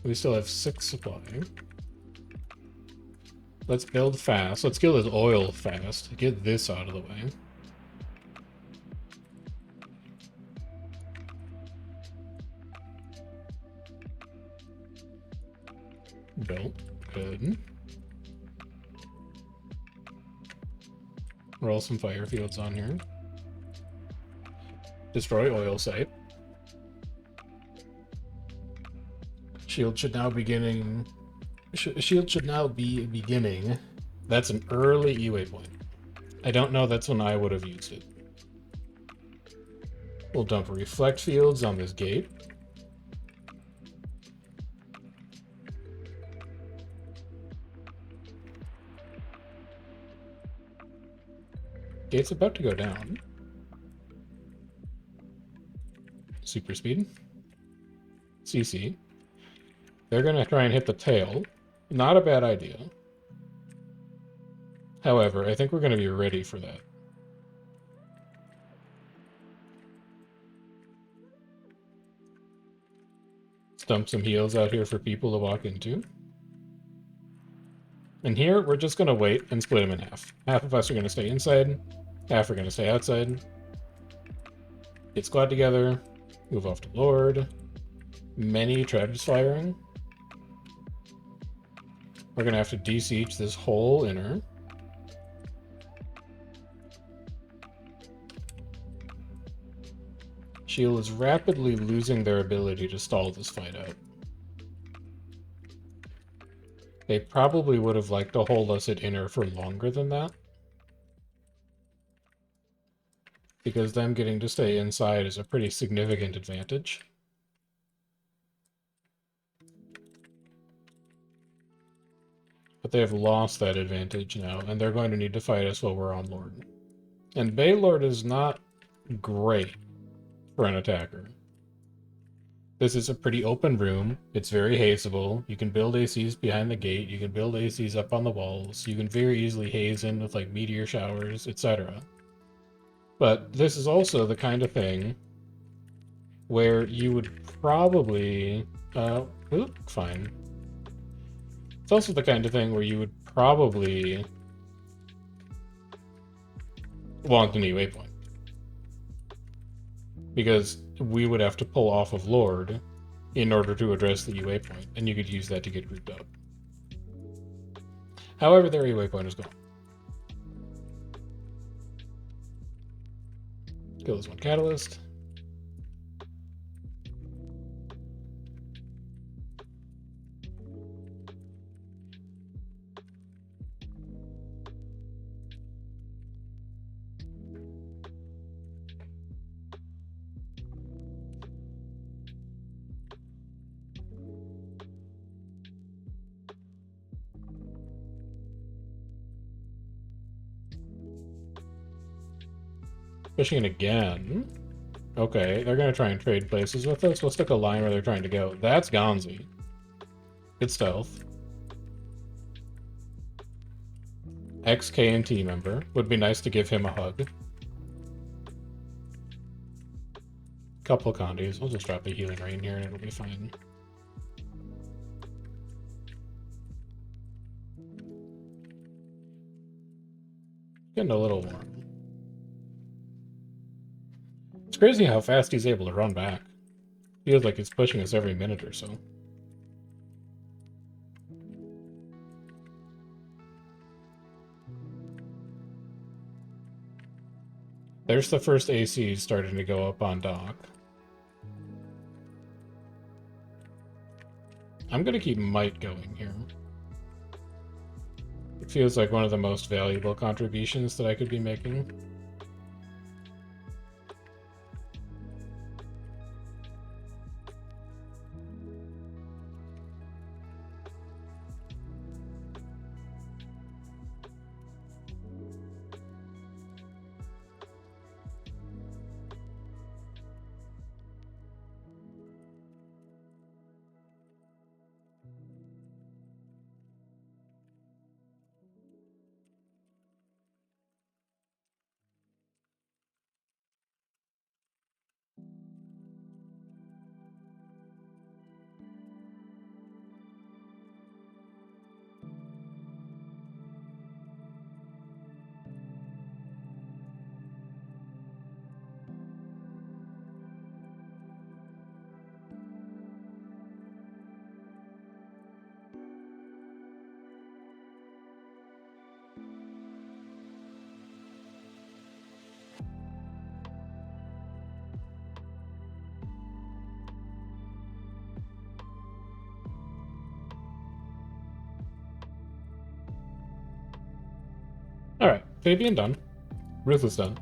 We still have 6 supply. Let's build fast. Let's kill this oil fast. Get this out of the way. Built. Good. Roll some fire fields on here. Destroy oil site. Shield should now beginning. Shield should now be beginning. That's an early E-waypoint. I don't know that's when I would have used it. We'll dump reflect fields on this gate. Gate's about to go down. Super speed. CC. They're going to try and hit the tail. Not a bad idea. However, I think we're going to be ready for that. Dump some heals out here for people to walk into. And here, we're just going to wait and split them in half. Half of us are going to stay inside. Half are going to stay outside. Get squad together. Move off to Lord. Many treads firing. We're going to have to de-siege this whole inner. Shield is rapidly losing their ability to stall this fight out. They probably would have liked to hold us at inner for longer than that. Because them getting to stay inside is a pretty significant advantage. But they have lost that advantage now, and they're going to need to fight us while we're on Lord. And Baylord is not great for an attacker. This is a pretty open room. It's very hazeable. You can build ACs behind the gate. You can build ACs up on the walls. You can very easily haze in with like meteor showers, etc. But this is also the kind of thing where you would probably... fine. It's also the kind of thing where you would probably want an E-waypoint. Because we would have to pull off of Lord in order to address the E-waypoint, and you could use that to get grouped up. However, their E-waypoint is gone. Kill this one catalyst. Pushing it again. Okay, they're going to try and trade places with us. We'll stick a line where they're trying to go. That's Gonzi. Good stealth. Ex-K&T member. Would be nice to give him a hug. Couple condies. We'll just drop a healing rain here and it'll be fine. Getting a little warm. It's crazy how fast he's able to run back. Feels like he's pushing us every minute or so. There's the first AC starting to go up on dock. I'm going to keep Might going here. It feels like one of the most valuable contributions that I could be making. Fabian done. Ruthless done.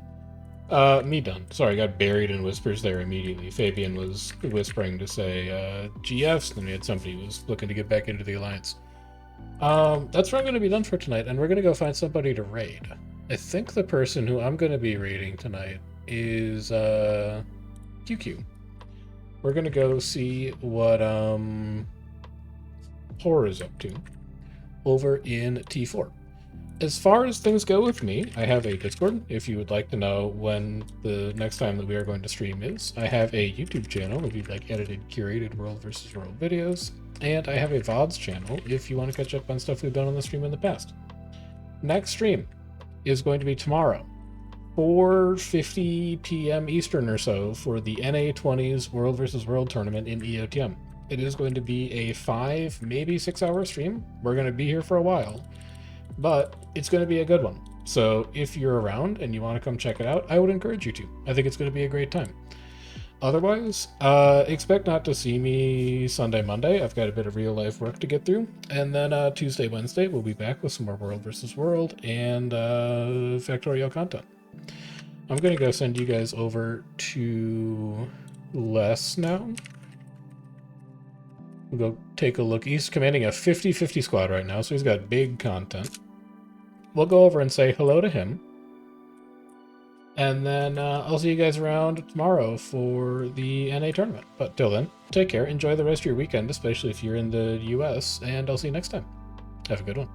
Me done. Sorry, I got buried in whispers there immediately. Fabian was whispering to say, GFs, then we had somebody who was looking to get back into the Alliance. That's where I'm going to be done for tonight, and we're going to go find somebody to raid. I think the person who I'm going to be raiding tonight is, QQ. We're going to go see what, Horror is up to over in T4. As far as things go with me, I have a Discord if you would like to know when the next time that we are going to stream is. I have a YouTube channel if you'd like edited, curated World vs. World videos. And I have a VODs channel if you want to catch up on stuff we've done on the stream in the past. Next stream is going to be tomorrow, 4:50 p.m. Eastern or so, for the NA20s World vs. World tournament in EOTM. It is going to be a 5, maybe 6 hour stream. We're going to be here for a while, but it's going to be a good one. So if you're around and you want to come check it out, I would encourage you to. I think it's going to be a great time. Otherwise, expect not to see me Sunday, Monday. I've got a bit of real life work to get through. And then Tuesday, Wednesday, we'll be back with some more World vs. World and Factorial content. I'm going to go send you guys over to Les now. We'll go take a look. He's commanding a 50-50 squad right now, so he's got big content. We'll go over and say hello to him. And then I'll see you guys around tomorrow for the NA tournament. But till then, take care. Enjoy the rest of your weekend, especially if you're in the US. And I'll see you next time. Have a good one.